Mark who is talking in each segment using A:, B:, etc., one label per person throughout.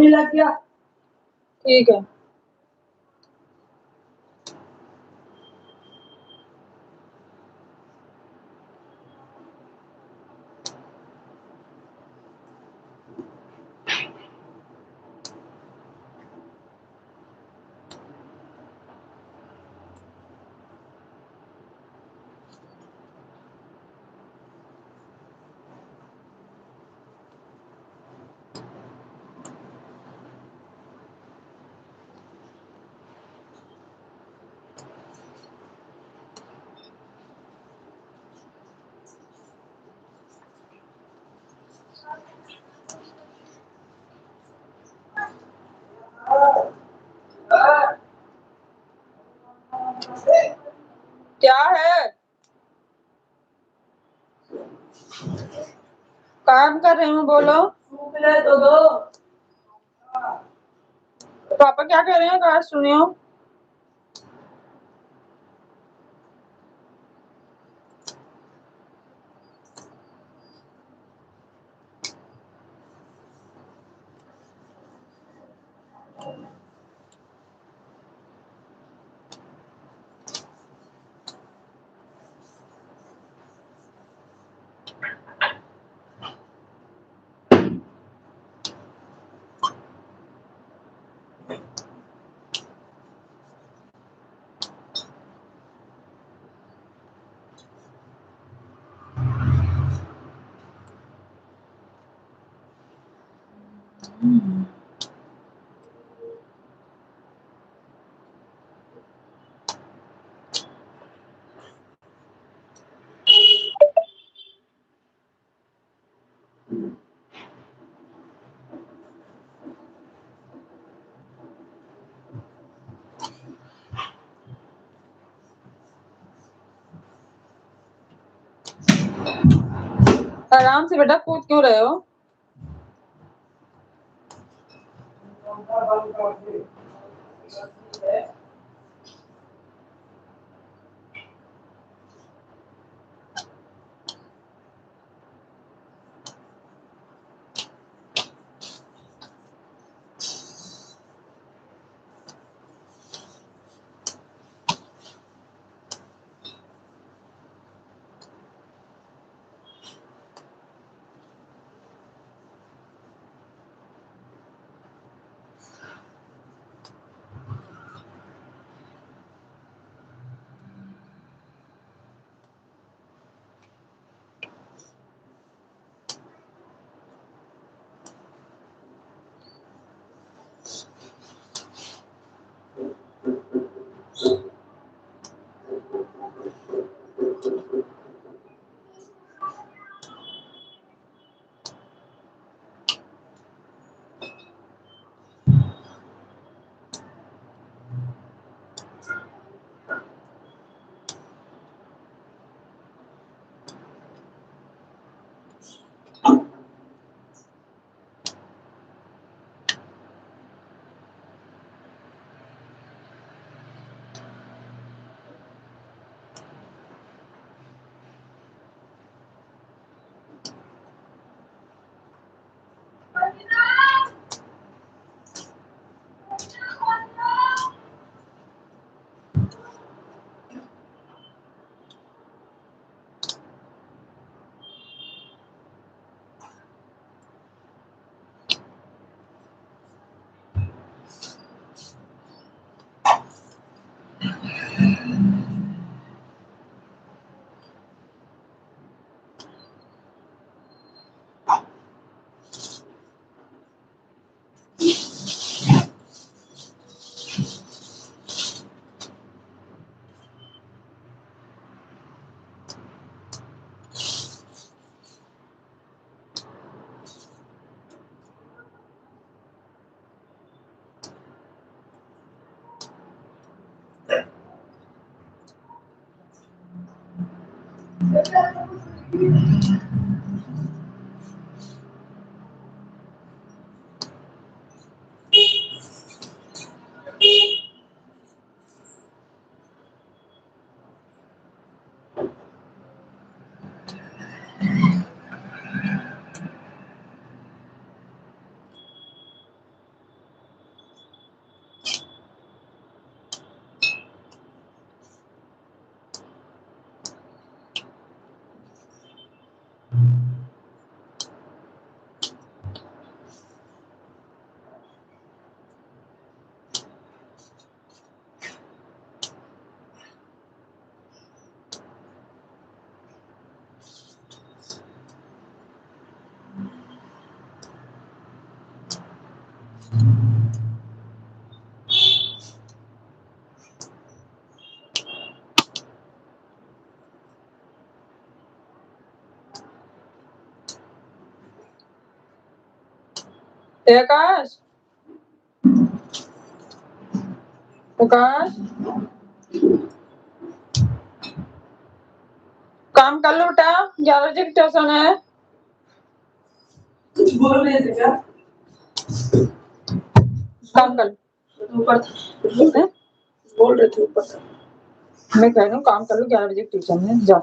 A: लग गया।
B: ठीक है। क्या है? काम कर रही हूँ, बोलो।
A: तो दो।
B: पापा क्या कह रहे हैं? कहा सुनियो। आराम से बेटा, कूद क्यों रहे हो? आकाश, आकाश, काम कर लो बेटा, 11 बजे स्टेशन है।
A: कुछ बोल रहे थे क्या?
B: काम कर
A: ऊपर बोल रहे थे ऊपर।
B: मैं कह रही हूँ काम कर लो, 11 बजे ट्यूशन है, जाओ।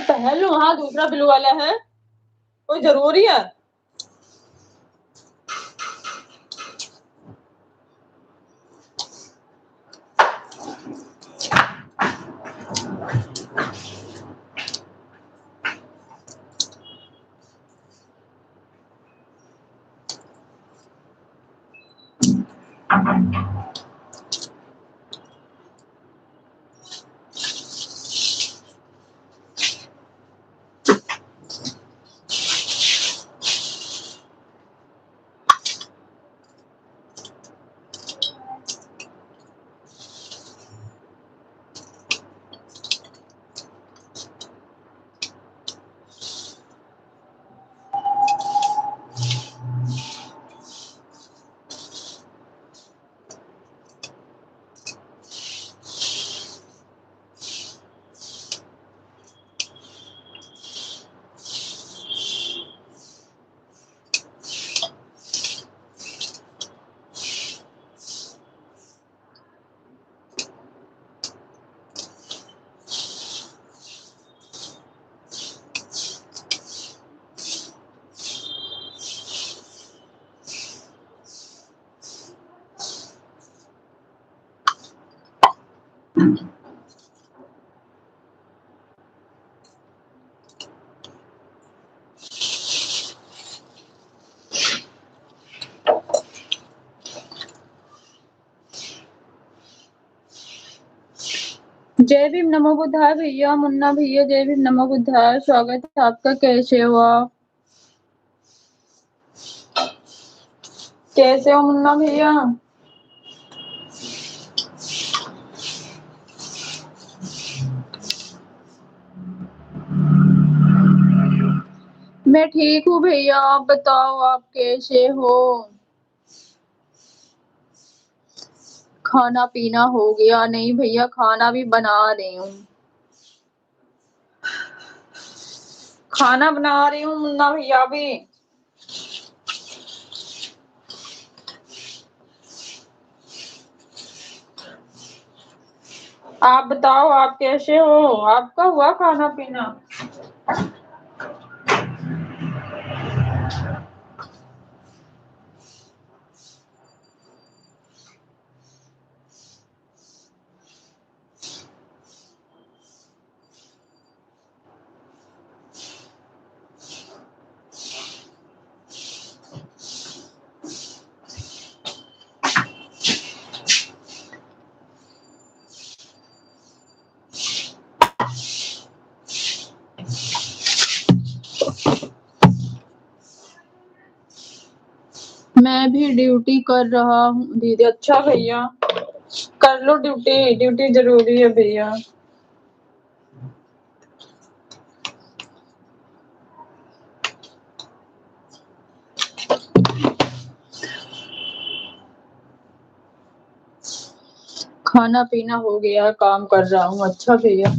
B: पहन लो, हाँ दूसरा ब्लू वाला है, कोई जरूरी है?
C: जय भीम नमो बुद्धाय भैया, मुन्ना भैया जय भीम नमो बुद्धाय, स्वागत है आपका। कैसे हो आप? कैसे हो मुन्ना भैया? मैं ठीक हूँ भैया, आप बताओ आप कैसे हो? खाना पीना हो गया? नहीं भैया, खाना भी बना रही हूँ। खाना बना रही हूँ मुन्ना भैया भी। आप बताओ आप कैसे हो? आपका हुआ खाना पीना? मैं भी ड्यूटी कर रहा हूँ दीदी। अच्छा भैया, कर लो ड्यूटी, ड्यूटी जरूरी है भैया। खाना पीना हो गया, काम कर रहा हूँ। अच्छा भैया।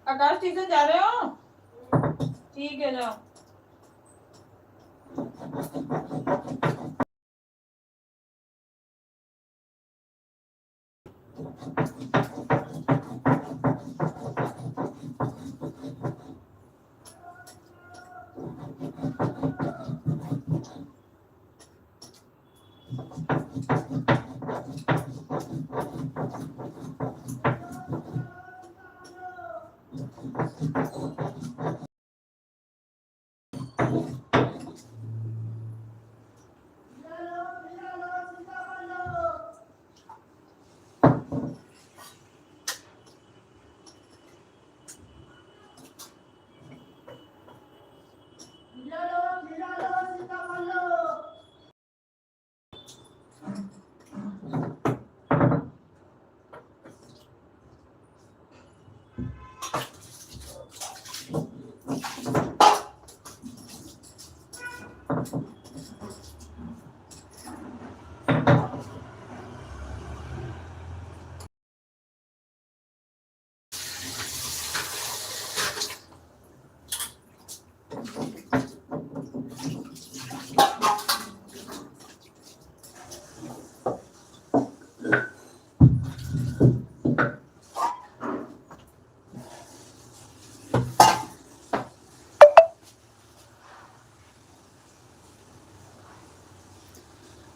C: आकाश ट्यूशन जा रहे हो? ठीक है जाओ।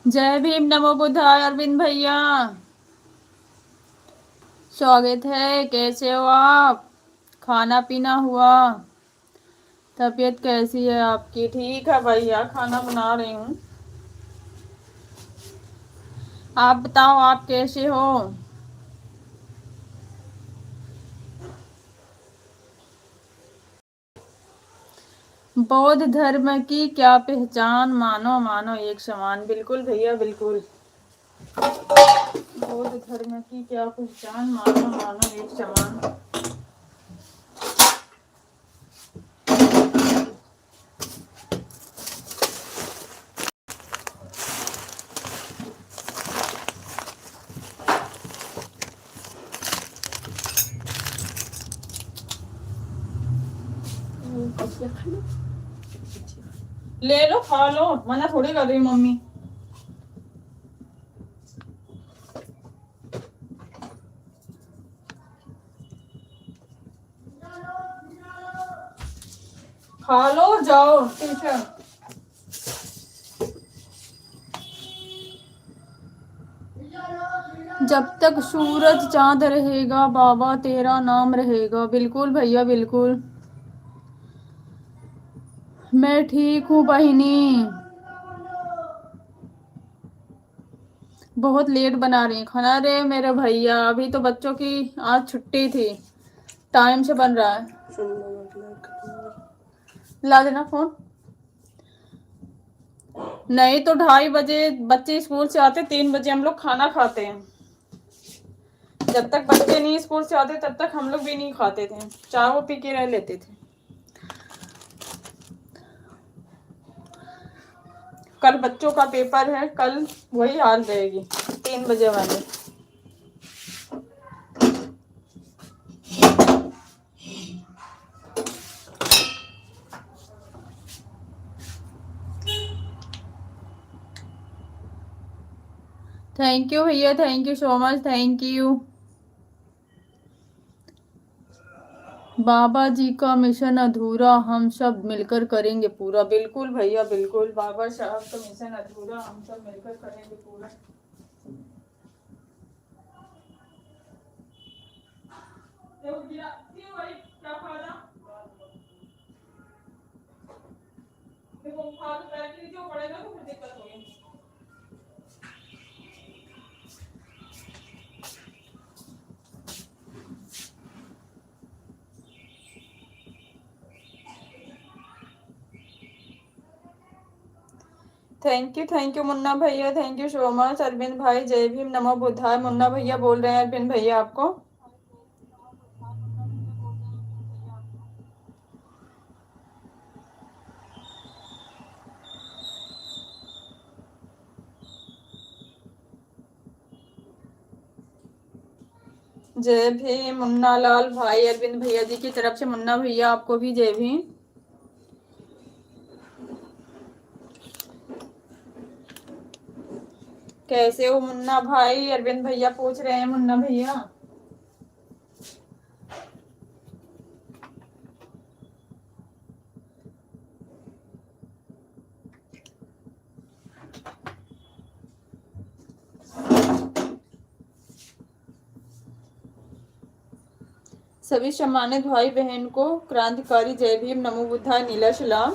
C: जय भीम, नमो बुद्धाय। अरविंद भैया स्वागत है। कैसे हो आप? खाना पीना हुआ? तबीयत कैसी है आपकी? ठीक है भैया, खाना बना रही हूँ। आप बताओ, आप कैसे हो? बौद्ध धर्म की क्या पहचान? मानो मानो एक समान। बिल्कुल भैया बिल्कुल। बौद्ध धर्म की क्या पहचान? मानो मानो एक समान। ले लो, खा लो, मना थोड़ी कर रही मम्मी। खा लो, जाओ ट्यूशन। जब तक सूरज चांद रहेगा बाबा तेरा नाम रहेगा। बिल्कुल भैया बिल्कुल। मैं ठीक हूँ बहिनी। बहुत लेट बना रही खाना। अरे मेरे भैया, अभी तो बच्चों की आज छुट्टी थी, टाइम से बन रहा है। ला देना फोन। नहीं तो 2:30 बजे बच्चे स्कूल से आते, 3 बजे हम लोग खाना खाते हैं। जब तक बच्चे नहीं स्कूल से आते तब तक हम लोग भी नहीं खाते थे, चाय वो पी के रह लेते थे। कल बच्चों का पेपर है, कल वही हाल रहेगी, 3 बजे वाले। थैंक यू भैया, thank you so much, thank you. Baba ji का मिशन अधूरा, हम सब मिलकर करेंगे पूरा। बिल्कुल भैया बिल्कुल, बाबा साहब का मिशन अधूरा, हम सब मिलकर करेंगे पूरा। थैंक यू मुन्ना भैया, thank you so much. Arvind भाई जय भीम नमो बुद्धाय। मुन्ना भैया बोल रहे हैं अरविंद भैया आपको। जय भीम मुन्ना लाल भाई, अरविंद भैया जी की तरफ से मुन्ना भैया आपको भी जय भीम। कैसे हो मुन्ना भाई, अरविंद भैया पूछ रहे हैं मुन्ना भैया। सभी सम्मानित भाई बहन को क्रांतिकारी जय भीम नमो बुद्धाय नीला सलाम।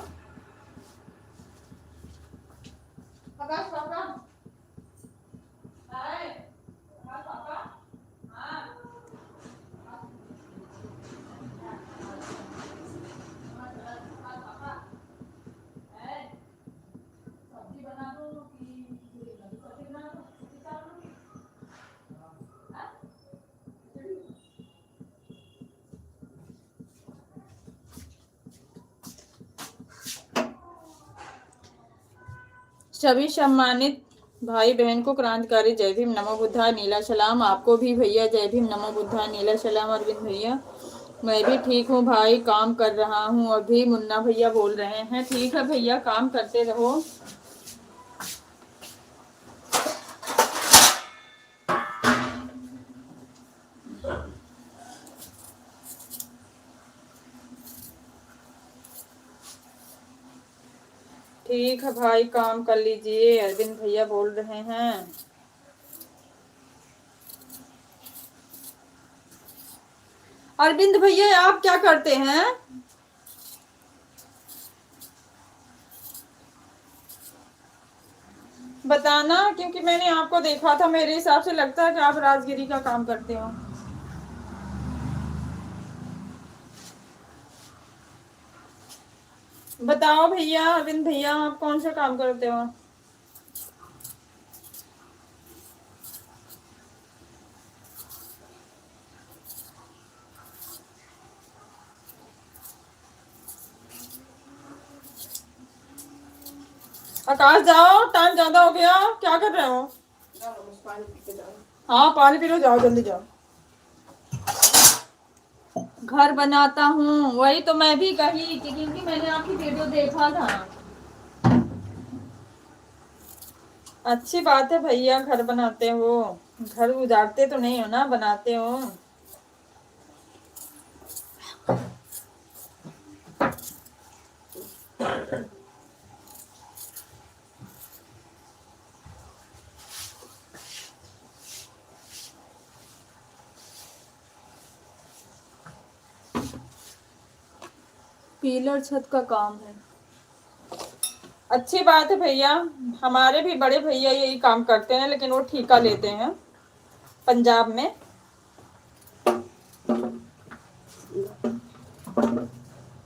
C: सभी सम्मानित भाई बहन को क्रांतिकारी जय भीम नमो बुद्धाय नीला सलाम। आपको भी भैया जय भीम नमो बुद्धाय नीला सलाम। अरविंद भैया मैं भी ठीक हूँ भाई, काम कर रहा हूँ अभी। मुन्ना भैया बोल रहे हैं ठीक है भैया, काम करते रहो। ठीक है भाई, काम कर लीजिए। अरविंद भैया बोल रहे हैं। अरविंद भैया आप क्या करते हैं? बताना, क्योंकि मैंने आपको देखा था, मेरे हिसाब से लगता है कि आप राजगिरी का काम करते हो। बताओ भैया, अरविंद भैया आप कौन सा काम करते हो? आकाश जाओ, टाइम ज्यादा हो गया, क्या कर रहे हो? हाँ पानी पी लो, जाओ जल्दी जाओ। घर बनाता हूँ, वही तो मैं भी कही कि क्योंकि मैंने आपकी वीडियो देखा था। अच्छी बात है भैया, घर बनाते हो। घर उजाड़ते तो नहीं हो ना, बनाते हो। पीलर छत का काम है। अच्छी बात है भैया, हमारे भी बड़े भैया यही काम करते हैं, लेकिन वो ठेका लेते हैं पंजाब में।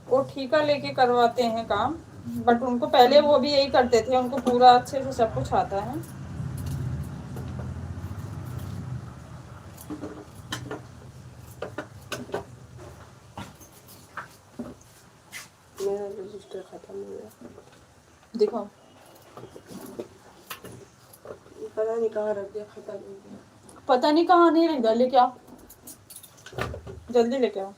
C: वो ठेका लेके करवाते हैं काम, बट उनको पहले वो भी यही करते थे, उनको पूरा अच्छे से सब कुछ आता है।
A: मेरा रजिस्टर खत्म हो गया।
C: दिखाओ।
A: पता नहीं कहाँ रख दिया, खत्म हो गया।
C: पता नहीं कहाँ नहीं रहेगा, लेके आओ, जल्दी लेके आओ।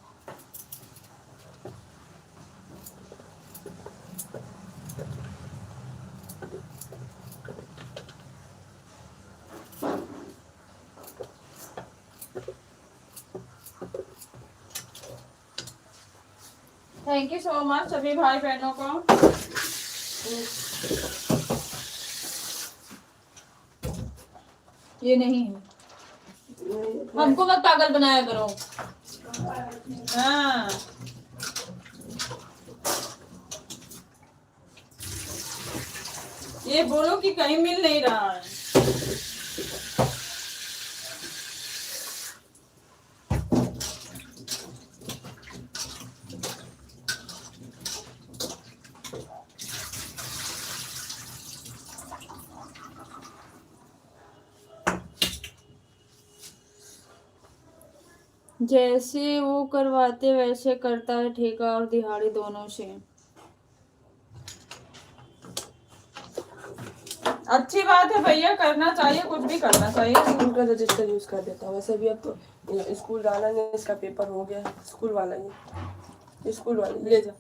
C: थैंक यू सो मच सभी भाई बहनों को। ये नहीं है, हमको मत पागल बनाया करो। हाँ ये बोलो कि कहीं मिल नहीं रहा है। जैसे वो करवाते वैसे करता है, ठेका और दिहाड़ी दोनों से। अच्छी बात है भैया, करना चाहिए, कुछ भी करना चाहिए।
A: स्कूल का रजिस्टर यूज कर देता हूँ। वैसे भी अब तो स्कूल डाला नहीं, इसका पेपर हो गया। स्कूल वाला ही, स्कूल वाली ले जा।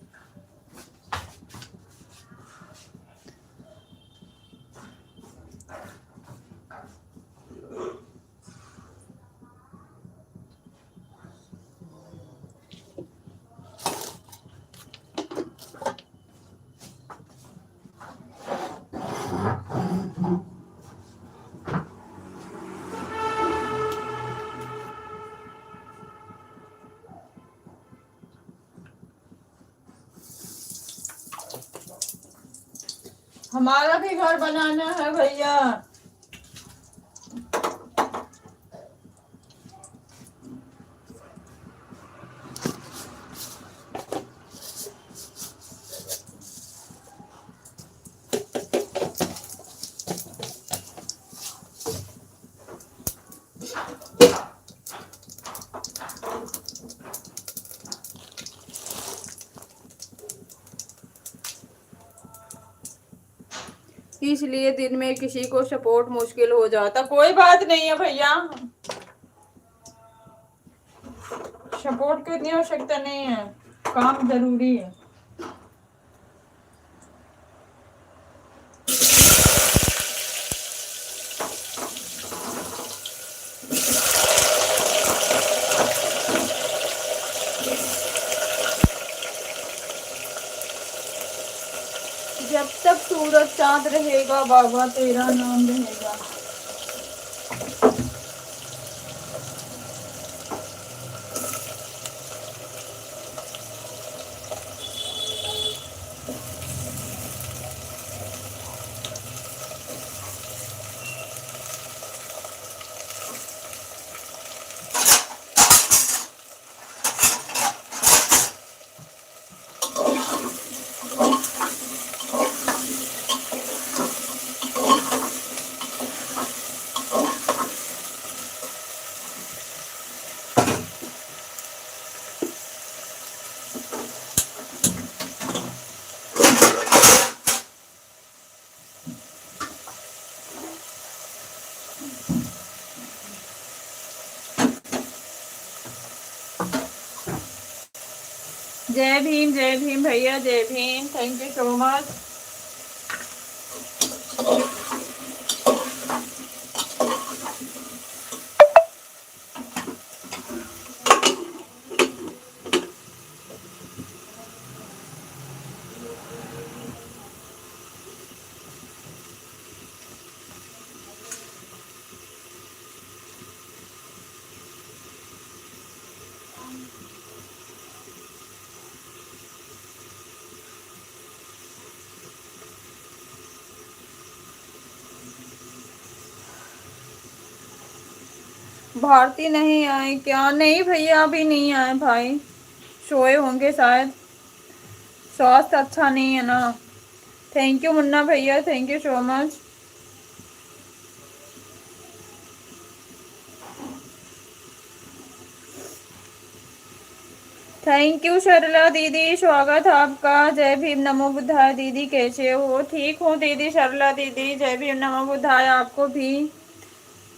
C: हमारा भी घर बनाना है भैया। इसलिए दिन में किसी को सपोर्ट मुश्किल हो जाता। कोई बात नहीं है भैया, सपोर्ट की इतनी आवश्यकता नहीं है, काम जरूरी है। जब तक सूरज चांद रहेगा बाबा तेरा नाम रहेगा। जय भीम भैया, जय Bhim, thank you so much. Bharti नहीं आए क्या? नहीं भैया अभी नहीं आए भाई, सोए होंगे शायद, स्वास्थ्य अच्छा नहीं है ना। थैंक यू मुन्ना भैया, thank you so much. Thank you Sarla दीदी, स्वागत है आपका। जय भीम नमो बुद्धाय दीदी, कैसे हो? ठीक हूँ दीदी सरला दीदी, जय भीम नमो बुद्धाय आपको भी।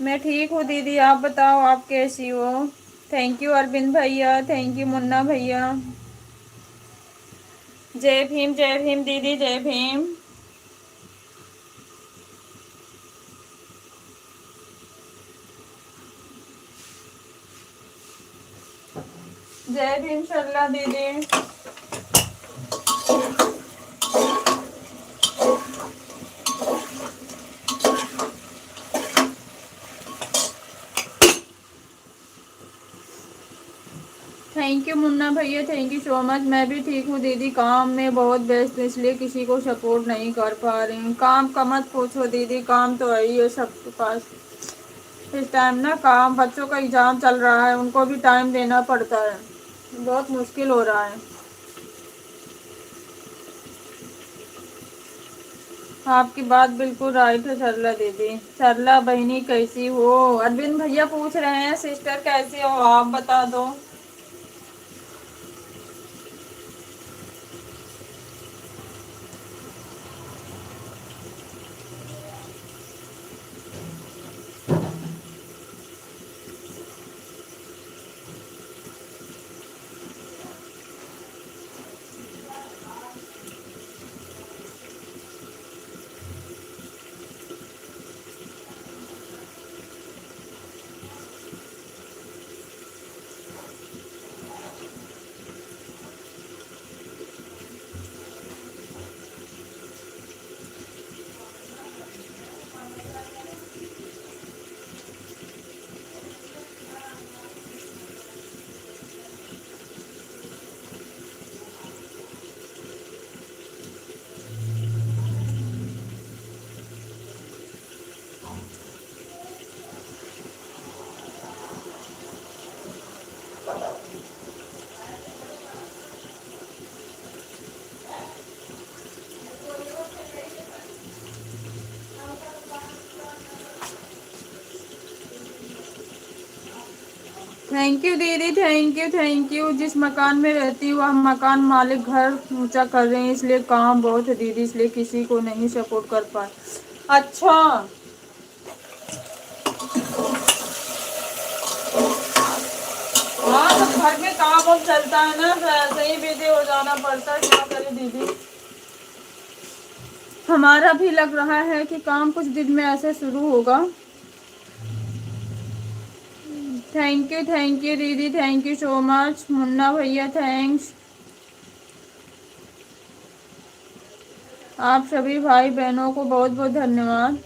C: मैं ठीक हूँ दीदी, आप बताओ आप कैसी हो? थैंक यू अरविंद भैया, थैंक यू मुन्ना भैया। जय भीम दीदी, जय भीम। जय भीम सरला दीदी। थैंक यू मुन्ना भैया, थैंक यू सो मच। मैं भी ठीक हूँ दीदी, काम में बहुत व्यस्त हूँ इसलिए किसी को सपोर्ट नहीं कर पा रही हूँ। काम का मत पूछो दीदी, काम तो है ही है सबके पास इस टाइम ना। काम, बच्चों का एग्जाम चल रहा है, उनको भी टाइम देना पड़ता है, बहुत मुश्किल हो रहा है। आपकी बात बिल्कुल राइट है सरला दीदी। सरला बहनी कैसी हो? अरविंद भैया पूछ रहे हैं सिस्टर कैसी हो, आप बता दो। थैंक यू दीदी, थैंक यू थैंक यू। जिस मकान में रहती हूँ वह मकान मालिक घर ऊंचा कर रहे हैं, इसलिए काम बहुत है दीदी, इसलिए किसी को नहीं सपोर्ट कर पाए। अच्छा, हाँ तो घर में काम वाम चलता है ना, तो ऐसे ही बिजी हो जाना पड़ता है, क्या करे दीदी। हमारा भी लग रहा है कि काम कुछ दिन में ऐसे शुरू होगा। थैंक यू दीदी, thank you so much. Munna भैया थैंक्स। आप सभी भाई बहनों को बहुत बहुत धन्यवाद।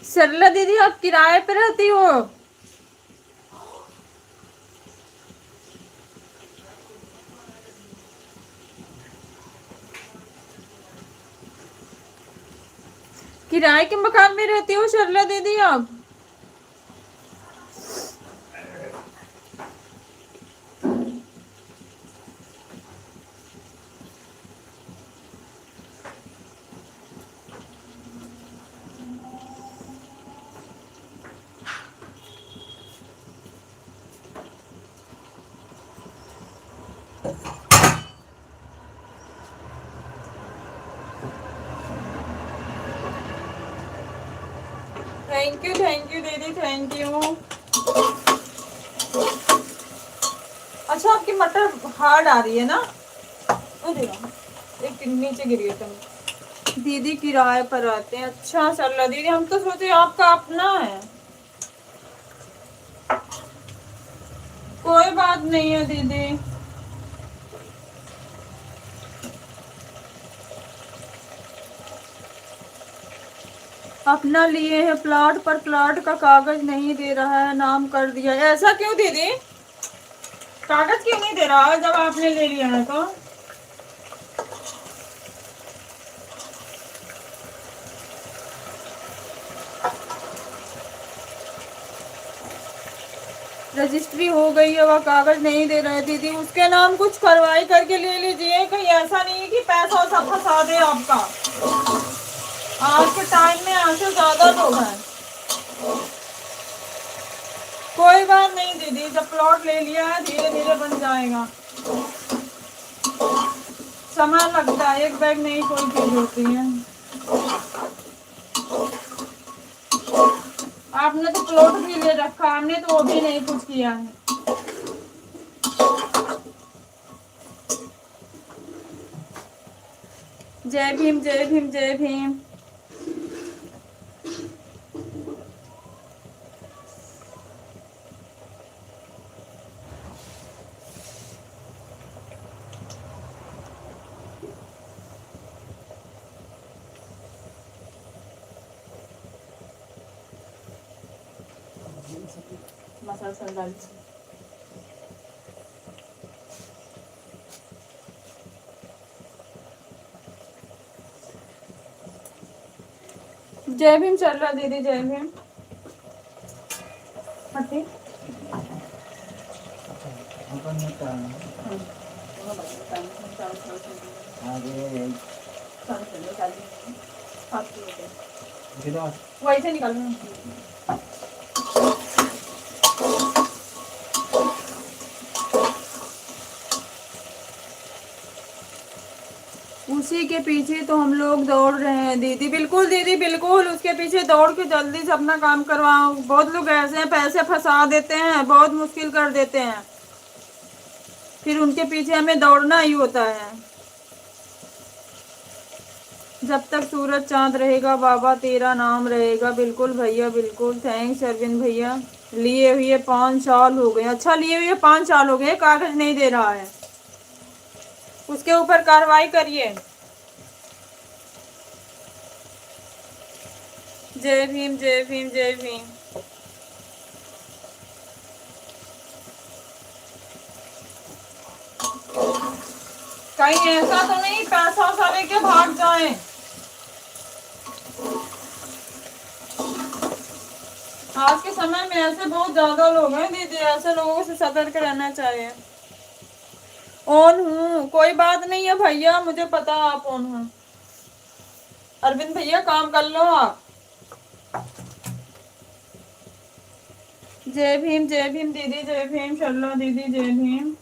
C: सरला दीदी आप किराए पे रहती हो? किराए के मकान में रहती हो सरला दीदी आप? थैंक यू दीदी, थैंक यू। अच्छा, आपकी मटर हार्ड आ रही है ना? ओ देखो, एक नीचे गिरी है तुम। दीदी किराए पर आते हैं? अच्छा सरला दीदी, हम तो सोचे आपका अपना है। कोई बात नहीं है दीदी। अपना लिए है प्लॉट, पर प्लॉट का कागज नहीं दे रहा है, नाम कर दिया। ऐसा क्यों दीदी? कागज क्यों नहीं दे रहा है जब आपने ले लिया है तो? रजिस्ट्री हो गई है, वह कागज नहीं दे रहे दीदी, उसके नाम कुछ कार्रवाई करके ले लीजिए। कहीं ऐसा नहीं है कि पैसा वैसा फंसा दे आपका। आज के टाइम में ऐसे ज्यादा लोग हैं। कोई बात नहीं दीदी, जब प्लॉट ले लिया है धीरे धीरे बन जाएगा, समय लगता है, एक बैग नहीं कोई चीज होती है। आपने तो प्लॉट भी ले रखा, हमने तो वो भी नहीं कुछ किया है। जय भीम, जय भीम, जय भीम। मसाला डाल जय भीम चल रहा दीदी, जय भीम। हटी वैसे निकाल। उसी के पीछे तो हम लोग दौड़ रहे हैं दीदी। बिल्कुल दीदी बिल्कुल, उसके पीछे दौड़ के जल्दी से अपना काम करवाओ। बहुत लोग ऐसे हैं, पैसे फंसा देते हैं, बहुत मुश्किल कर देते हैं, फिर उनके पीछे हमें दौड़ना ही होता है। जब तक सूरज चांद रहेगा बाबा तेरा नाम रहेगा। बिल्कुल भैया बिल्कुल, थैंक्स अरविंद भैया। लिए हुए 5 साल हो गए। अच्छा, लिए हुए 5 साल हो गए, कागज नहीं दे रहा है, उसके ऊपर कार्रवाई करिए। जय भीम जय भीम जय भीम। कहीं ऐसा तो नहीं पैसा वैसा लेके भाग जाए। आज के समय में ऐसे बहुत ज्यादा लोग हैं दीदी, ऐसे लोगों से सतर्क रहना चाहिए। ऑन हूँ, कोई बात नहीं है भैया, मुझे पता आप ऑन हूँ। अरविंद भैया काम कर लो आप। जय भीम दीदी, जय भीम शर्ला दीदी, जय भीम।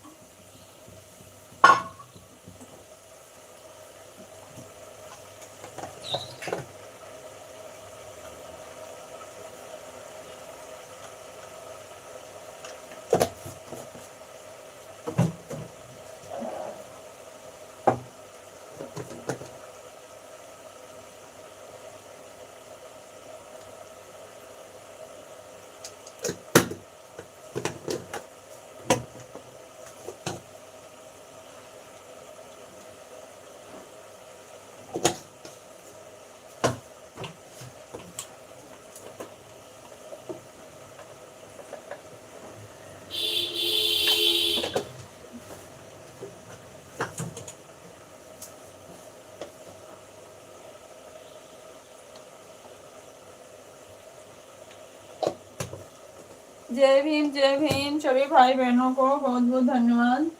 C: जय भीम सभी भाई बहनों को बहुत बहुत धन्यवाद।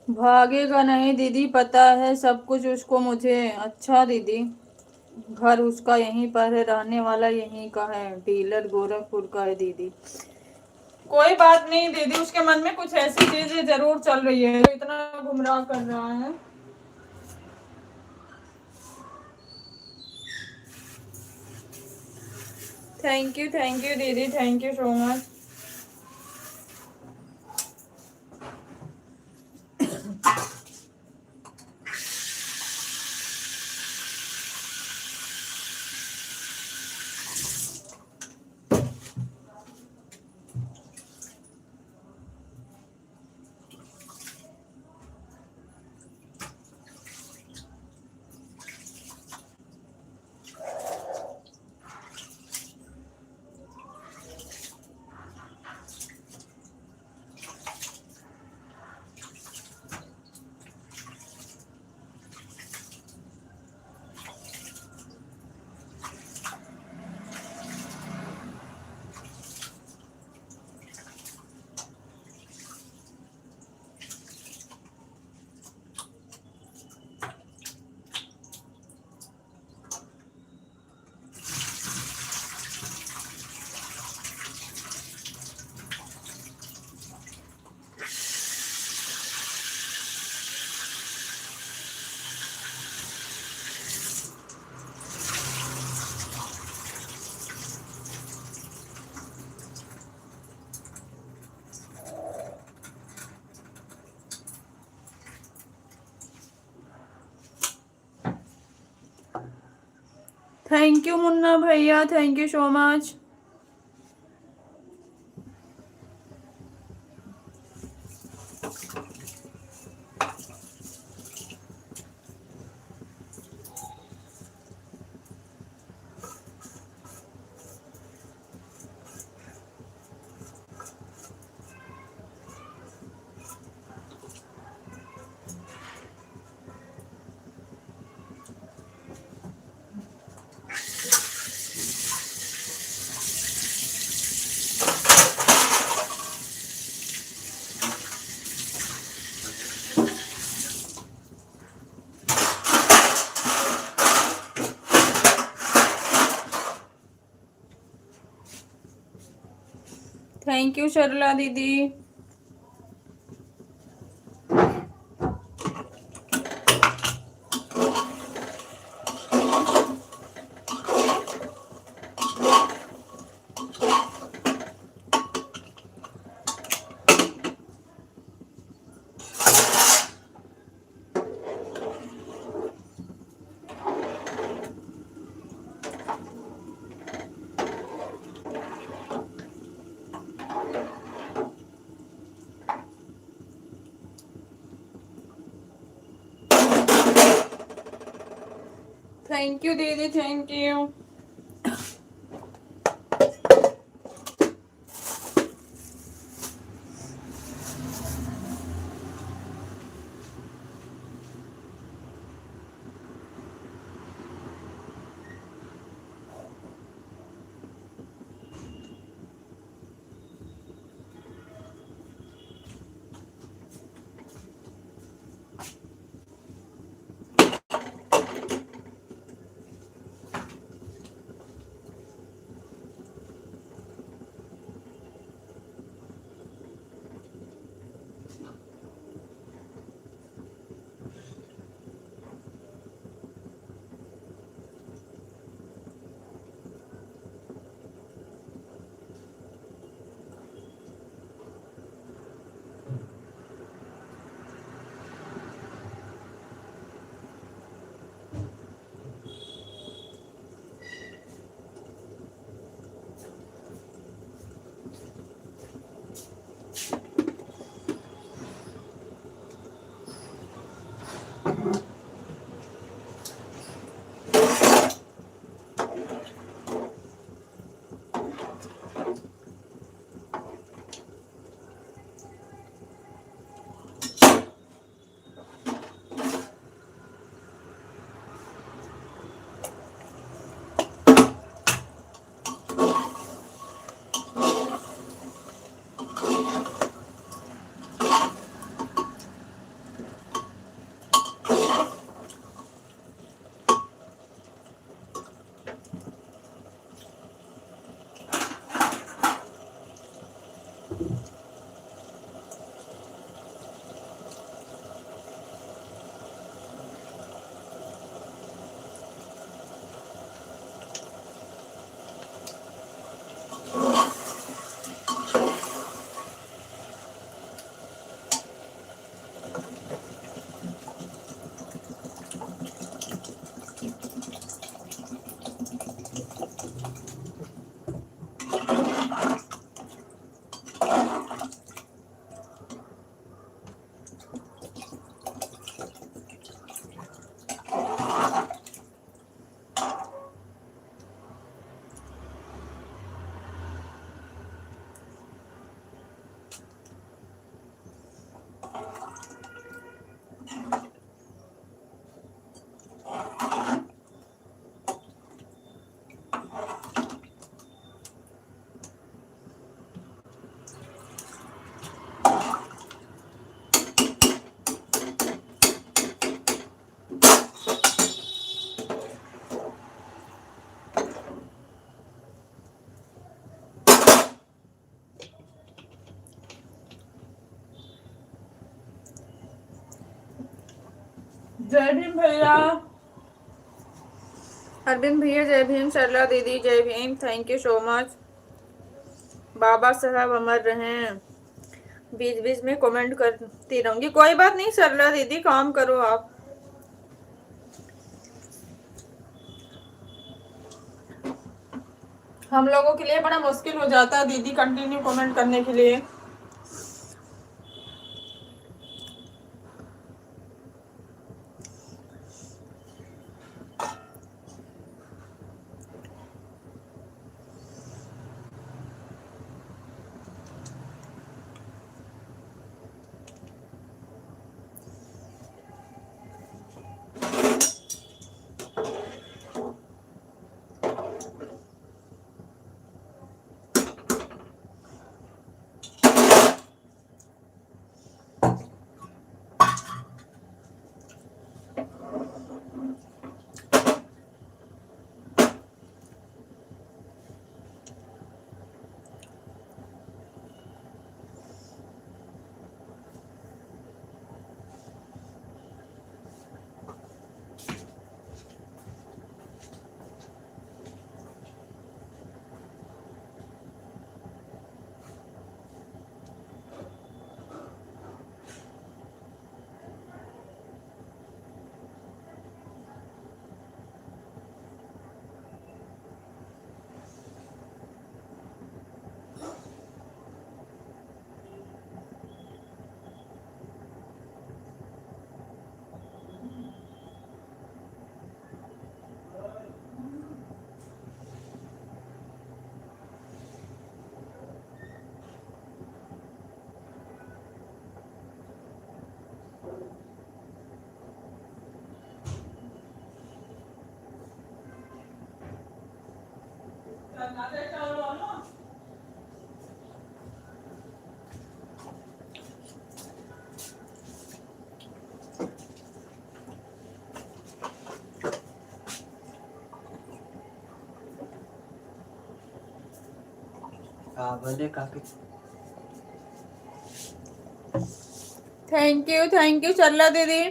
C: भागेगा नहीं दीदी, पता है सब कुछ उसको मुझे। अच्छा दीदी घर उसका यहीं पर है, रहने वाला यहीं का है, डीलर गोरखपुर का है दीदी। कोई बात नहीं दीदी, उसके मन में कुछ ऐसी चीजें जरूर चल रही है जो इतना गुमराह कर रहा है। थैंक यू दीदी, thank you so much. Thank you Munna भैया, thank you so much. Thank you Sarla दीदी। थैंक यू दीदी, थैंक यू।
A: जय भीम भैया।
C: अरविंद भैया जय भीम, सरला दीदी जय Bhim, thank you so much. Baba Saheb अमर रहें। बीच बीच में कमेंट करती रहूंगी, कोई बात नहीं सरला दीदी, काम करो आप। हम लोगों के लिए बड़ा मुश्किल हो जाता है दीदी कंटिन्यू कमेंट करने के लिए।
D: बोले काफी।
C: थैंक यू सरला दीदी।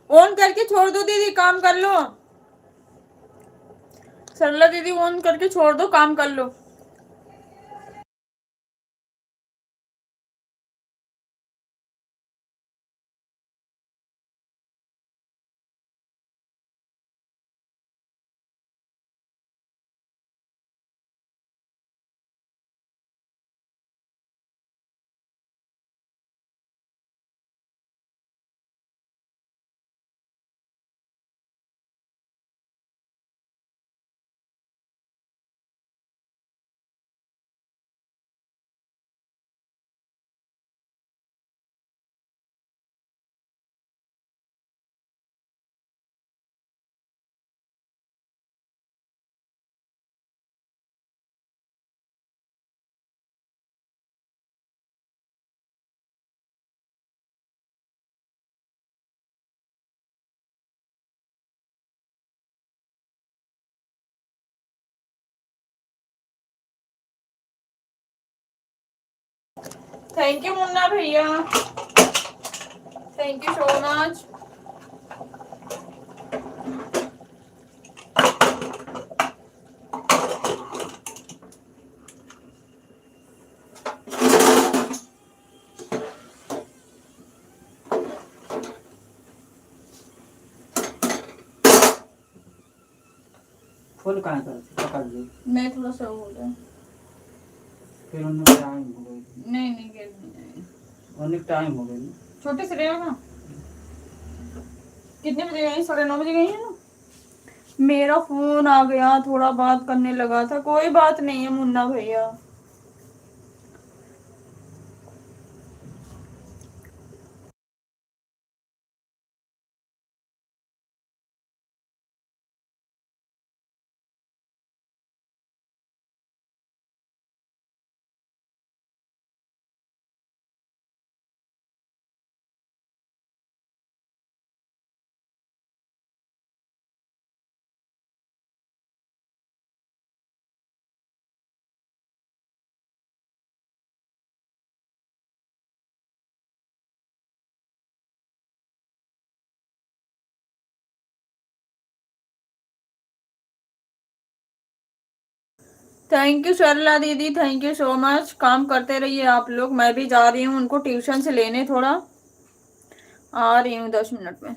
C: ऑन करके छोड़ दो दीदी, काम कर लो। सरला दीदी ऑन करके छोड़ दो, काम कर लो। थैंक यू मुन्ना भैया, thank you so much.
D: Full कहाँ कर पकड़ ली,
C: मैं थोड़ा सा हो गया।
D: फिर उन्हें टाइम हो गई।
C: नहीं गिर नहीं जाएगा।
D: उन्हें टाइम हो गई।
C: छोटे से रहेगा। कितने बजे गई? 9:30 गई है ना। मेरा फोन आ गया, थोड़ा बात करने लगा था। कोई बात नहीं है मुन्ना भैया। थैंक यू सरला दीदी, थैंक यू सो मच। काम करते रहिए आप लोग, मैं भी जा रही हूँ उनको ट्यूशन से लेने, थोड़ा आ रही हूँ 10 मिनट में।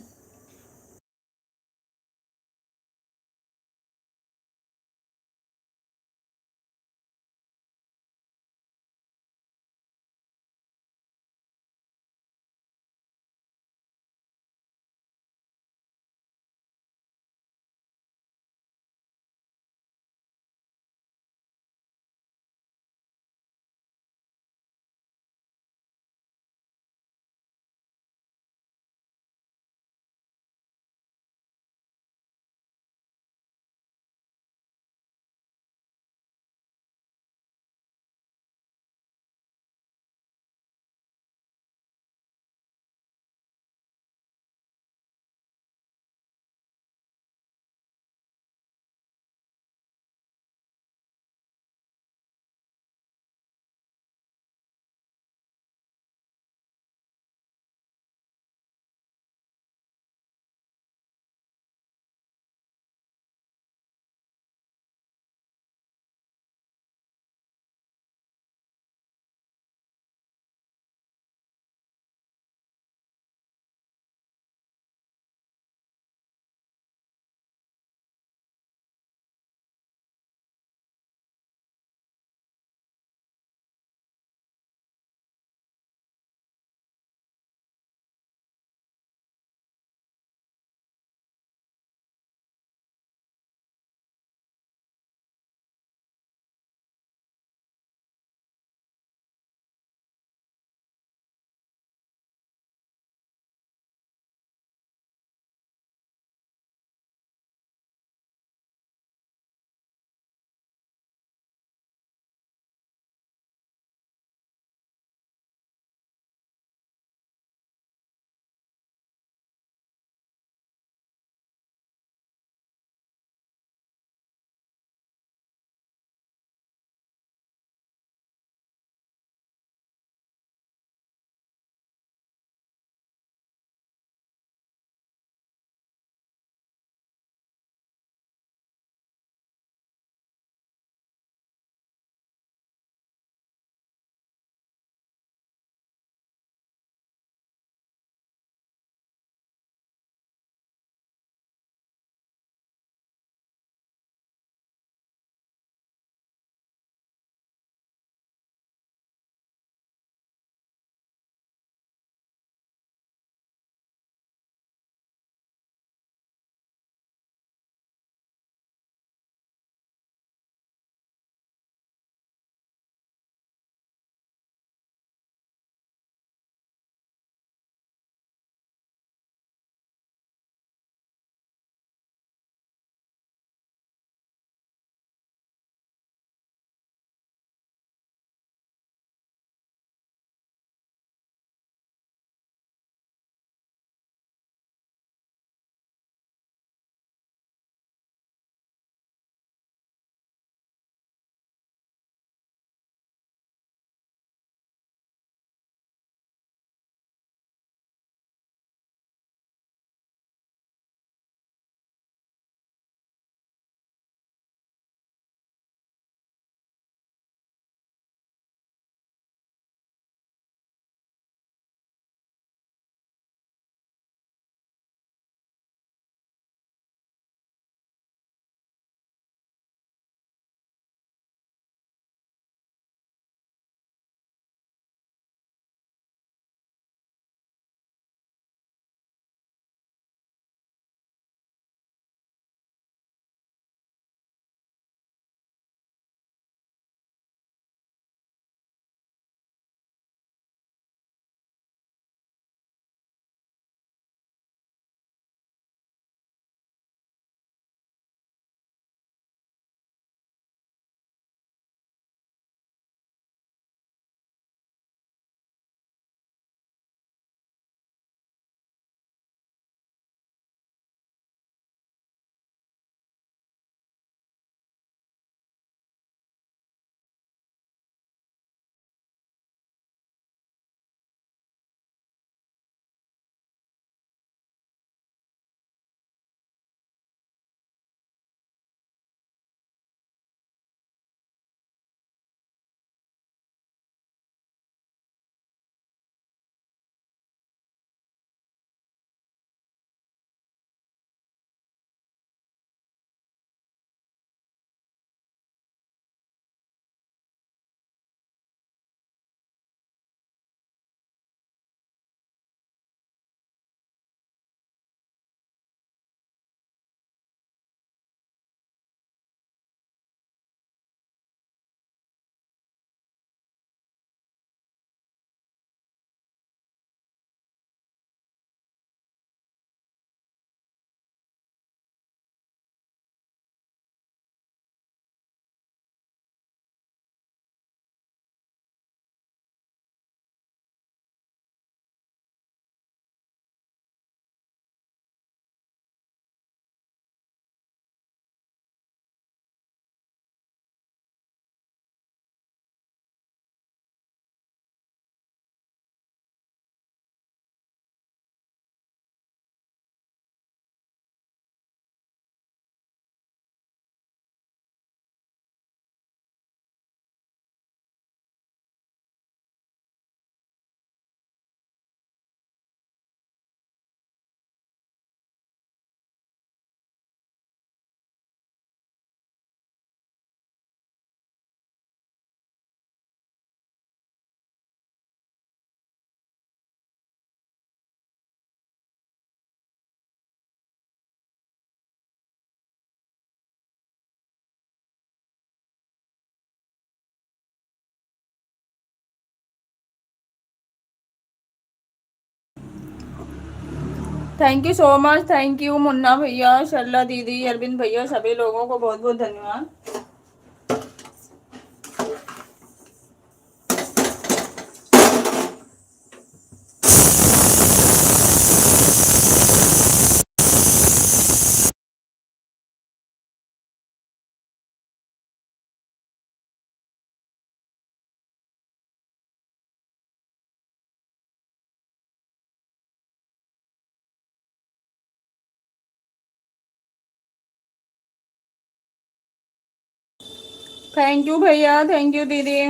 C: Thank you so much, thank you Munna भैया, शर्ला दीदी, अरविंद भैया, सभी लोगों को बहुत बहुत धन्यवाद। थैंक यू भैया, थैंक यू दीदी।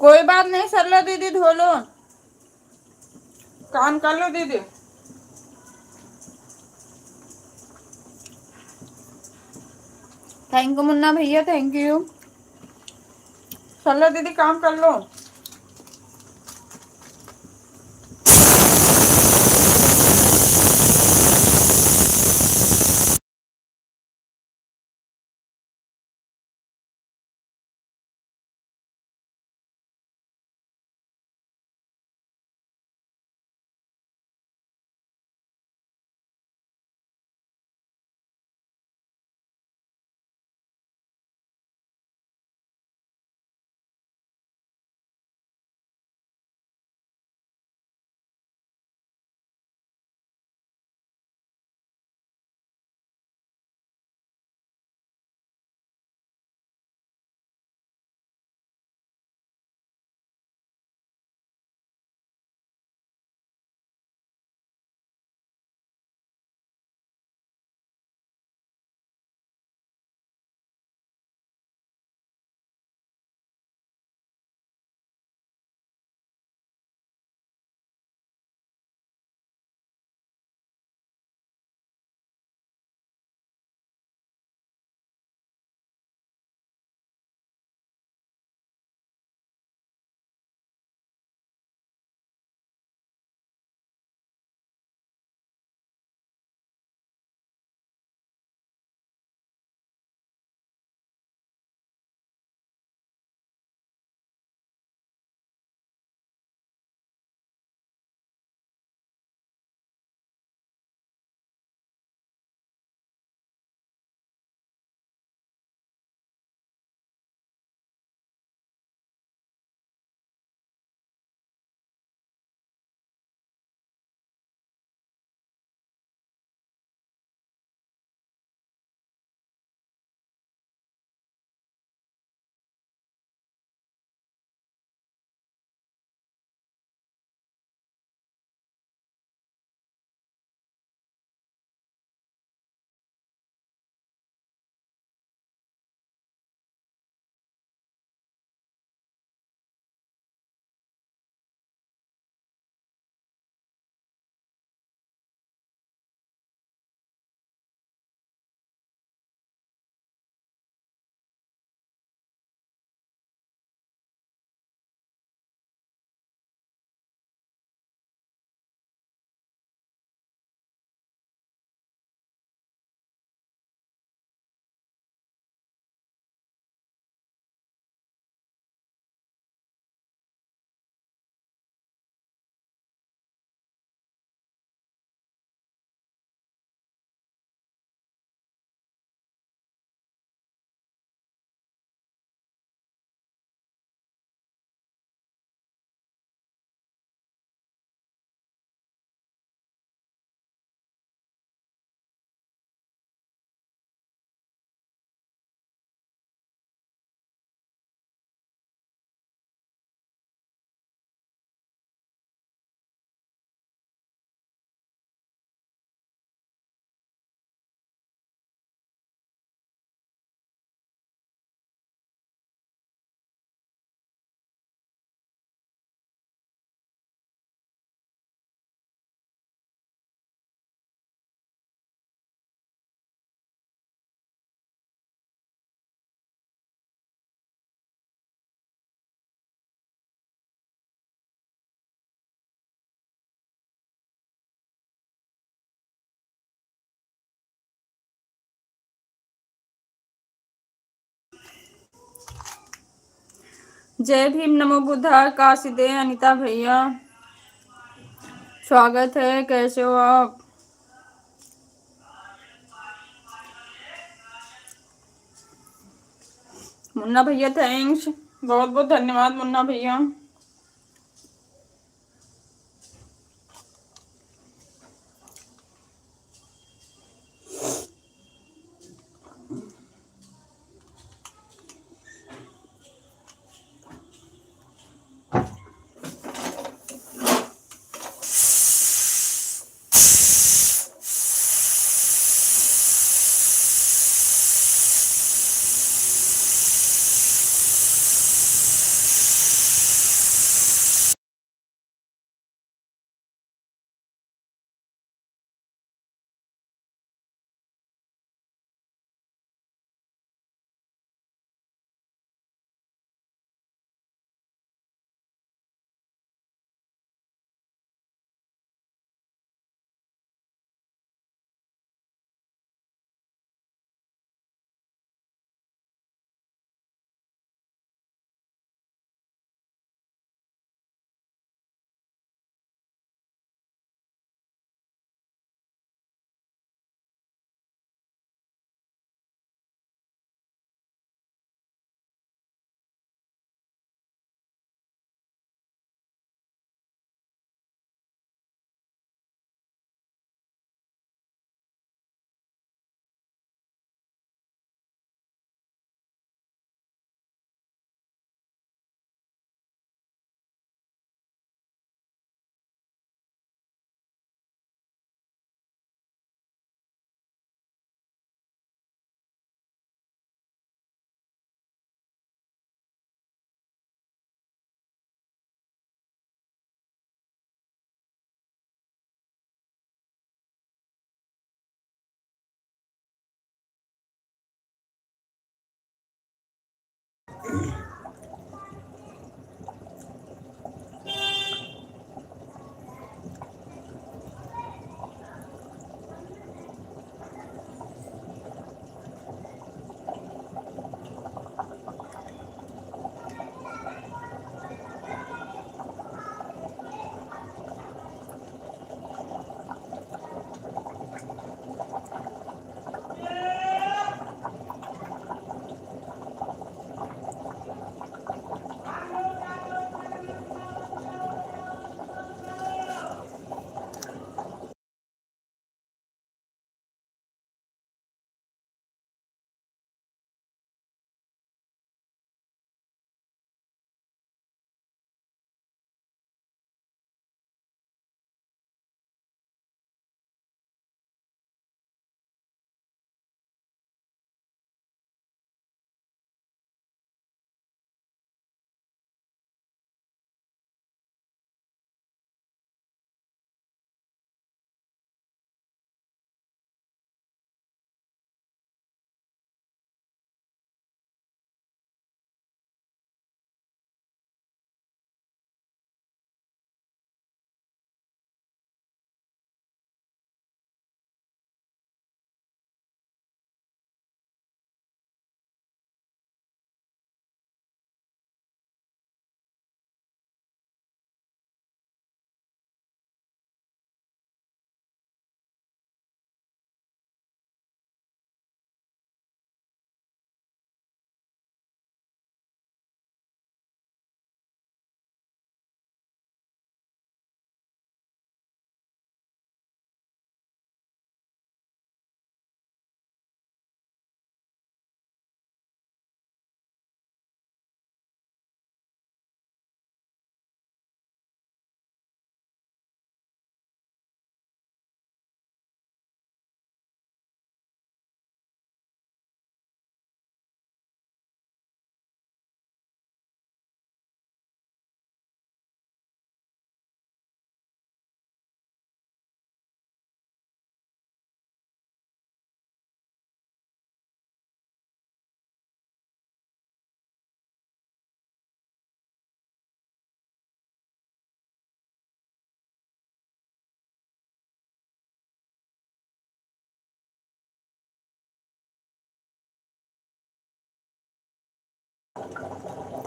C: कोई बात नहीं सरला दीदी, धो लो, काम कर लो दीदी। थैंक यू मुन्ना भैया, थैंक यू। सरला दीदी काम कर लो। जय भीम नमो बुद्धाय काशिदे अनिता भैया, स्वागत है, कैसे हो आप? मुन्ना भैया थैंक्स, बहुत बहुत धन्यवाद मुन्ना भैया।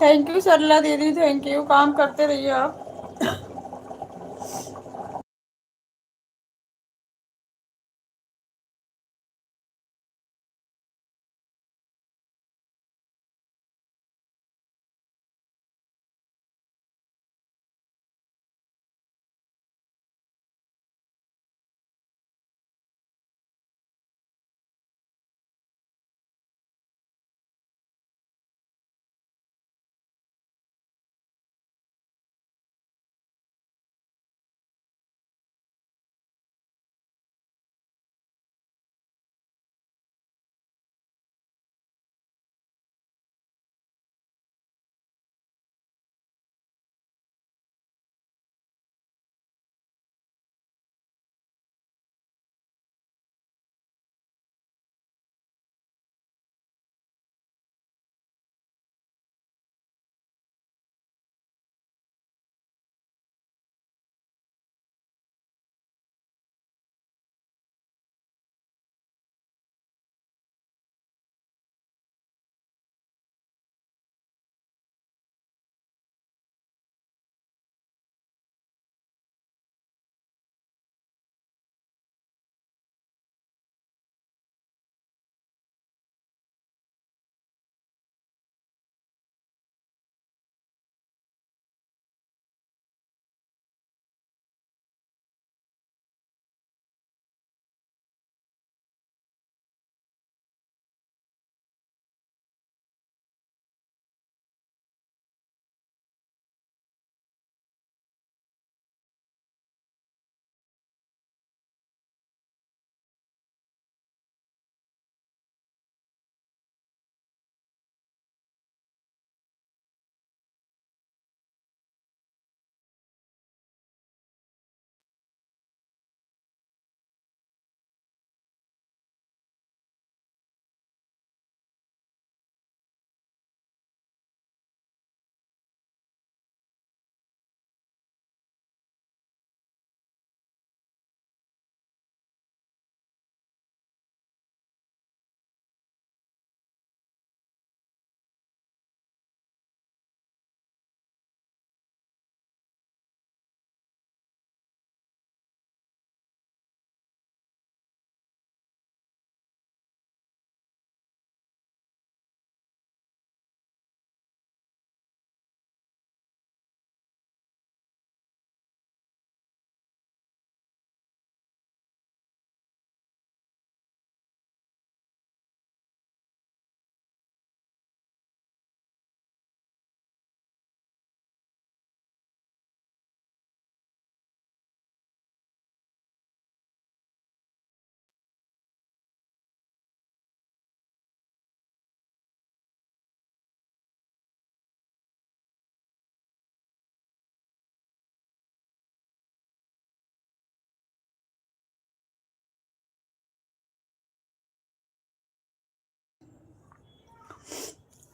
C: थैंक यू सरला दीदी, थैंक यू। काम करते रहिए आप।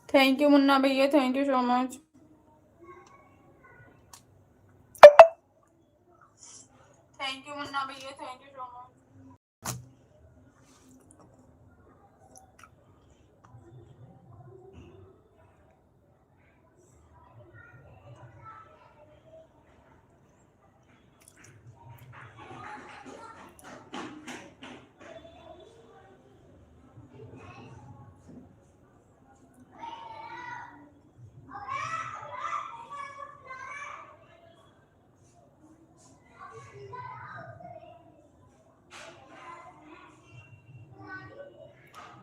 C: थैंक यू मुन्ना भैया, thank you so much. Thank you Munna भैया, thank you so much.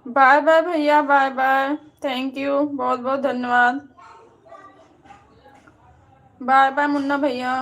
C: Bye bye भैया, बाय बाय, थैंक यू, बहुत बहुत धन्यवाद। बाय बाय मुन्ना भैया।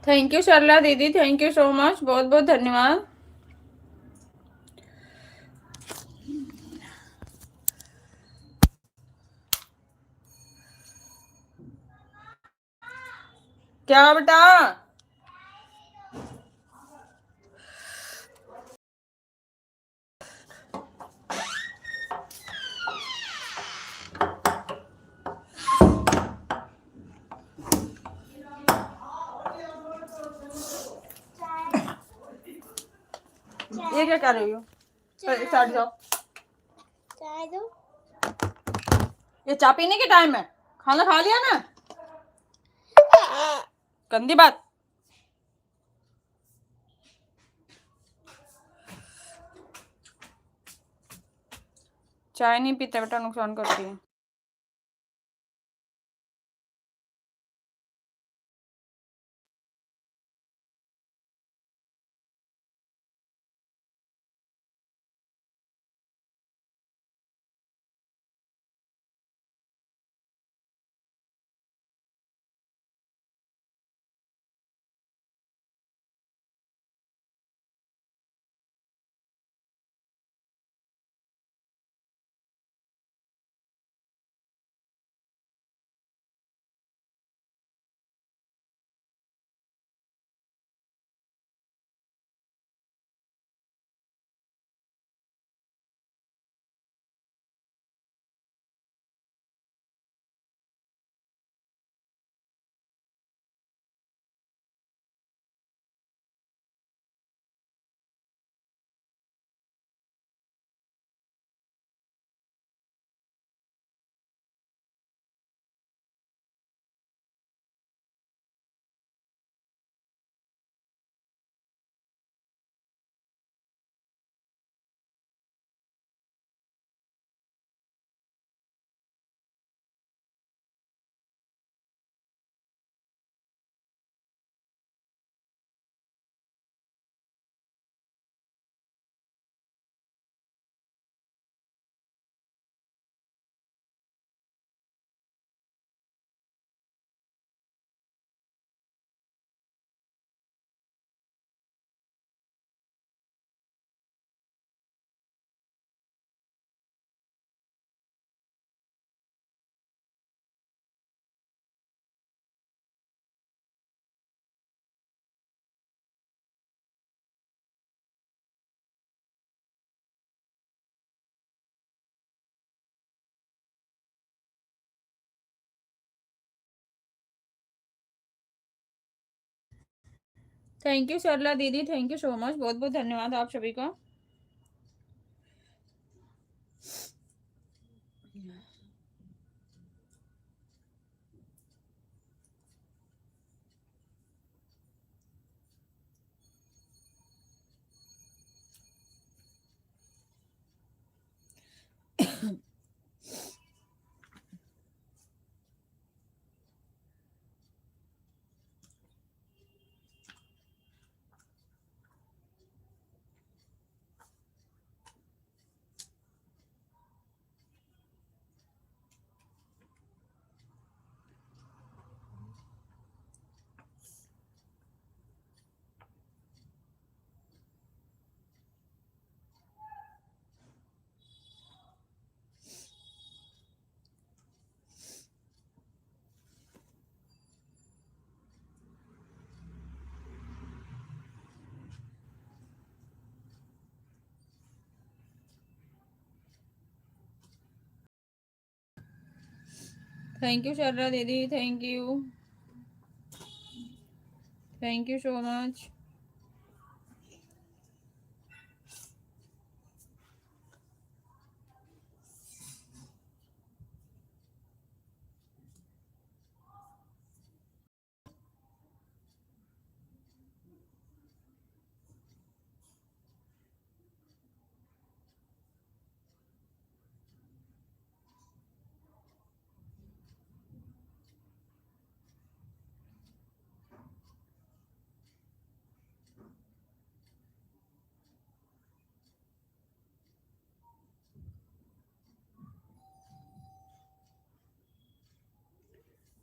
C: थैंक यू सरला दीदी, थैंक यू सो मच, बहुत बहुत धन्यवाद। क्या बेटा? ये क्या कर रही हो? स्टार्ट जाओ।
E: चाय दो।
C: ये चाय पीने के टाइम है, खाना खा लिया ना? गंदी बात। चाय नहीं पीते बेटा, नुकसान करती है। थैंक यू सरला दीदी, थैंक यू सो मच, बहुत बहुत धन्यवाद आप सभी का। थैंक यू सरला दीदी, thank you so much.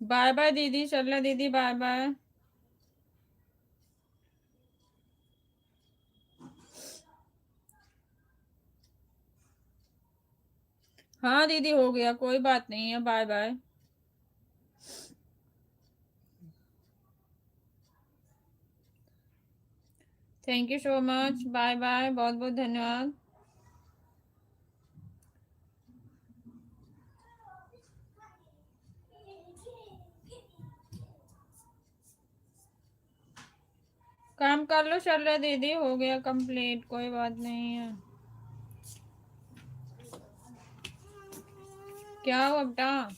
C: Bye bye दीदी, सरला दीदी, बाय बाय। हाँ दीदी हो गया, कोई बात नहीं है, bye bye. Thank you so much, bye bye, बहुत बहुत धन्यवाद। काम कर लो, चल रहा दीदी, हो गया कंप्लीट, कोई बात नहीं है। क्या हुआ बेटा?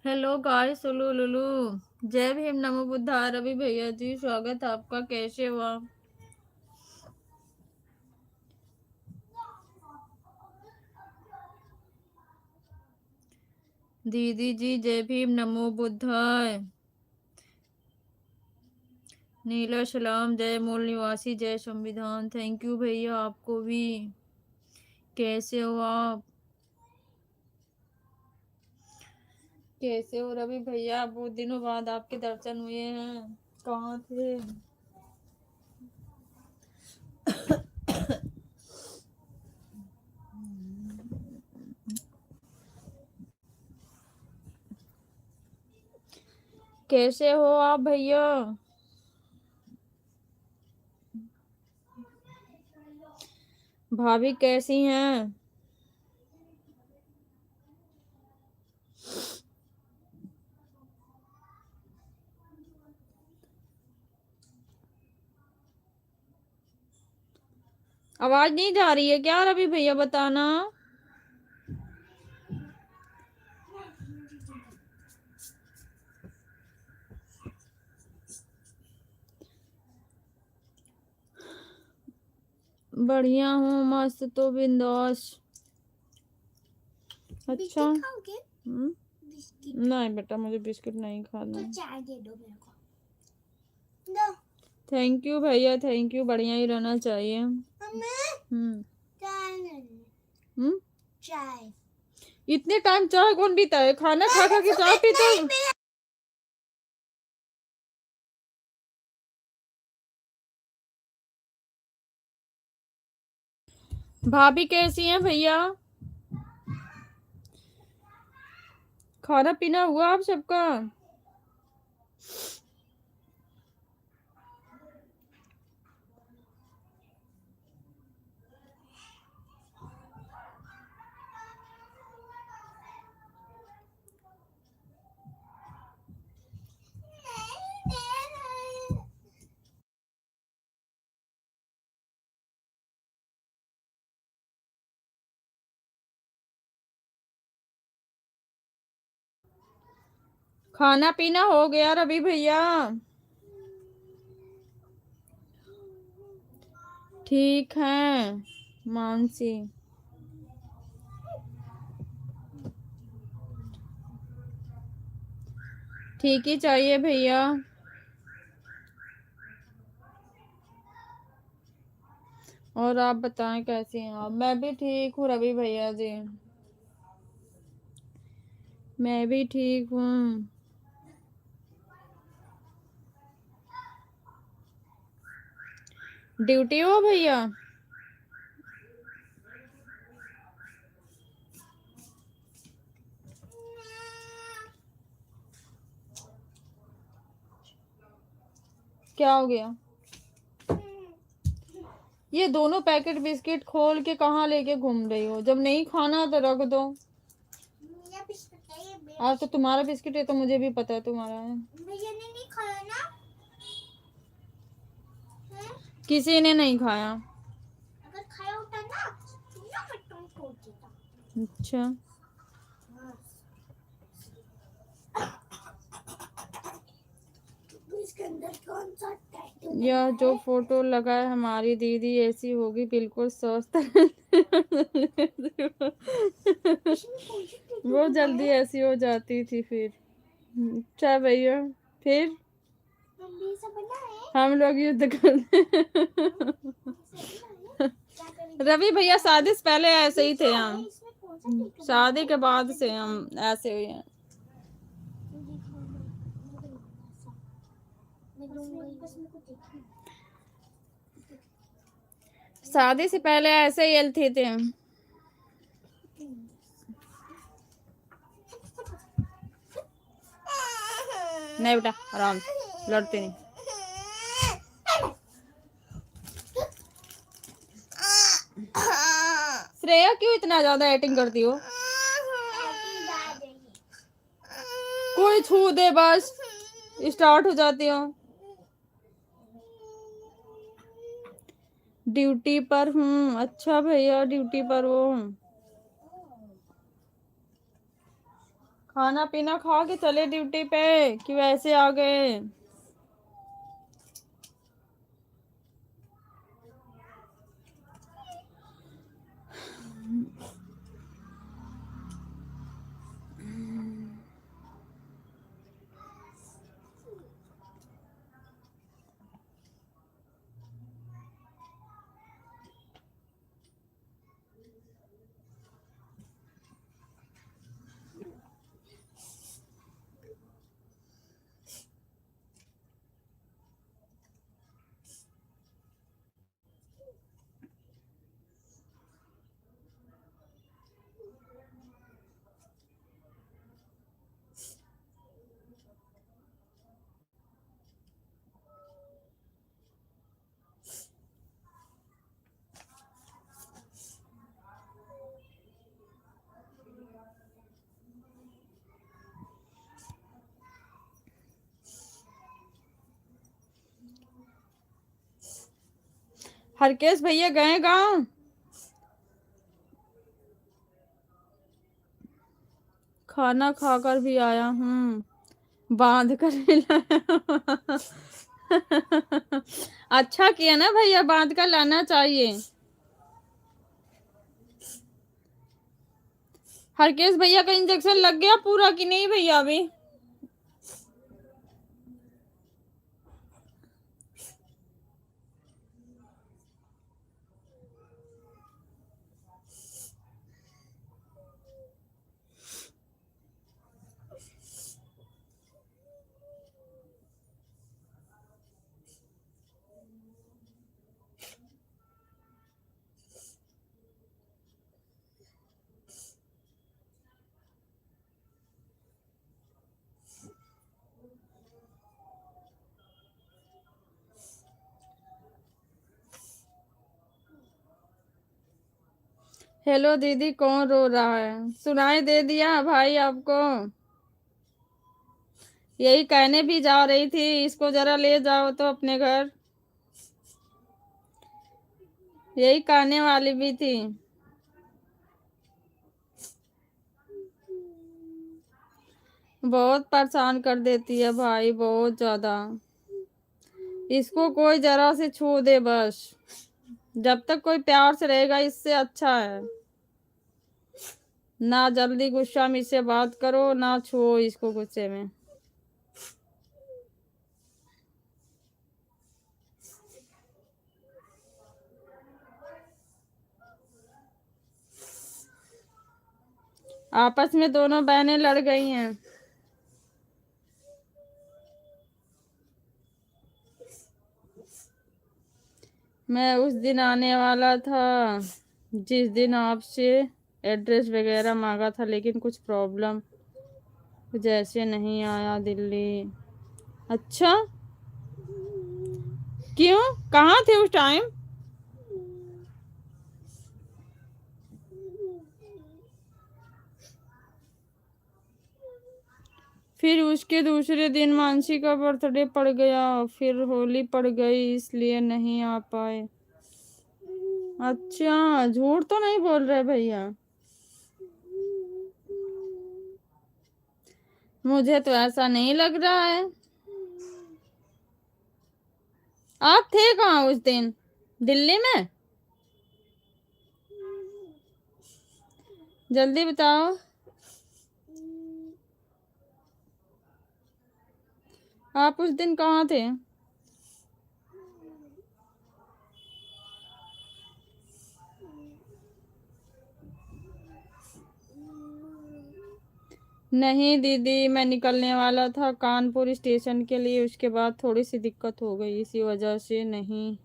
C: हेलो गाइस, सुलू लुलू, जय भीम, नमो बुद्धा। रवि भैया जी, स्वागत है आपका। कैसे हो आप? दीदी जी, जय भीम, नमो बुद्धाय। नीला सलाम, जय मूल निवासी, जय संविधान। थैंक यू भैया, आपको भी। कैसे हो आप? कैसे हो रवि भैया? बहुत दिनों बाद आपके दर्शन हुए हैं। कहाँ थे? कैसे हो आप भैया? भाभी कैसी हैं? आवाज नहीं जा रही है क्या रवि भैया? बताना। बढ़िया हूँ, मस्त तो बिंदास। अच्छा।
E: बिस्किट खाओगे? बिस्किट
C: नहीं बेटा, मुझे बिस्किट नहीं खाना।
E: तो चाय दे दो मेरे को। दो।
C: थैंक यू भैया, थैंक यू। बढ़िया ही रहना चाहिए।
E: मम्मी चाय नहीं।
C: हम्म।
E: चाय।
C: इतने टाइम चाय कौन पीता है? खाना खा खा के चाय पीता है? भाभी कैसी हैं भैया? खाना पीना हुआ आप सबका? खाना पीना हो गया रवि भैया? ठीक है मानसी। ठीक ही चाहिए भैया। और आप बताएं कैसे हैं आप? मैं भी ठीक हूँ रवि भैया जी, मैं भी ठीक हूँ। ड्यूटी हो भैया? क्या हो गया? ये दोनों पैकेट बिस्किट खोल के कहाँ लेके घूम रही हो? जब नहीं खाना तो रख दो।
E: मेरा बिस्किट है ये मेरा।
C: आज तो तुम्हारा बिस्किट है तो मुझे भी पता है तुम्हारा है।
E: भैया ने नहीं खाया ना? हैं?
C: किसी ने नहीं खाया।
E: अगर खाया होता ना तो ना मैं तुमको तोड़ देता।
C: अच्छा।
E: इसके अंदर कौन सा टैटू?
C: यह जो फोटो लगा है, हमारी दीदी ऐसी होगी बिल्कुल स्वस्थ। वो जल्दी ऐसी हो जाती थी फिर। अच्छा भैया, फिर
E: मम्मी से बना है?
C: हम लोग युद्ध करते।
E: क्या करेंगे?
C: रवि भैया शादी से पहले ऐसे ही थे हम।
E: इसमें कौन सा टिक है?
C: शादी के बाद से हम ऐसे हुए हैं। शादी से पहले ऐसे ही थे हम। नहीं बेटा, आराम से, लड़ते नहीं। श्रेया क्यों इतना ज्यादा एक्टिंग करती हो? कोई छू दे बस स्टार्ट हो जाती हो। ड्यूटी पर हूँ। अच्छा भैया, ड्यूटी पर हो? खाना पीना खा के चले ड्यूटी पे कि वैसे आ गए? हरकेश भैया गए गांव? खाना खाकर भी आया हूँ, बांध कर लाया। अच्छा किया ना भैया, बांध कर लाना चाहिए। हरकेश भैया का इंजेक्शन लग गया पूरा कि नहीं भैया अभी? हेलो दीदी, कौन रो रहा है? सुनाई दे दिया भाई आपको? यही कहने भी जा रही थी, इसको जरा ले जाओ तो अपने घर। यही कहने वाली भी थी। बहुत परेशान कर देती है भाई, बहुत ज्यादा। इसको कोई जरा से छू दे बस, जब तक कोई प्यार से रहेगा इससे अच्छा है। ना जल्दी गुस्सा में इससे बात करो, ना छुओ इसको गुस्से में। आपस में दोनों बहनें लड़ गई हैं। मैं उस दिन आने वाला था जिस दिन आपसे एड्रेस वगैरह मांगा था, लेकिन कुछ प्रॉब्लम जैसे नहीं आया दिल्ली। अच्छा, क्यों? कहाँ थे उस टाइम? फिर उसके दूसरे दिन मानसी का बर्थडे पड़ गया, फिर होली पड़ गई, इसलिए नहीं आ पाए। अच्छा, झूठ तो नहीं बोल रहे भैया? मुझे तो ऐसा नहीं लग रहा है। आप थे कहाँ उस दिन? दिल्ली में? जल्दी बताओ। आप उस दिन कहाँ थे? नहीं दीदी, मैं निकलने वाला था कानपुर स्टेशन के लिए, उसके बाद थोड़ी सी दिक्कत हो गई, इसी वजह से नहीं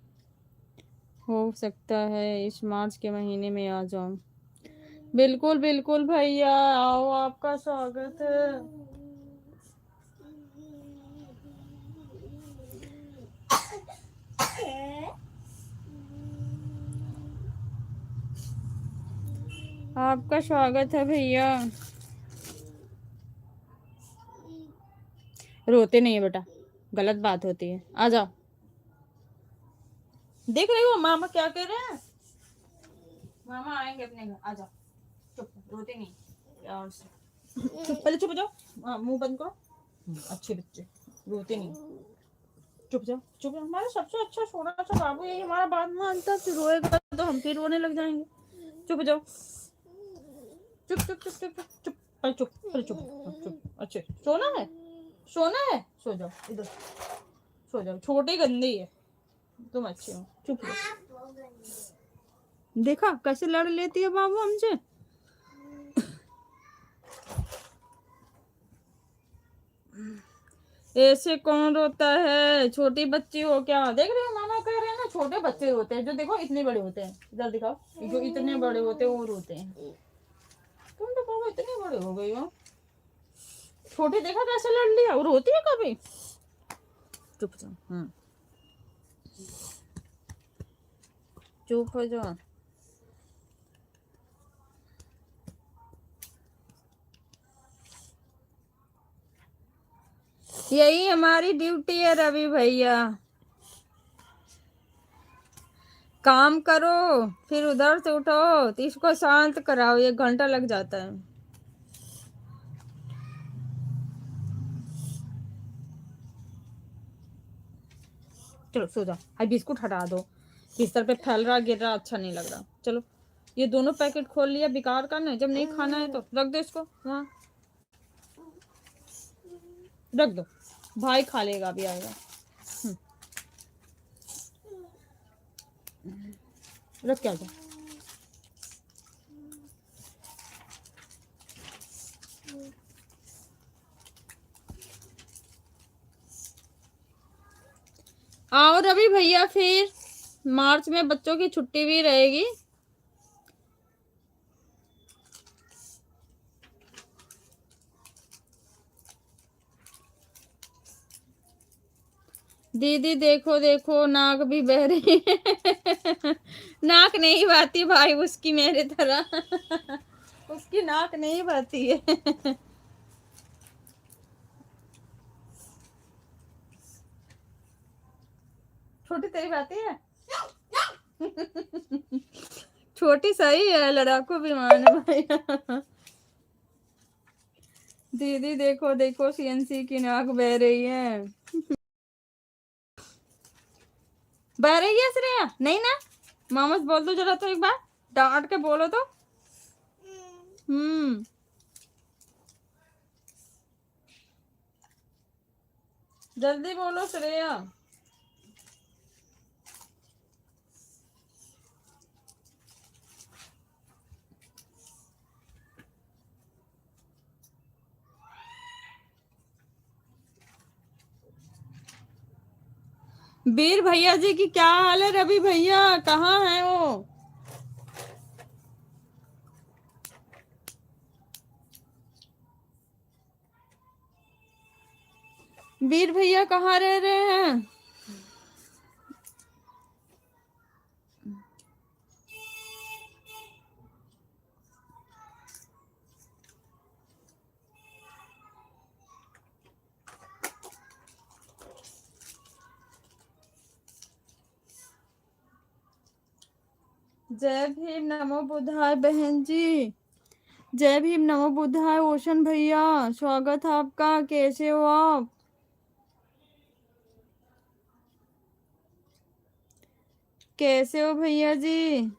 C: हो सकता है इस मार्च के महीने में आ जाऊं। बिल्कुल बिल्कुल भैया, आओ, आपका स्वागत है। आपका स्वागत है भैया। रोते नहीं है बेटा, गलत बात होती है। आ जाओ। देख रही हो मामा क्या कह रहे हैं? मामा आएंगे अपने घर, आ जाओ। चुप, रोते नहीं, प्यार से। पहले चुप हो जाओ। हाँ, मुंह बंद करो। अच्छे बच्चे रोते नहीं। चुप जाओ, चुप जाओ। हमारा सबसे अच्छा छोटा सा बाबू यही हमारा बात मानता, फिर रोएगा तो हम फिर रोने लग जाएंगे। चुप हो जाओ। चुप चुप चुप चुप चुप चुप। पहले चुप, पहले चुप। हाँ, चुप। अच्छे सोना है, सोना है, सो जाओ इधर, सो जाओ। छोटी गंदी है, तुम अच्छे हो। चुप हो। देखा कैसे लड़ लेती है बाबू हमसे। ऐसे कौन रोता है? छोटी बच्ची हो क्या? देख रहे हो मामा कह रहे हैं ना, छोटे बच्चे रोते हैं। जो देखो इतने बड़े होते हैं, इधर दिखाओ, जो इतने बड़े होते हैं वो रोते हैं। तुम तो बाबा इतने बड़े हो गई हो। छोटी देखा कैसे लड़ लिया, वो रोती है कभी? चुप जाओ। चुप हो जाओ। यही हमारी ड्यूटी है रवि भैया। काम करो, फिर उधर से उठो तो इसको शांत कराओ, 1 घंटा लग जाता है। चलो सो जाओ। हाई बिस्कुट हटा दो, बिस्तर पे फैल रहा गिर रहा, अच्छा नहीं लग रहा। चलो ये दोनों पैकेट खोल लिया, बेकार का ना, जब नहीं खाना है तो रख दो इसको वहाँ, रख दो। भाई खा लेगा, अभी आएगा। रख क्या जाओ। आओ रवि भैया, फिर मार्च में बच्चों की छुट्टी भी रहेगी। दीदी देखो देखो, नाक भी बह रही है। नाक नहीं बहती भाई उसकी मेरे तरह। उसकी नाक नहीं बहती है। छोटी तेरी बहती है। छोटी सही है, लड़ाकू विमान है भाई। दीदी देखो देखो, सीएनसी की नाक बह रही है। बह रही है श्रेया? नहीं ना, मामा से बोल दो जरा, तो एक बार डांट के बोलो तो। जल्दी बोलो श्रेया। वीर भैया जी की क्या हाल है? रवि भैया कहाँ है वो? वीर भैया कहाँ रह रहे हैं? जय भीम नमो बुद्धाय बहन जी। जय भीम नमो बुद्धाय ओशन भैया, स्वागत है आपका। कैसे हो आप? कैसे हो भैया जी?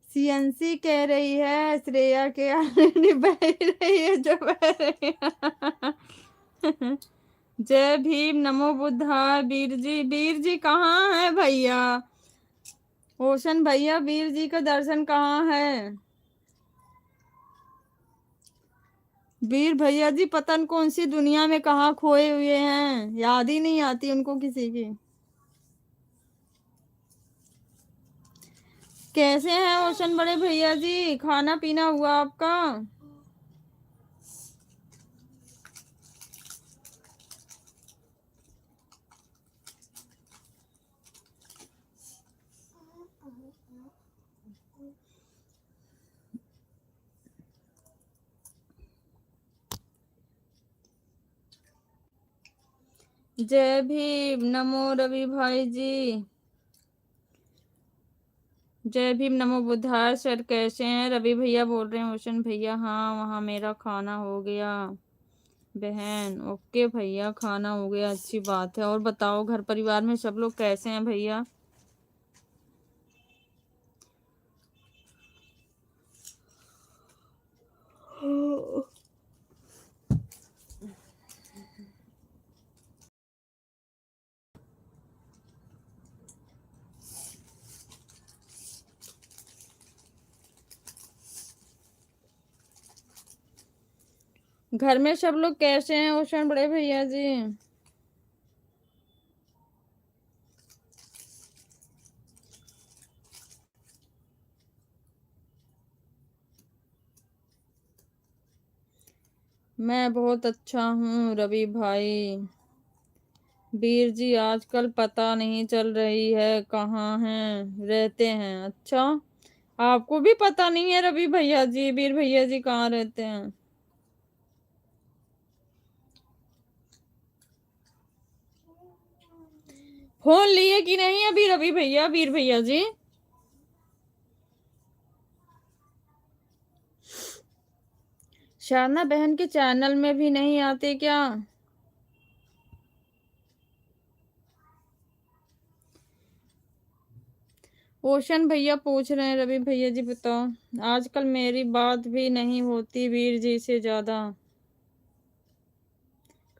C: सीएनसी कह रही है श्रेया के आने बह रही है जो बह रही है। जय भीम नमो बुद्धाय। वीर जी कहाँ है भैया? ओशन भैया, वीर जी का दर्शन कहाँ है? वीर भैया जी पता न कौन सी दुनिया में कहाँ खोए हुए हैं, याद ही नहीं आती उनको किसी की। कैसे हैं ओशन बड़े भैया जी? खाना पीना हुआ आपका? जय भीम नमो रवि भाई जी। जय भीम नमो बुद्धाय। सर कैसे हैं? रवि भैया बोल रहे हैं। ओशन भैया हाँ वहाँ मेरा खाना हो गया। बहन ओके भैया खाना हो गया, अच्छी बात है। और बताओ घर परिवार में सब लोग कैसे हैं भैया? घर में सब लोग कैसे हैं ओशन बड़े भैया जी? मैं बहुत अच्छा हूँ रवि भाई। वीर जी आजकल पता नहीं चल रही है कहाँ हैं रहते हैं। अच्छा आपको भी पता नहीं है रवि भैया जी वीर भैया जी कहाँ रहते हैं? फोन लिए कि नहीं अभी रवि भैया वीर भैया जी? शारना बहन के चैनल में भी नहीं आते क्या? ओशन भैया पूछ रहे हैं रवि भैया जी बताओ। आजकल मेरी बात भी नहीं होती वीर जी से ज्यादा।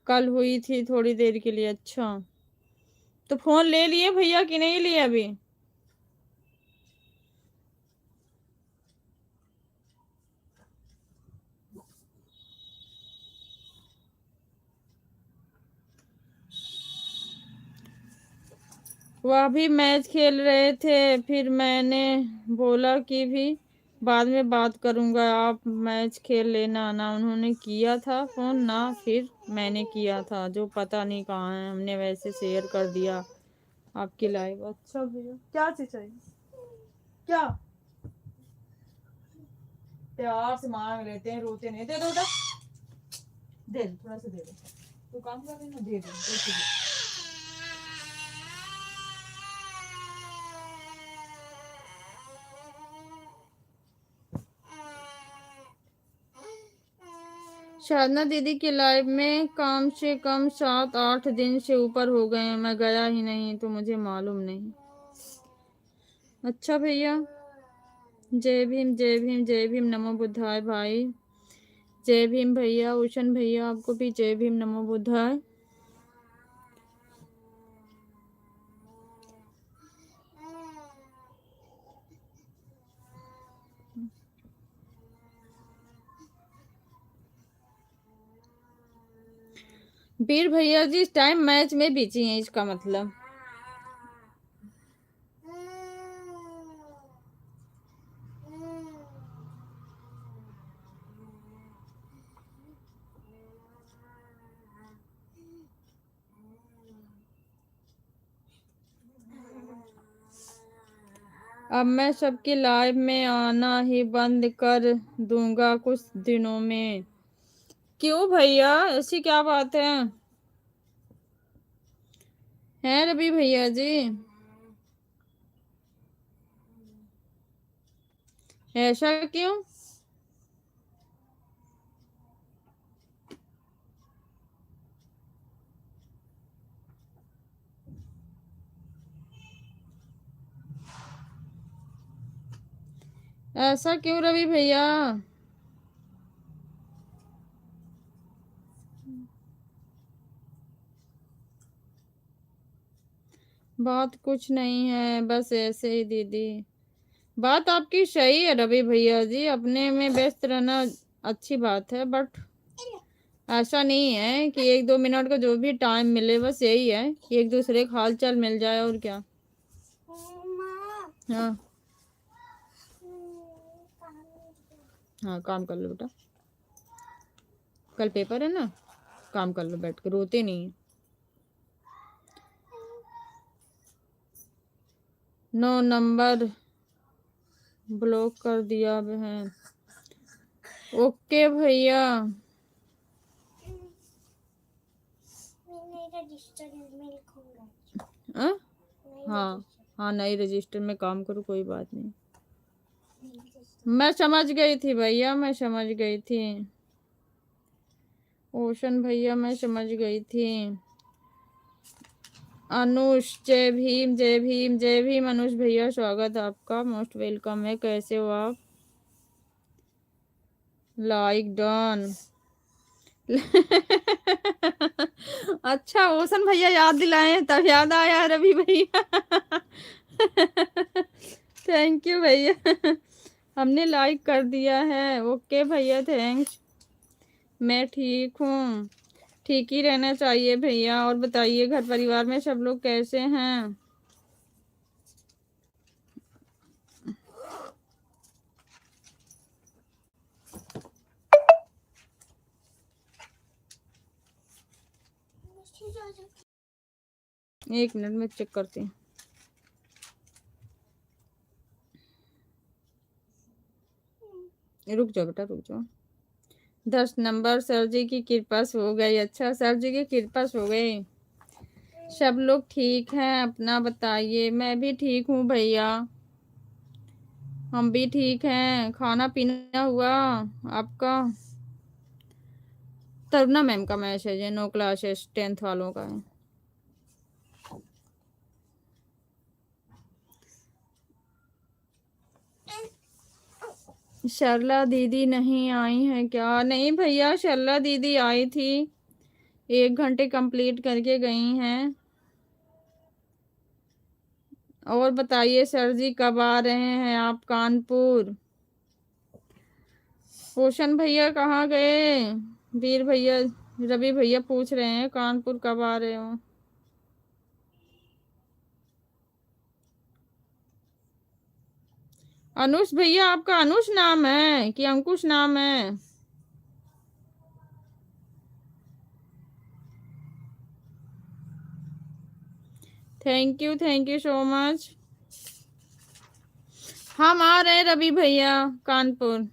C: कल हुई थी थोड़ी देर के लिए। अच्छा तो फोन ले लिए भैया कि नहीं लिए अभी? वह भी मैच खेल रहे थे फिर मैंने बोला कि भी बाद में बात करूंगा, आप मैच खेल लेना ना। उन्होंने किया था फोन ना फिर मैंने किया था, जो पता नहीं कहाँ है। हमने वैसे शेयर कर दिया आपकी लाइव। अच्छा भैया क्या चीज चाहिए? क्या प्यार से मांग लेते हैं, रोते नहीं। दे दो बेटा, दे दो थोड़ा सा दे दो। तू काम कर रही है ना, दे दो ऐसे दे। साधना दीदी की लाइव में कम से कम 7-8 दिन से ऊपर हो गए हैं। मैं गया ही नहीं तो मुझे मालूम नहीं। अच्छा भैया जय भीम जय भीम जय भीम नमो बुद्धाय भाई। जय भीम भैया। ओशन भैया आपको भी जय भीम नमो बुद्धाय। वीर भैया जी इस टाइम मैच में बिजी हैं इसका मतलब। अब मैं सबकी लाइव में आना ही बंद कर दूंगा कुछ दिनों में। क्यों भैया ऐसी क्या बात है रवि भैया जी? ऐसा क्यों? ऐसा क्यों रवि भैया? बात कुछ नहीं है बस ऐसे ही दीदी। बात आपकी सही है रवि भैया जी, अपने में व्यस्त रहना अच्छी बात है, बट ऐसा नहीं है कि 1-2 मिनट का जो भी टाइम मिले बस यही है कि एक दूसरे का हाल चाल मिल जाए और क्या। हाँ हाँ काम कर लो बेटा, कल पेपर है ना, काम कर लो बैठ के, रोते नहीं। 9 नंबर ब्लॉक कर दिया बहन। ओके भैया। हाँ हाँ नई रजिस्टर में काम करो, कोई बात नहीं। मैं समझ गई थी भैया, मैं समझ गई थी ओशन भैया, मैं समझ गई थी। अनुष जय भीम जय भीम जय भीम। अनुष भैया स्वागत है आपका, मोस्ट वेलकम है। कैसे हो आप? Like done. अच्छा ओशन भैया याद दिलाए तब याद आया रवि भैया। थैंक यू भैया, हमने लाइक कर दिया है। ओके भैया थैंक्स। मैं ठीक हूँ, ठीक ही रहना चाहिए भैया। और बताइए घर परिवार में सब लोग कैसे हैं? एक मिनट में चेक करती हूँ। रुक जाओ बेटा रुक जाओ। 10 नंबर सर जी की कृपा से हो गई। अच्छा सर जी की कृपा से हो गई। सब लोग ठीक हैं, अपना बताइए। मैं भी ठीक हूँ भैया, हम भी ठीक हैं। खाना पीना हुआ आपका? तरुणा मैम का मैसेज है, नो क्लासेस 10th वालों का है। शर्ला दीदी नहीं आई है क्या? नहीं भैया, शर्ला दीदी आई थी, 1 घंटे कंप्लीट करके गई हैं। और बताइए सर जी कब आ रहे हैं आप कानपुर? रोशन भैया कहाँ गए? वीर भैया रवि भैया पूछ रहे हैं कानपुर कब आ रहे हो। अनुष भैया आपका अनुष नाम है कि अंकुश नाम है? Thank you so much. हम आ रहे हैं रवि भैया कानपुर।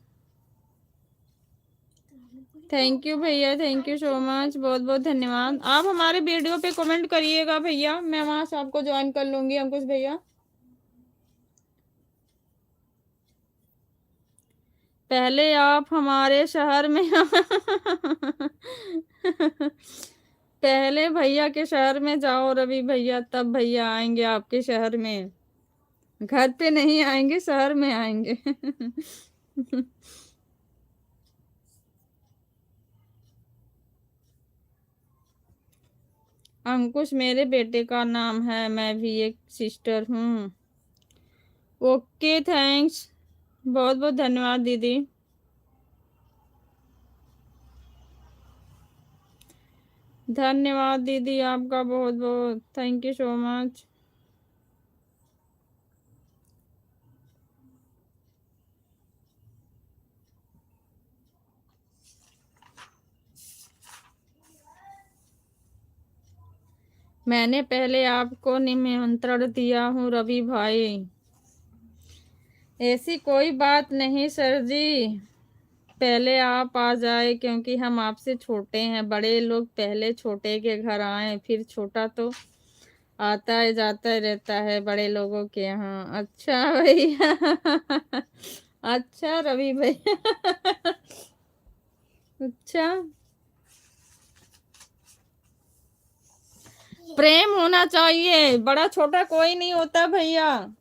C: थैंक यू भैया, थैंक यू सो मच, बहुत बहुत धन्यवाद। आप हमारे वीडियो पे कमेंट करिएगा भैया, मैं वहां से आपको ज्वाइन कर लूंगी अंकुश भैया। पहले आप हमारे शहर में पहले भैया के शहर में जाओ रवि भैया, तब भैया आएंगे आपके शहर में। घर पे नहीं आएंगे, शहर में आएंगे। अंकुश मेरे बेटे का नाम है, मैं भी एक सिस्टर हूँ। ओके थैंक्स, बहुत बहुत धन्यवाद दीदी। धन्यवाद दीदी आपका बहुत बहुत, थैंक यू सो मच। मैंने पहले आपको निमंत्रण दिया हूँ रवि भाई। ऐसी कोई बात नहीं सर जी, पहले आप आ जाए क्योंकि हम आपसे छोटे हैं। बड़े लोग पहले छोटे के घर आए, फिर छोटा तो आता है जाता है रहता है बड़े लोगों के यहाँ। अच्छा भैया अच्छा रवि भैया अच्छा, प्रेम होना चाहिए, बड़ा छोटा कोई नहीं होता भैया।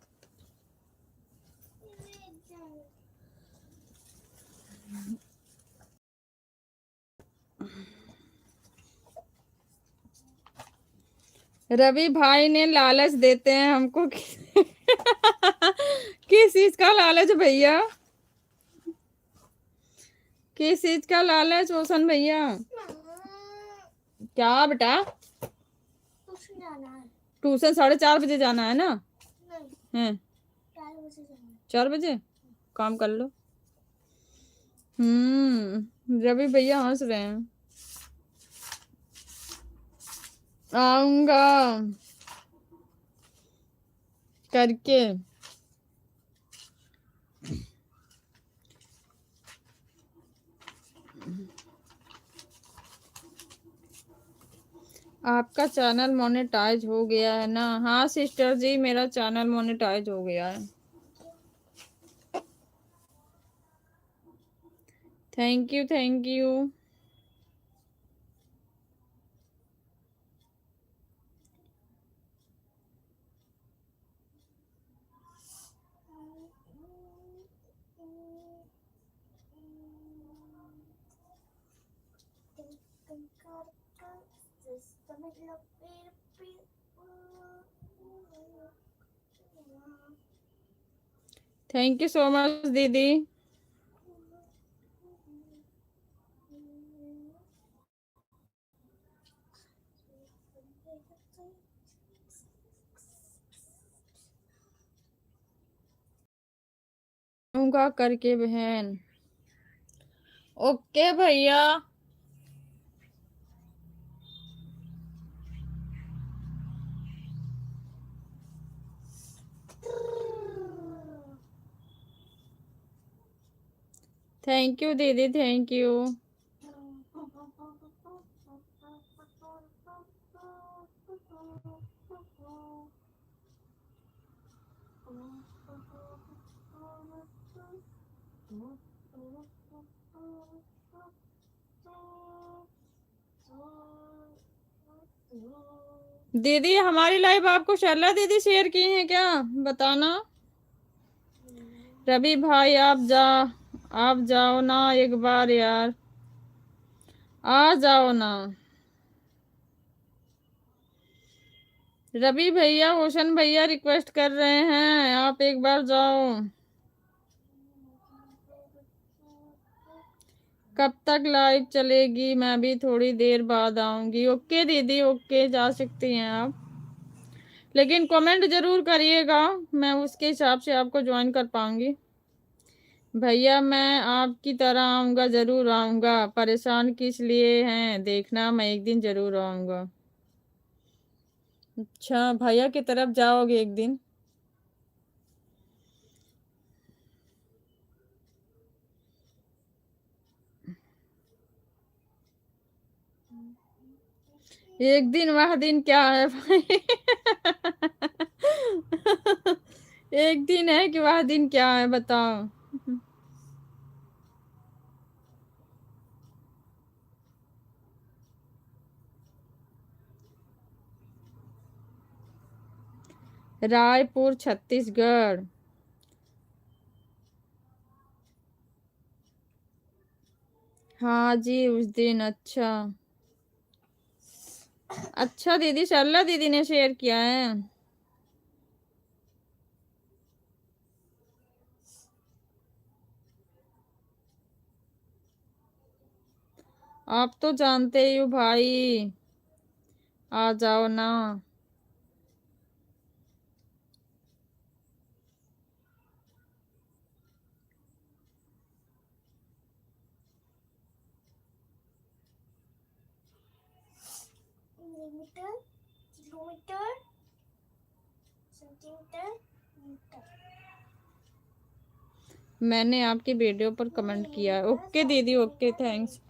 C: रवि भाई ने लालच देते हैं हमको किस चीज का लालच भैया? किस चीज का लालच रोशन भैया? क्या बेटा?
E: ट्यूशन जाना है।
C: ट्यूशन 4:30 बजे जाना है ना?
E: नहीं,
C: है
E: 4 बजे जाना है।
C: 4 बजे? काम कर लो। रवि भैया हंस रहे हैं। आऊंगा करके। आपका चैनल मोनेटाइज हो गया है ना? हाँ सिस्टर जी, मेरा चैनल मोनेटाइज हो गया है। Thank you, thank you. Thank you so much दीदी। होगा करके बहन। ओके भैया। थैंक यू दीदी, थैंक यू। दीदी हमारी लाइव आपको शर्ला दीदी शेयर की है क्या? बताना। रवि भाई आप जाओ ना एक बार यार, आ जाओ ना। रवि भैया, होशन भैया रिक्वेस्ट कर रहे हैं, आप एक बार जाओ। कब तक लाइव चलेगी? मैं भी थोड़ी देर बाद आऊंगी। ओके दीदी, ओके, जा सकती हैं आप, लेकिन कमेंट जरूर करिएगा, मैं उसके हिसाब से आपको ज्वाइन कर पाऊंगी। भैया मैं आपकी तरह आऊंगा, जरूर आऊंगा, परेशान किस लिए हैं, देखना मैं एक दिन जरूर आऊंगा। अच्छा, भैया की तरफ जाओगे एक दिन? एक दिन, वह दिन क्या है भाई? एक दिन है कि वह दिन क्या है, बताओ। रायपुर छत्तीसगढ़। हाँ जी, उस दिन। अच्छा अच्छा दीदी, सरला दीदी ने शेयर किया है। आप तो जानते ही हो भाई, आ जाओ ना।
E: Metre, kilometre, centimetre, metre.
C: मैंने आपकी वीडियो पर कमेंट किया है। ओके दीदी, ओके, थैंक्स।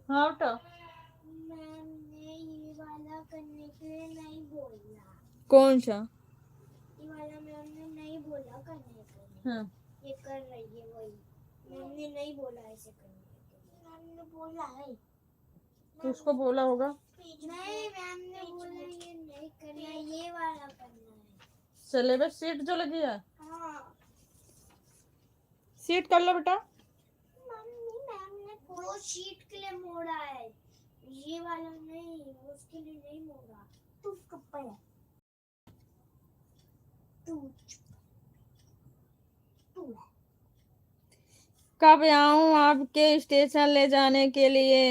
C: हाँ बेटा।
E: मैंने ये वाला करने के लिए नहीं बोला।
C: कौन सा?
E: ये वाला मैम ने नहीं बोला करने के लिए।
C: हाँ,
E: ये कर रही है वही। मैम ने नहीं बोला ऐसे करने के लिए। मैम ने बोला है।
C: तो उसको बोला होगा।
E: नहीं, मैम ने बोला ये नहीं करना है, ये वाला करना है।
C: सिलेबस सीट जो लगी है,
E: हाँ।
C: सीट कर लो बेटा।
E: मम्मी, मैम ने वो शीट के लिए मोड़ा है, ये वाला नहीं, उसके लिए नहीं मोड़ा। तू चुप है। तू तू
C: कब आऊं आपके स्टेशन ले जाने के लिए?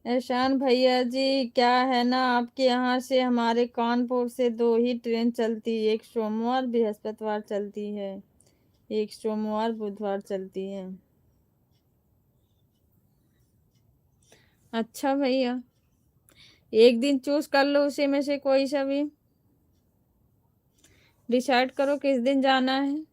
C: एहसान भैया जी, क्या है ना, आपके यहाँ से हमारे कानपुर से 2 ही ट्रेन चलती है, एक सोमवार बृहस्पतिवार चलती है, एक सोमवार बुधवार चलती है। अच्छा भैया, एक दिन चूज कर लो, उसी में से कोई सा भी डिसाइड करो किस दिन जाना है।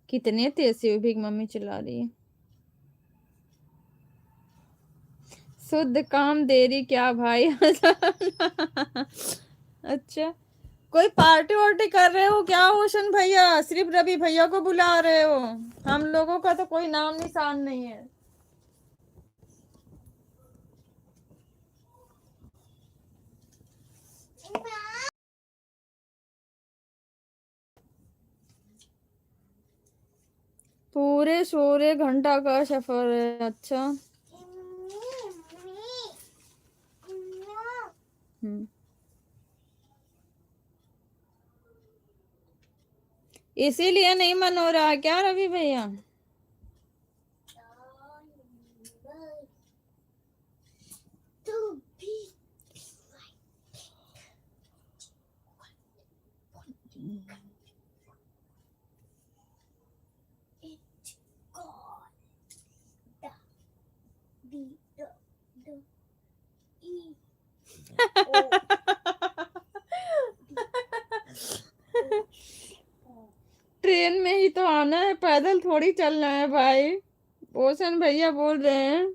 C: कितने तेज से बिग मम्मी चिल्ला रही है। शुद्ध काम देरी क्या भाई। अच्छा, कोई पार्टी वार्टी कर रहे हो क्या ओशन भैया? सिर्फ रवि भैया को बुला रहे हो? हम लोगों का तो कोई नाम निशान नहीं है। पूरे सोरे घंटा का सफर है। अच्छा। हम्म। इसीलिए नहीं मन हो रहा क्या रवि भैया? ट्रेन में ही तो आना है, पैदल थोड़ी चलना है भाई। ओशन भैया बोल रहे हैं।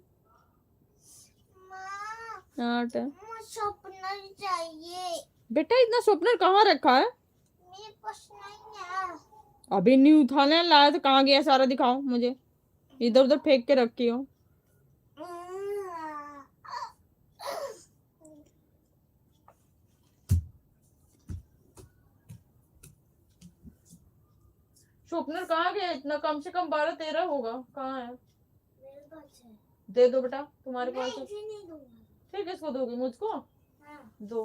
C: हाँ
E: सपना चाहिए
C: बेटा, इतना स्वप्नर कहाँ रखा है?
E: मेरे पास नहीं है।
C: अभी नहीं उठाने लाया तो कहाँ गया सारा? दिखाओ मुझे। इधर उधर फेंक के रखी हो। स्वप्नर कहाँ गया? इतना कम से कम 12-13 होगा। कहाँ है?
E: मेरे पास है।
C: दे दो बेटा, तुम्हारे पास है।
E: नहीं दूंगा।
C: फिर किसको दोगी? मुझको
E: हाँ,
C: दो।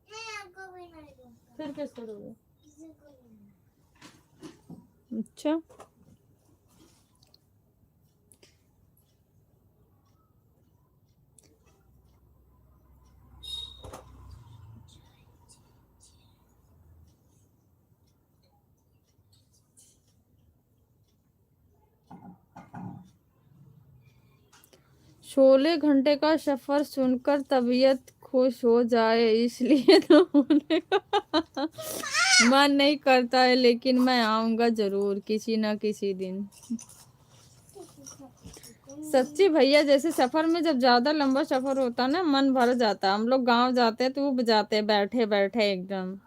E: मैं आपको भी नहीं दूंगा।
C: फिर किसको दोगे?
E: किसी को नहीं।
C: अच्छा,16 घंटे का सफर सुनकर तबीयत खुश हो जाए इसलिए तो होने का मन नहीं करता है, लेकिन मैं आऊंगा जरूर किसी ना किसी दिन। सच्ची भैया, जैसे सफर में जब ज्यादा लंबा सफर होता ना, मन भर जाता। हम लोग गांव जाते हैं तो ऊब जाते हैं बैठे बैठे एकदम।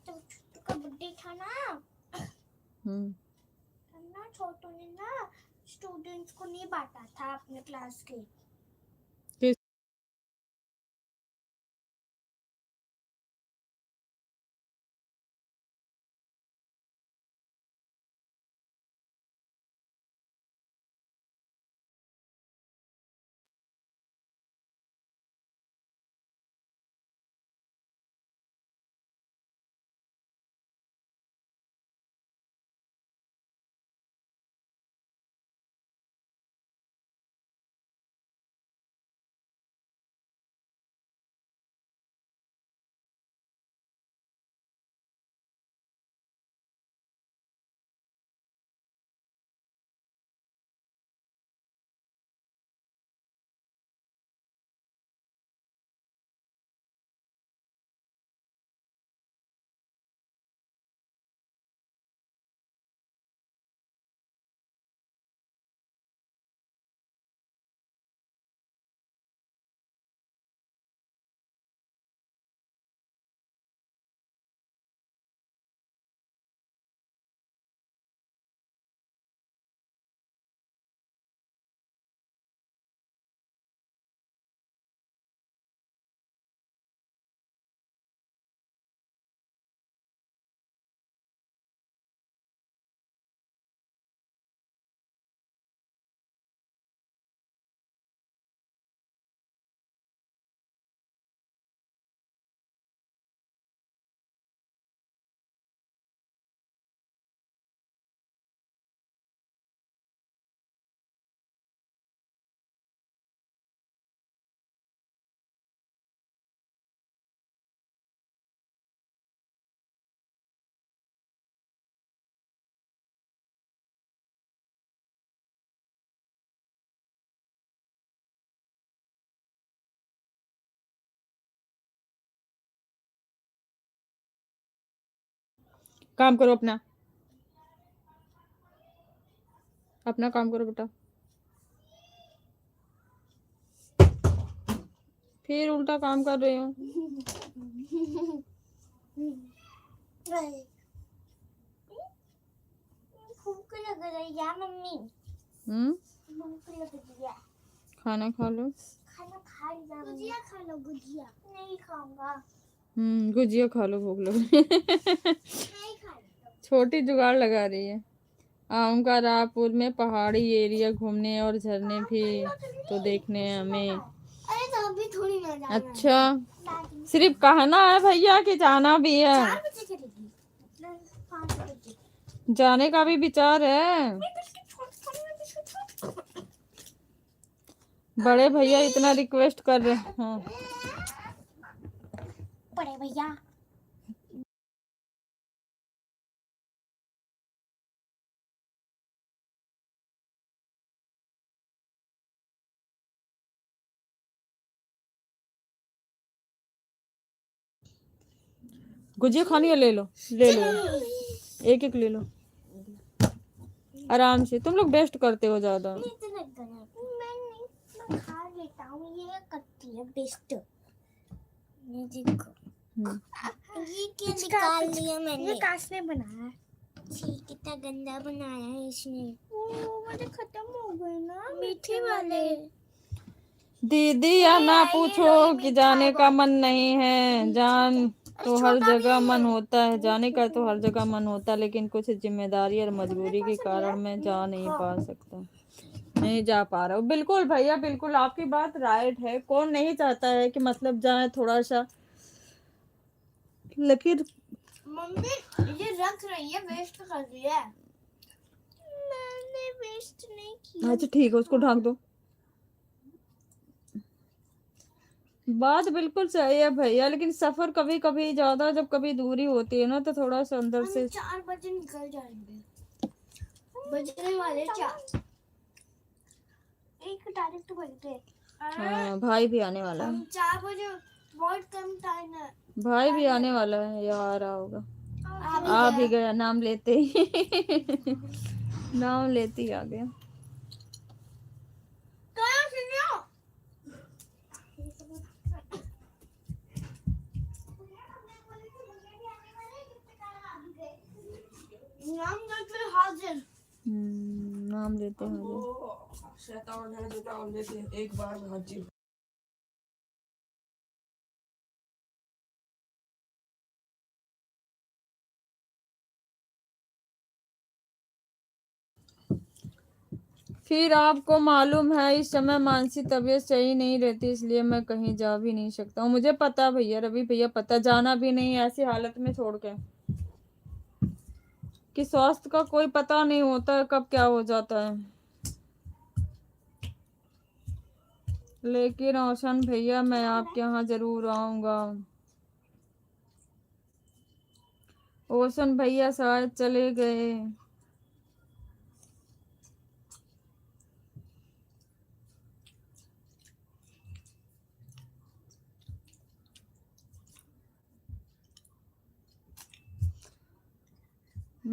E: जब छोटू का बर्थडे था ना,
C: हम्म।
E: छोटू ने ना स्टूडेंट्स को नहीं बांटा था अपने क्लास के।
C: काम करो अपना, अपना काम करो बेटा। फिर उल्टा काम कर रहे हो।
E: भूख लग रही है मम्मी, भूख लग रही है।
C: खाना खा लो।
E: खाना खा लिया। गुजिया खा लो। गुजिया नहीं खाऊंगा।
C: गुजिया खा लो, भूख लग रही है।
E: नहीं खा लो।
C: छोटी जुगाड़ लगा रही है। आऊंगा रायपुर में पहाड़ी एरिया घूमने और झरने भी तो देखने हैं हमें।
E: अरे तो अभी थोड़ी ना जाना है।
C: अच्छा, सिर्फ कहना है भैया कि जाना भी है?
E: 4 बजे चलेगी। 5 बजे
C: जाने का भी विचार है। बड़े भैया इतना रिक्वेस्ट कर रहे हैं।
E: बड़े भैया
C: गुजिया खानी है? ले लो, ले लो, एक एक ले लो आराम से। तुम लोग बेस्ट करते हो ज्यादा।
E: मैं खा लेता हूँ। ये करती है बेस्ट। ये देखो, ये क्या निकाल लिया मैंने। ये काश ने बनाया। ठीक, कितना गंदा बनाया है इसने। मुझे खत्म हो गए ना मीठे वाले।
C: दीदी या ना पूछो कि जाने का मन नहीं है। जान तो हर जगह मन होता है, जाने का तो हर जगह मन होता है, लेकिन कुछ जिम्मेदारी और मजबूरी के कारण मैं जा नहीं पा सकता, नहीं जा पा रहा हूँ। बिल्कुल भैया, बिल्कुल आपकी बात राइट है। कौन नहीं चाहता है कि मतलब जाए थोड़ा सा, लेकिन
E: मम्मी ये रख रही है, वेस्ट कर रही है। मैंने वेस्ट नहीं किया।
C: अच्छा ठीक है, उसको ढक दो। बात बिल्कुल सही है भैया, लेकिन सफर कभी कभी ज्यादा, जब कभी दूरी होती है ना, तो थोड़ा सा अंदर से।
E: 4 बजे निकल जाएंगे। बजने वाले 4। एक डायरेक्ट बज गए।
C: हाँ, भाई भी आने वाला है।
E: 4 बजे बहुत कम टाइम है।
C: भाई भी आने वाला है या आ रहा होगा। आ भी गया, नाम लेते ही नाम लेते ही आ गया। नाम लेते हैं।
A: वो शैतान है जो नाम लेते हैं एक बार में हर चीज।
C: फिर आपको मालूम है इस समय मानसिक तबीयत सही नहीं रहती, इसलिए मैं कहीं जा भी नहीं सकता हूँ। मुझे पता भैया, रवि भैया पता, जाना भी नहीं ऐसी हालत में छोड़ के, कि स्वास्थ्य का कोई पता नहीं होता है कब क्या हो जाता है। लेकिन रोशन भैया मैं आपके यहाँ जरूर आऊंगा। रोशन भैया शायद चले गए।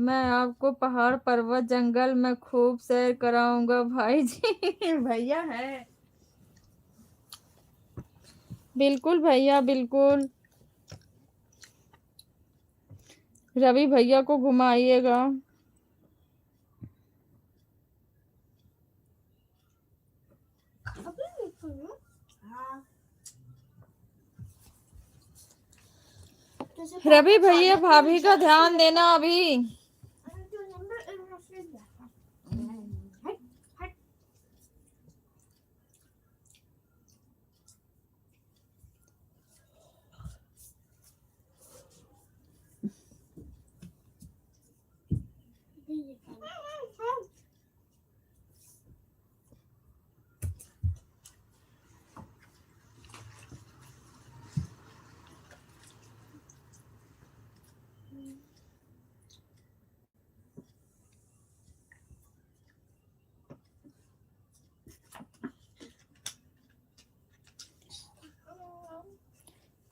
C: मैं आपको पहाड़ पर्वत जंगल में खूब सैर कराऊंगा भाई जी। भैया है, बिल्कुल भैया बिल्कुल। रवि भैया को घुमाइएगा। रवि भैया भाभी का ध्यान देना अभी।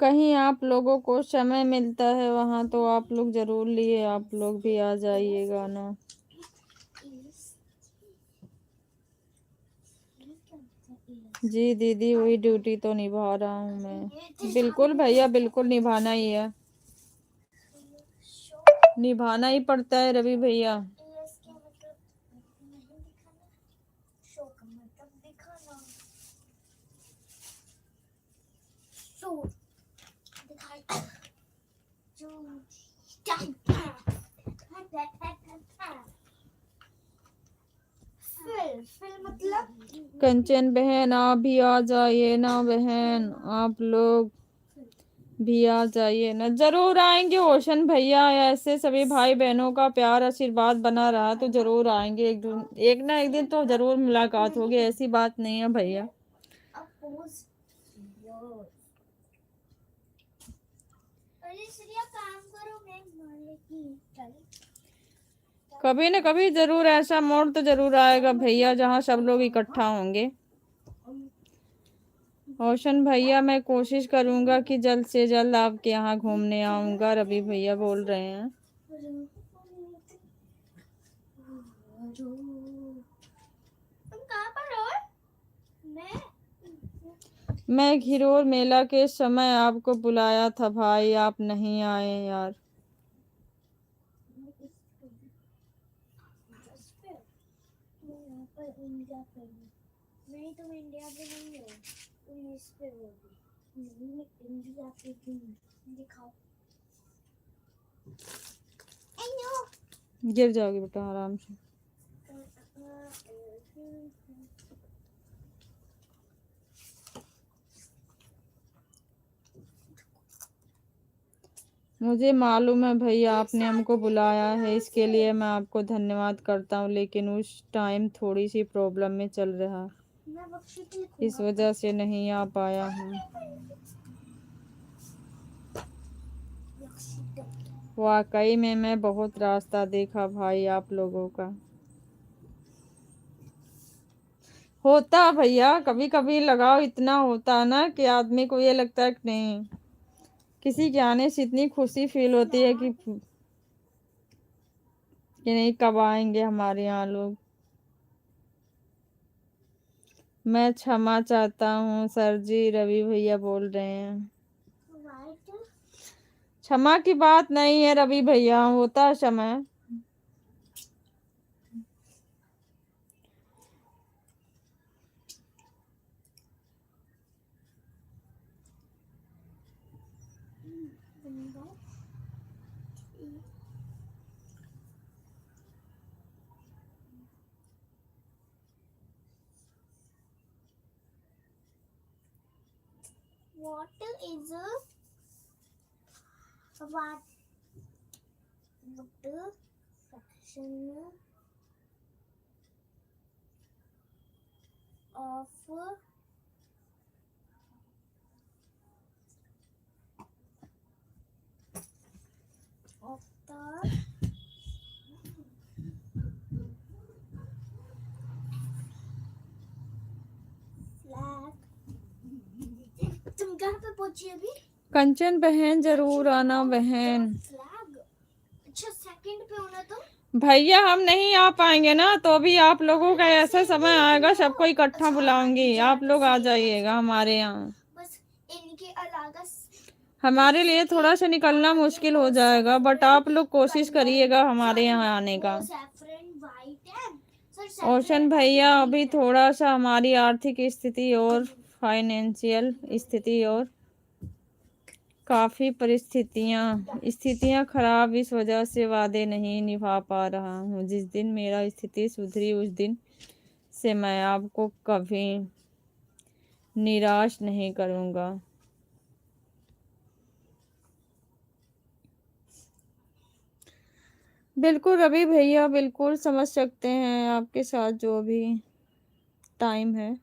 C: कहीं आप लोगों को समय मिलता है वहाँ तो आप लोग जरूर लिए, आप लोग भी आ जाइएगा ना। जी दीदी, वही ड्यूटी तो निभा रहा हूँ मैं। बिल्कुल भैया, बिल्कुल निभाना ही है, निभाना ही पड़ता है रवि भैया।
E: इसका मतलब नहीं दिखाना, शो का मतलब दिखाना। शो दिखाई जो फिल मतलब
C: कंचन बहन आप भी आ जाइए ना बहन, आप लोग भी आ जाइए ना। जरूर आएंगे ओशन भैया, ऐसे सभी भाई बहनों का प्यार आशीर्वाद बना रहा तो जरूर आएंगे। एक ना एक दिन तो जरूर मुलाकात होगी, ऐसी बात नहीं है भैया।
E: अपोज अरे श्रेया काम करो, मैं मान लेती चल।
C: कभी न कभी जरूर ऐसा मोड़ तो जरूर आएगा भैया जहाँ सब लोग इकट्ठा होंगे। ओशन भैया मैं कोशिश करूंगा कि जल्द से जल्द आपके यहाँ घूमने आऊंगा, रवि भैया बोल रहे हैं।
E: तुम कहाँ पर हो?
C: मैं घिरोर मेला के समय आपको बुलाया था भाई, आप नहीं आए यार।
E: यहाँ पर इंडिया पे नहीं, तुम इंडिया पे नहीं हो, तुम इस पे हो। नहीं, मैं इंडिया पे हूँ, दिखाओ। आई नो
C: गिर जाओगे बेटा आराम से। मुझे मालूम है भैया आपने हमको बुलाया है, इसके लिए मैं आपको धन्यवाद करता हूँ, लेकिन उस टाइम थोड़ी सी प्रॉब्लम में चल रहा, इस वजह से नहीं आ पाया हूँ। वाकई में मैं बहुत रास्ता देखा भाई आप लोगों का। होता भैया, कभी कभी लगाव इतना होता है ना कि आदमी को ये लगता है कि नहीं, किसी के आने से इतनी खुशी फील होती है कि नहीं कब आएंगे हमारे यहाँ लोग। मैं क्षमा चाहता हूँ सर जी, रवि भैया बोल रहे हैं। क्षमा की बात नहीं है रवि भैया, होता है समय।
E: What is what the section of the flag? तुम कहाँ पे पहुंची अभी?
C: कंचन बहन जरूर आना बहन।
E: फ्लैग अच्छा सेकंड पे होना तुम।
C: भैया हम नहीं आ पाएंगे ना, तो भी आप लोगों का ऐसा समय आएगा सबको इकट्ठा बुलाऊंगी, आप लोग आ जाइएगा हमारे यहाँ।
E: बस इनके अलावा
C: हमारे लिए थोड़ा सा निकलना मुश्किल हो जाएगा, बट आप लोग कोशिश करिएगा हमारे यहाँ आने का। ओशन भैया अभी थोड़ा सा हमारी आर्थिक स्थिति और फाइनेंशियल स्थिति और काफ़ी स्थितियाँ खराब, इस वजह से वादे नहीं निभा पा रहा हूँ। जिस दिन मेरा स्थिति सुधरी उस दिन से मैं आपको कभी निराश नहीं करूँगा। बिल्कुल रवि भैया, बिल्कुल समझ सकते हैं आपके साथ जो भी टाइम है।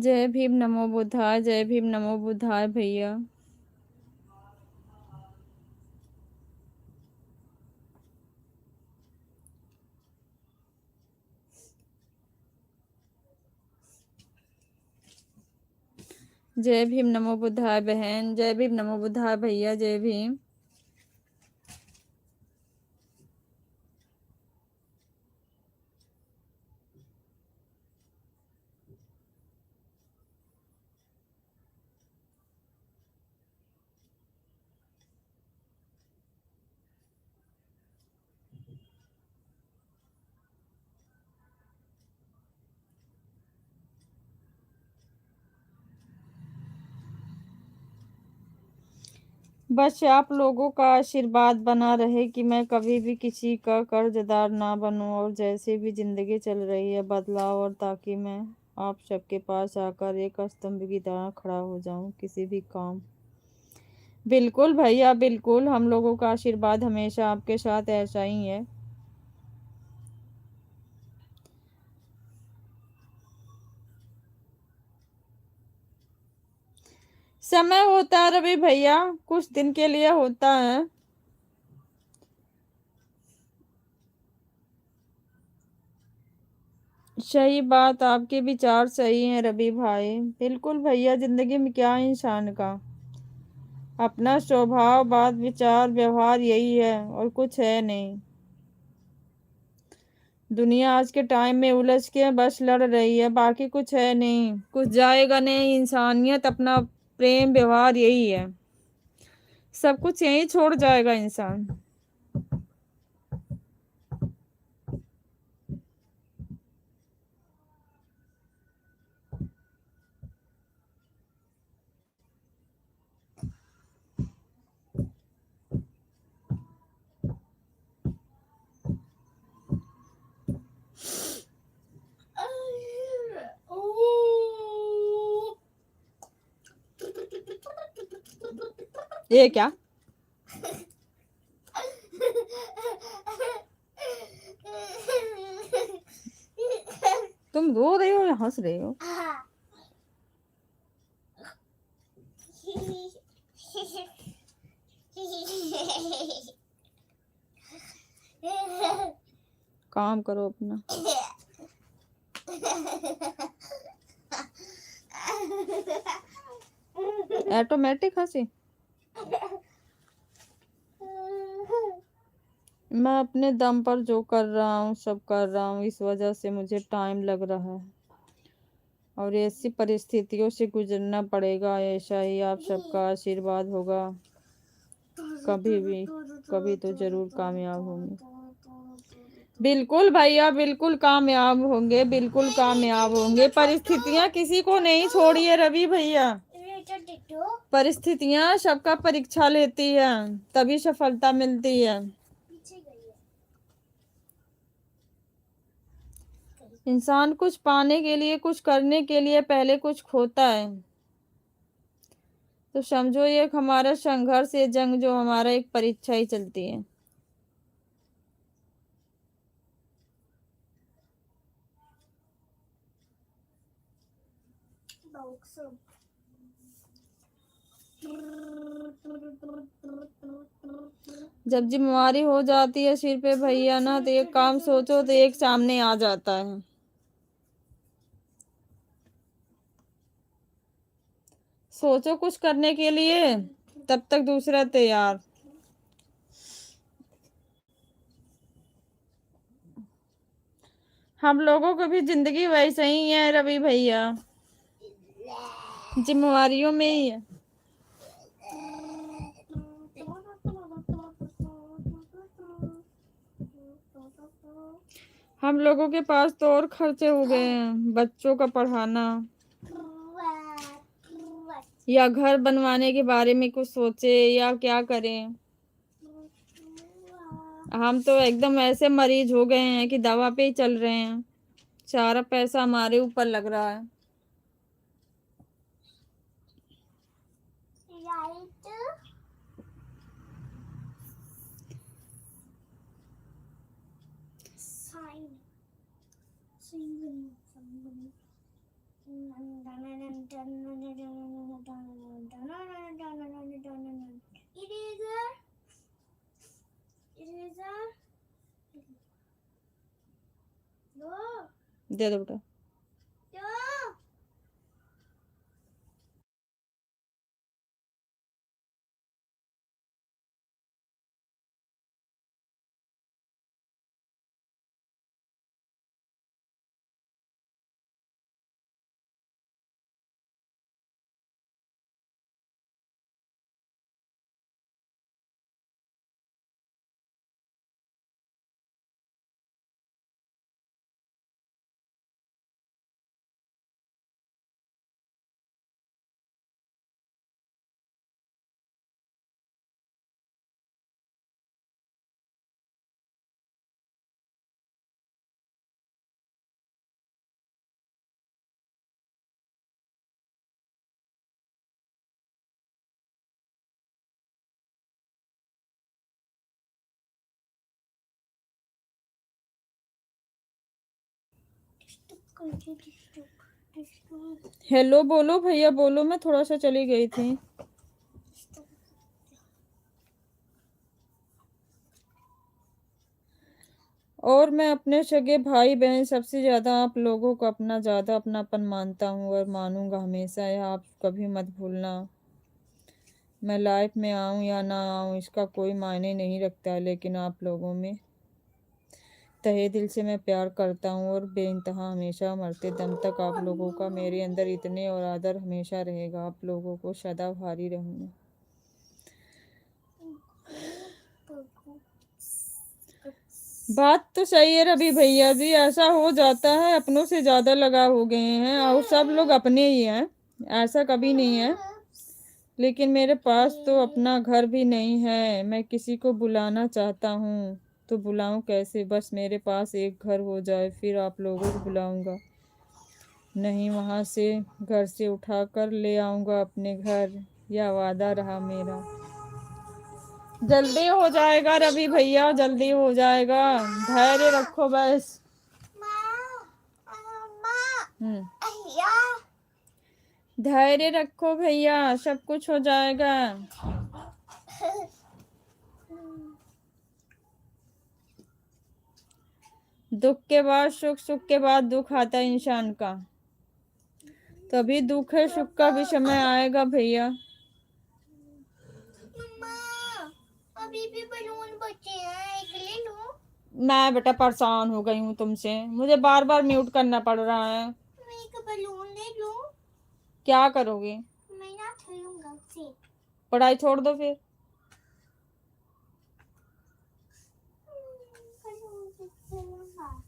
C: जय भीम नमो बुद्धाय, जय भीम नमो बुद्धाय भैया। जय भीम नमो बुद्धाय बहन, जय भीम नमो बुद्धाय भैया, जय भीम। बस आप लोगों का आशीर्वाद बना रहे कि मैं कभी भी किसी का कर्जदार ना बनूं, और जैसे भी जिंदगी चल रही है बदलाव, और ताकि मैं आप सबके पास आकर एक स्तंभ की तरह खड़ा हो जाऊं किसी भी काम। बिल्कुल भैया बिल्कुल, हम लोगों का आशीर्वाद हमेशा आपके साथ ऐसा ही है। समय होता है रवि भैया, कुछ दिन के लिए होता है। सही बात, आपके विचार सही हैं रवि भाई। बिल्कुल भैया, जिंदगी में क्या है इंसान का, अपना स्वभाव बात विचार व्यवहार यही है, और कुछ है नहीं। दुनिया आज के टाइम में उलझ के बस लड़ रही है, बाकी कुछ है नहीं, कुछ जाएगा नहीं। इंसानियत अपना प्रेम व्यवहार यही है, सब कुछ यही छोड़ जाएगा इंसान। ये क्या, तुम रो रही हो या हंस रही हो? काम करो अपना। ऑटोमेटिक हंसी। मैं अपने दम पर जो कर रहा हूँ सब कर रहा हूँ, इस वजह से मुझे टाइम लग रहा है, और ऐसी परिस्थितियों से गुजरना पड़ेगा। ऐसा ही आप सबका आशीर्वाद होगा, कभी तो जरूर कामयाब होंगे। बिल्कुल भैया बिल्कुल कामयाब होंगे, बिल्कुल कामयाब होंगे। परिस्थितियां किसी को नहीं छोड़िए रवि भैया, परिस्थितियां सबका परीक्षा लेती है, तभी सफलता मिलती है। इंसान कुछ पाने के लिए, कुछ करने के लिए पहले कुछ खोता है। तो समझो ये एक हमारा संघर्ष, ये जंग जो हमारा एक परीक्षा ही चलती है। जब जिम्मेवारी हो जाती है सिर पे भैया ना, तो एक काम सोचो तो एक सामने आ जाता है। सोचो कुछ करने के लिए, तब तक दूसरा तैयार। हम लोगों को भी जिंदगी वैसे ही है रवि भैया, जिम्मेवारियों में ही है। हम लोगों के पास तो और खर्चे हो गए हैं, बच्चों का पढ़ाना या घर बनवाने के बारे में कुछ सोचे या क्या करें। हम तो एकदम ऐसे मरीज हो गए हैं कि दवा पे ही चल रहे हैं, सारा पैसा हमारे ऊपर लग रहा है। दे दो बेटा। हेलो बोलो भैया, बोलो। मैं थोड़ा सा चली गई थी। और मैं अपने सगे भाई बहन सबसे ज़्यादा आप लोगों को अपना ज़्यादा अपनापन मानता हूँ और मानूंगा हमेशा। यह आप कभी मत भूलना। मैं लाइफ में आऊँ या ना आऊँ इसका कोई मायने नहीं रखता, लेकिन आप लोगों में तहे दिल से मैं प्यार करता हूँ और बेइंतहा हमेशा मरते दम तक आप लोगों का मेरे अंदर इतने और आदर हमेशा रहेगा। आप लोगों को सदा भारी रहूँगा। बात तो सही है रवि भैया जी, ऐसा हो जाता है, अपनों से ज्यादा लगाव हो गए हैं और सब लोग अपने ही हैं, ऐसा कभी नहीं है। लेकिन मेरे पास तो अपना घर भी नहीं है। मैं किसी को बुलाना चाहता हूँ तो बुलाऊं कैसे? बस मेरे पास एक घर हो जाए, फिर आप लोगों को बुलाऊंगा। नहीं, वहां से घर से उठा कर ले आऊंगा अपने घर, यह वादा रहा मेरा। जल्दी हो जाएगा रवि भैया, जल्दी हो जाएगा, धैर्य रखो बस। धैर्य रखो भैया, सब कुछ हो जाएगा। दुख के बाद सुख, सुख के बाद दुख आता है इंसान का। तभी दुख है, सुख का भी समय आएगा भैया।
E: अभी भी बलून बचे हैं, एक ले लो।
C: मैं बेटा परेशान हो गई हूँ तुमसे, मुझे बार बार म्यूट करना पड़ रहा है।
E: मैं एक बलून ले लूं?
C: क्या करोगी?
E: मैं ना खेलूंगा उससे।
C: पढ़ाई छोड़ दो फिर।
E: बलून से खेलूंगा।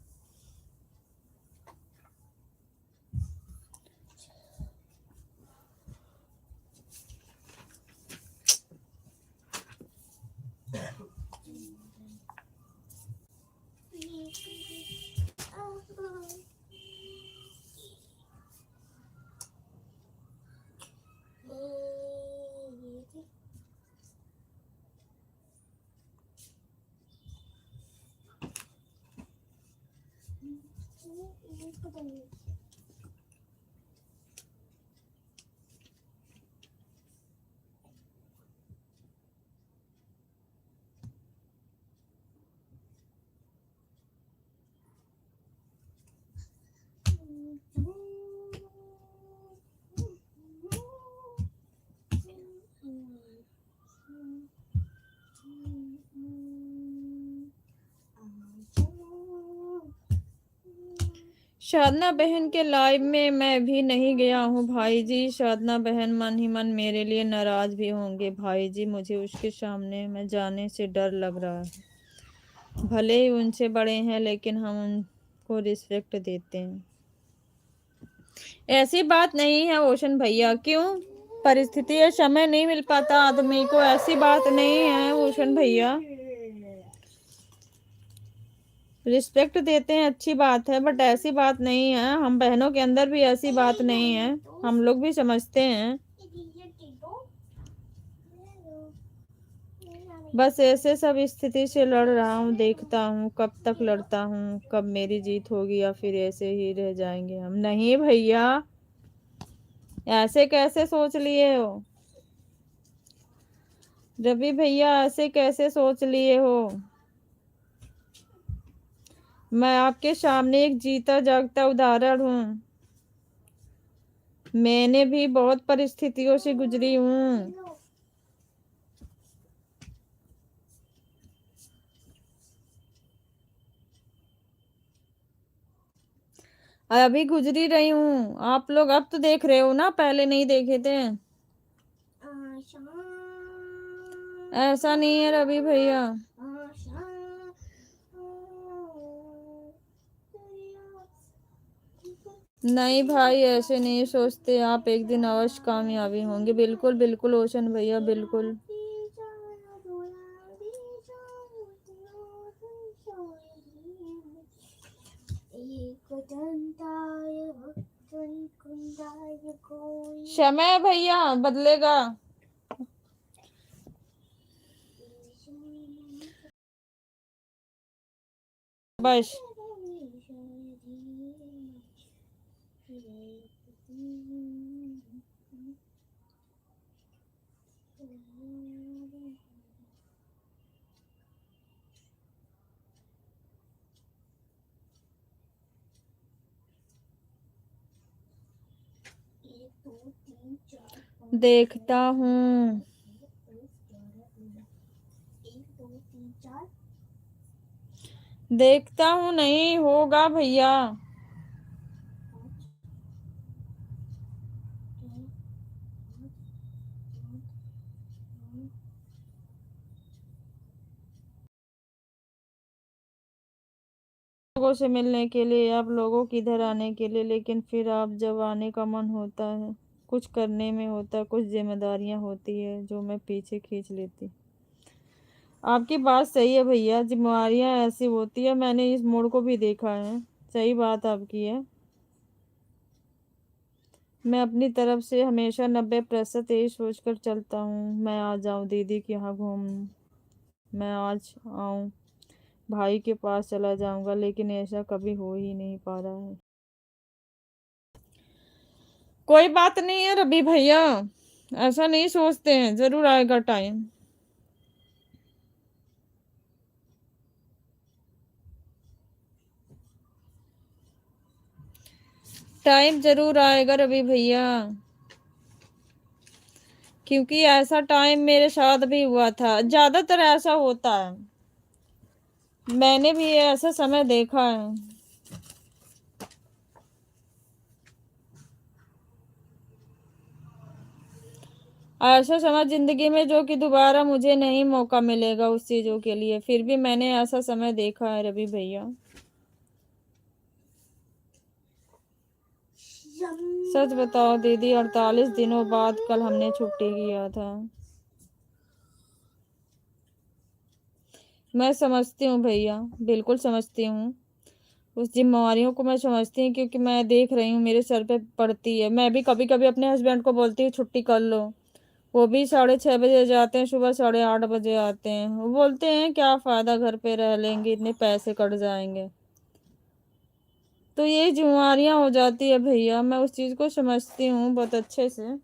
C: साधना बहन के लाइव में मैं भी नहीं गया हूँ भाई जी। साधना बहन मन ही मन मेरे लिए नाराज भी होंगे भाई जी। मुझे उसके सामने में जाने से डर लग रहा है। भले ही उनसे बड़े हैं, लेकिन हम उनको रिस्पेक्ट देते हैं। ऐसी बात नहीं है ओशन भैया। क्यों? परिस्थिति या समय नहीं मिल पाता आदमी को, ऐसी बात नहीं है ओशन भैया। रिस्पेक्ट देते हैं, अच्छी बात है, बट ऐसी बात नहीं है। हम बहनों के अंदर भी ऐसी बात नहीं है, हम लोग भी समझते हैं। बस ऐसे सब स्थिति से लड़ रहा हूँ, देखता हूँ कब तक लड़ता हूँ, कब मेरी जीत होगी या फिर ऐसे ही रह जाएंगे हम। नहीं भैया, ऐसे कैसे सोच लिए हो रवि भैया? ऐसे कैसे सोच लिए हो? मैं आपके सामने एक जीता जागता उदाहरण हूँ। मैंने भी बहुत परिस्थितियों से गुजरी हूँ। अभी गुजरी रही हूँ। आप लोग अब तो देख रहे हो ना, पहले नहीं देखे थे। ऐसा नहीं है रवि भैया। नहीं भाई, ऐसे नहीं सोचते। आप एक दिन अवश्य कामयाबी होंगे। बिल्कुल बिल्कुल ओशन भैया, बिल्कुल। समय भैया बदलेगा। बस देखता हूँ। देखता हूँ, नहीं होगा भैया। लोगों से मिलने के लिए, आप लोगों की इधर आने के लिए, लेकिन फिर आप जब आने का मन होता है, कुछ करने में होता है, कुछ जिम्मेदारियां होती है जो मैं पीछे खींच लेती। आपकी बात सही है भैया, जिम्मेदारियां ऐसी होती है। मैंने इस मोड़ को भी देखा है। सही बात आपकी है। मैं अपनी तरफ से हमेशा 90% यही सोचकर चलता हूँ, मैं आ जाऊँ दीदी के यहाँ घूमने, मैं आज आऊँ, भाई के पास चला जाऊंगा, लेकिन ऐसा कभी हो ही नहीं पा रहा है। कोई बात नहीं है रवि भैया, ऐसा नहीं सोचते हैं, जरूर आएगा टाइम। टाइम जरूर आएगा रवि भैया, क्योंकि ऐसा टाइम मेरे साथ भी हुआ था। ज्यादातर ऐसा होता है, मैंने भी ऐसा समय देखा है। ऐसा समय जिंदगी में जो कि दोबारा मुझे नहीं मौका मिलेगा उस चीजों के लिए, फिर भी मैंने ऐसा समय देखा है रवि भैया। सच बताओ दीदी, 48 दिनों बाद कल हमने छुट्टी किया था। मैं समझती हूँ भैया, बिल्कुल समझती हूँ। उस जिम्मेवारियों को मैं समझती हूँ, क्योंकि मैं देख रही हूँ मेरे सर पे पड़ती है। मैं भी कभी कभी अपने हस्बैंड को बोलती हूँ छुट्टी कर लो, वो भी 6:30 बजे जाते हैं, सुबह 8:30 बजे आते हैं। वो बोलते हैं क्या फायदा, घर पे रह लेंगे, इतने पैसे कट जाएंगे। तो ये जिम्मेवारियां हो जाती है भैया, मैं उस चीज को समझती हूँ बहुत अच्छे से।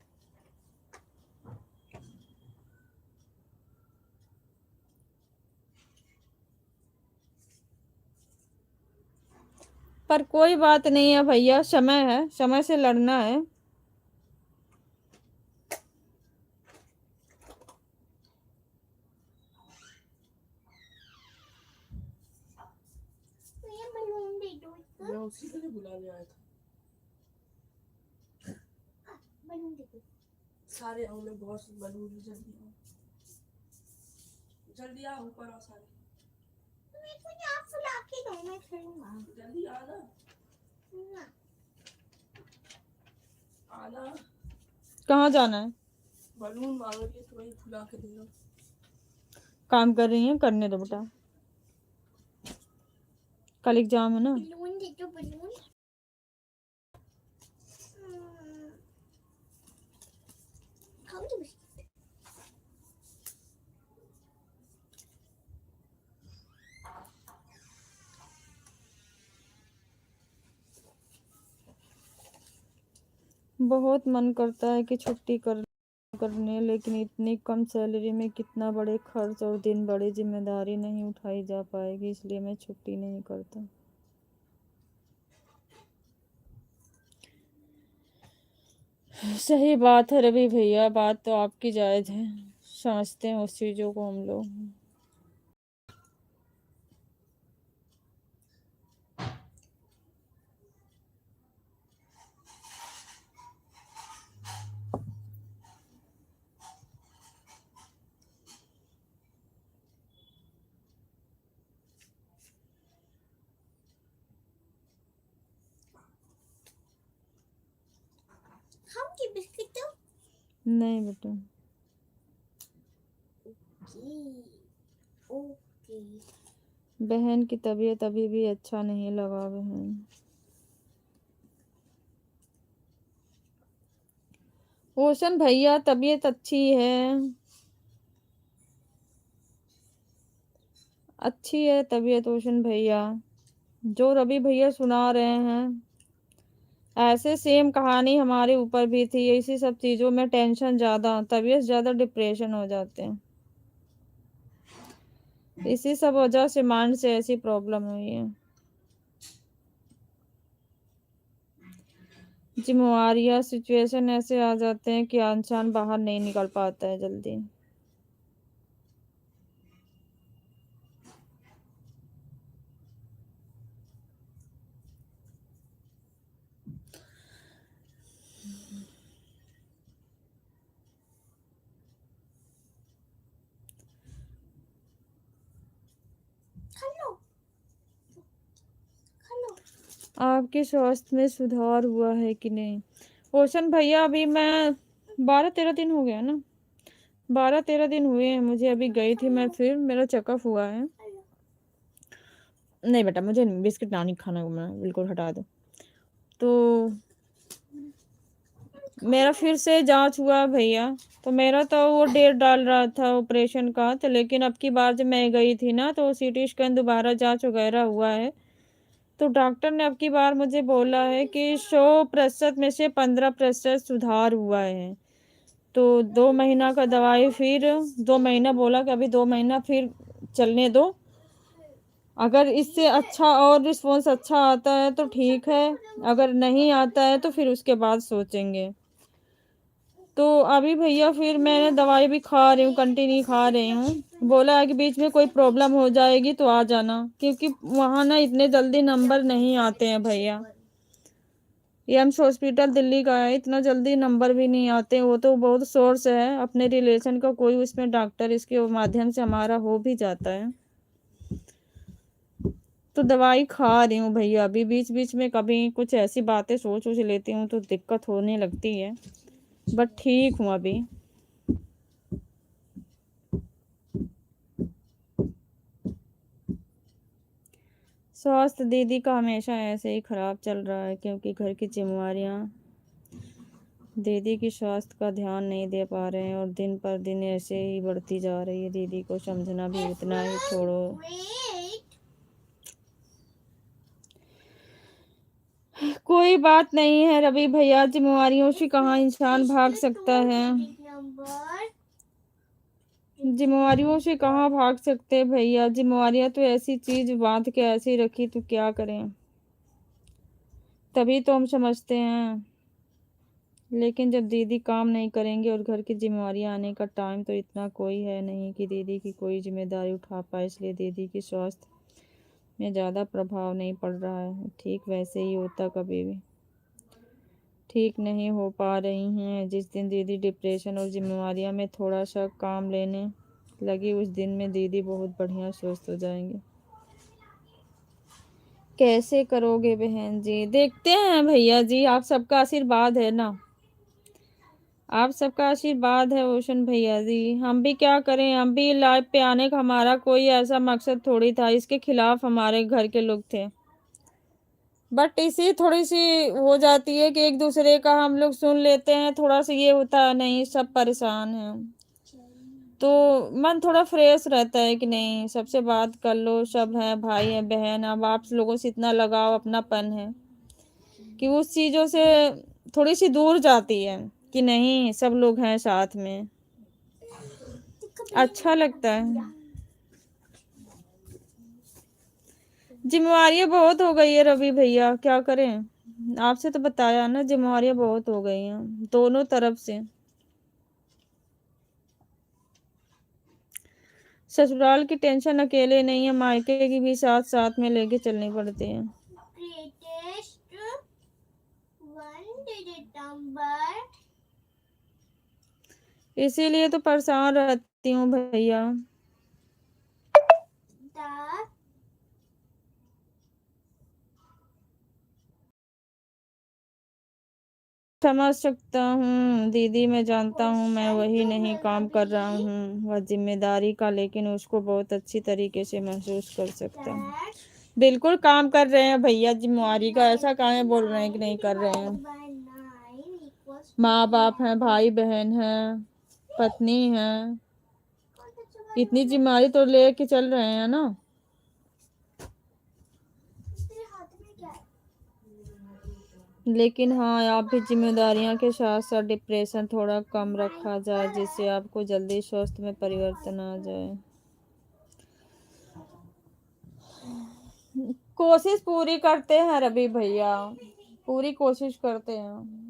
C: पर कोई बात नहीं है भैया, समय है, समय से लड़ना है।
A: मैं उसी के लिए बुलाने आया था। सारे आओ, मैं बहुत बलून, जल्दी आओ, जल्दी आओ, ऊपर आओ सारे, जल्दी आना, आना।
C: कहाँ जाना है?
A: बलून मांग रही है तो वही फुला के दे दो।
C: काम कर रही है, करने दो बेटा, कल एग्जाम है ना।
E: बलून दे दो, बलून। खाऊंगी बिस्किट।
C: बहुत मन करता है कि छुट्टी करने, लेकिन इतनी कम सैलरी में कितना बड़े खर्च और दिन बड़ी जिम्मेदारी नहीं उठाई जा पाएगी, इसलिए मैं छुट्टी नहीं करता। सही बात है रवि भैया, बात तो आपकी जायज है, समझते हैं उस चीजों को हम लोग।
E: हम की बिस्किट तो
C: नहीं बेटा,
E: ओके।
C: बहन की तबीयत अभी भी अच्छा नहीं लगा बहन। ओशन भैया तबीयत अच्छी है, अच्छी है तबीयत ओशन भैया। जो रवि भैया सुना रहे हैं ऐसे सेम कहानी हमारे ऊपर भी थी। इसी सब चीजों में टेंशन ज्यादा, तबीयत ज्यादा, डिप्रेशन हो जाते हैं। इसी सब वजह से माइंड से ऐसी प्रॉब्लम हुई है। जिम्मेवारियां सिचुएशन ऐसे आ जाते हैं कि इंसान बाहर नहीं निकल पाता है जल्दी। आपके स्वास्थ्य में सुधार हुआ है कि नहीं? ओशन भैया अभी मैं 12-13 दिन हो गया ना, 12-13 दिन हुए हैं मुझे। अभी गई थी मैं, फिर मेरा चेकअप हुआ है। नहीं बेटा मुझे बिस्किट ना नहीं खाना, मैं बिल्कुल हटा दो। तो मेरा फिर से जांच हुआ भैया, तो मेरा तो वो डेट डाल रहा था ऑपरेशन का, तो लेकिन अब की बार जब मैं गई थी ना तो सीटी स्कैन दोबारा जांच वगैरह हुआ है। तो डॉक्टर ने अब की बार मुझे बोला है कि 100% में से 15% सुधार हुआ है। तो 2 महीना का दवाई, फिर 2 महीना बोला कि अभी 2 महीना फिर चलने दो। अगर इससे अच्छा और रिस्पॉन्स अच्छा आता है तो ठीक है, अगर नहीं आता है तो फिर उसके बाद सोचेंगे। तो अभी भैया फिर मैंने दवाई भी खा रही हूँ, कंटिन्यू खा रही हूँ। बोला है कि बीच में कोई प्रॉब्लम हो जाएगी तो आ जाना, क्योंकि वहाँ ना इतने जल्दी नंबर नहीं आते हैं भैया। एम्स हॉस्पिटल दिल्ली का है, इतना जल्दी नंबर भी नहीं आते। वो तो बहुत सोर्स है अपने रिलेशन का कोई उसमें डॉक्टर, इसके माध्यम से हमारा हो भी जाता है। तो दवाई खा रही हूँ भैया। अभी बीच बीच में कभी कुछ ऐसी बातें सोच लेती हूँ तो दिक्कत होने लगती है, बट ठीक हूँ अभी। स्वास्थ्य दीदी का हमेशा ऐसे ही खराब चल रहा है, क्योंकि घर की जिम्मेवारियां दीदी की स्वास्थ्य का ध्यान नहीं दे पा रहे हैं, और दिन पर दिन ऐसे ही बढ़ती जा रही है। दीदी को समझना भी उतना ही छोड़ो। कोई बात नहीं है रवि भैया, जिम्मेवारियों से कहाँ इंसान भाग सकता है। जिम्मेवारियों से कहाँ भाग सकते भैया, जिम्मेवारियां तो ऐसी चीज बांध के ऐसी रखी तो क्या करें, तभी तो हम समझते हैं। लेकिन जब दीदी काम नहीं करेंगे और घर की जिम्मेवारियां आने का टाइम, तो इतना कोई है नहीं कि दीदी की कोई जिम्मेदारी उठा पाए। इसलिए दीदी की स्वास्थ्य में ज़्यादा प्रभाव नहीं पड़ रहा है। ठीक वैसे ही होता, कभी भी ठीक नहीं हो पा रही हैं। जिस दिन दीदी डिप्रेशन और जिम्मेवारियां में थोड़ा सा काम लेने लगी, उस दिन में दीदी बहुत बढ़िया स्वस्थ हो जाएंगे। कैसे करोगे बहन जी? देखते हैं भैया जी, आप सबका आशीर्वाद है ना, आप सबका आशीर्वाद है ओशन भैया जी। हम भी क्या करें, हम भी लाइव पे आने का हमारा कोई ऐसा मकसद थोड़ी था, इसके खिलाफ हमारे घर के लोग थे। बट इसी थोड़ी सी हो जाती है कि एक दूसरे का हम लोग सुन लेते हैं, थोड़ा सा ये होता है नहीं सब परेशान हैं, तो मन थोड़ा फ्रेश रहता है कि नहीं सबसे बात कर लो, सब है भाई है बहन। अब आप लोगों से इतना लगाव अपनापन है कि उस चीज़ों से थोड़ी सी दूर जाती है कि नहीं सब लोग हैं साथ में, अच्छा लगता है। जिम्मेवारियां बहुत हो गई है रवि भैया, क्या करें। आपसे तो बताया ना, जिम्मेवारियां बहुत हो गई हैं दोनों तरफ से। ससुराल की टेंशन अकेले नहीं है, मायके की भी साथ साथ में लेके चलनी पड़ती है।
E: ग्रेटेस्ट वन डिजिट नंबर
C: इसीलिए तो परेशान रहती हूँ भैया।
E: द
C: समझ सकता हूँ दीदी, मैं जानता हूँ मैं वही नहीं काम कर रहा हूँ वह जिम्मेदारी का, लेकिन उसको बहुत अच्छी तरीके से महसूस कर सकता हूँ।
E: दैट
C: बिल्कुल काम कर रहे हैं भैया जिम्मेवारी का, ऐसा कहाँ है बोल रहे हैं कि नहीं कर रहे हैं।
E: बाय 9 इक्वल्स
C: माँ बाप हैं, भाई बहन हैं, पत्नी है, इतनी जिम्मेदारी तो लेके चल रहे हैं ना।
E: तेरे हाथ में क्या है?
C: लेकिन हाँ, आप भी जिम्मेदारियों के साथ साथ डिप्रेशन थोड़ा कम रखा जाए, जिससे आपको जल्दी स्वास्थ्य में परिवर्तन आ जाए। कोशिश पूरी करते हैं रवि भैया, पूरी कोशिश करते हैं।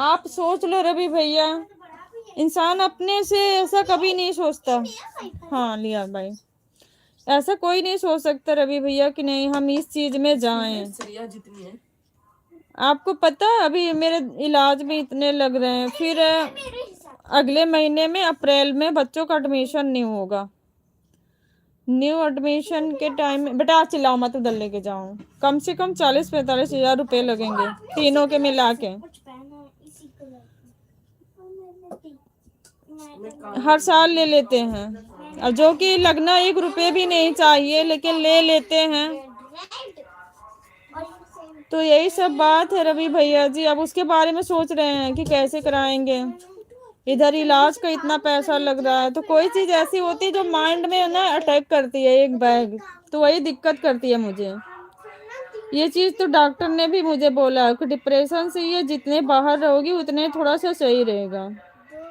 C: आप सोच लो रवि भैया, इंसान अपने से ऐसा कभी नहीं सोचता। हाँ लिया भाई, ऐसा कोई नहीं सोच सकता रवि भैया कि नहीं हम इस चीज में जाएं।
A: सरिया जितनी है
C: आपको पता है अभी मेरे इलाज में इतने लग रहे हैं, फिर अगले महीने में अप्रैल में बच्चों का एडमिशन न्यू होगा। न्यू एडमिशन के टाइम में बेटा चिल्लाओ मत, उधर लेके जाऊं, कम से कम 40-45 हजार रुपए लगेंगे तीनों के मिला के।
E: कुछ पहना है इसी कलर की।
C: हर साल ले लेते हैं, और जो कि लगना 1 रुपए भी नहीं चाहिए लेकिन ले लेते हैं। तो यही सब बात है रवि भैया जी, अब उसके बारे में सोच रहे हैं कि कैसे कराएंगे। इधर इलाज का इतना पैसा लग रहा है, तो कोई चीज ऐसी होती है जो माइंड में ना अटैक करती है एक बैग, तो वही दिक्कत करती है मुझे। ये चीज तो डॉक्टर ने भी मुझे बोला कि डिप्रेशन से ये जितने बाहर रहोगी उतने थोड़ा सा सही रहेगा।
E: 2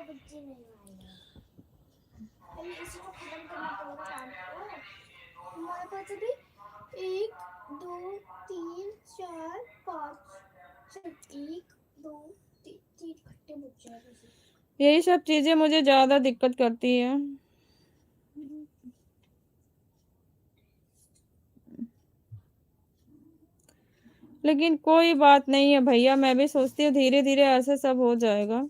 E: बच्चे नहीं आए पहले इसी को खत्म करना पड़ेगा काम को। हमारे पास अभी 1 2 3 4 5 सिर्फ 1 2 3 खट्टे बच जाएंगे।
C: यही सब चीजें मुझे ज्यादा दिक्कत करती है। लेकिन कोई बात नहीं है भैया, मैं भी सोचती हूँ धीरे धीरे ऐसे सब हो जाएगा।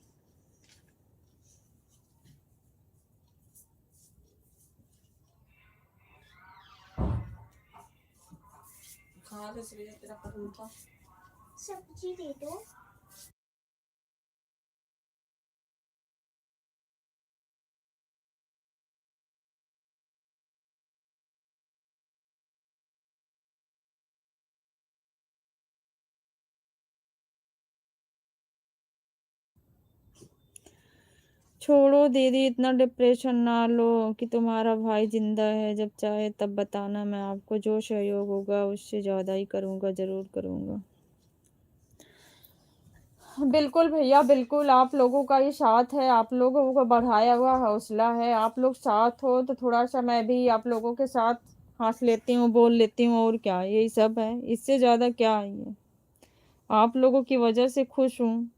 A: कहाँ से सरिया तेरा पसंद था।
E: सब्जी दे दो।
C: छोड़ो दीदी, इतना डिप्रेशन ना लो कि तुम्हारा भाई जिंदा है, जब चाहे तब बताना, मैं आपको जो सहयोग होगा उससे ज़्यादा ही करूँगा, ज़रूर करूँगा। बिल्कुल भैया बिल्कुल, आप लोगों का ही साथ है, आप लोगों को बढ़ाया हुआ हौसला है, आप लोग साथ हो तो थोड़ा सा मैं भी आप लोगों के साथ हंस लेती हूँ, बोल लेती हूँ, और क्या यही सब है, इससे ज़्यादा क्या है। आप लोगों की वजह से खुश हूँ।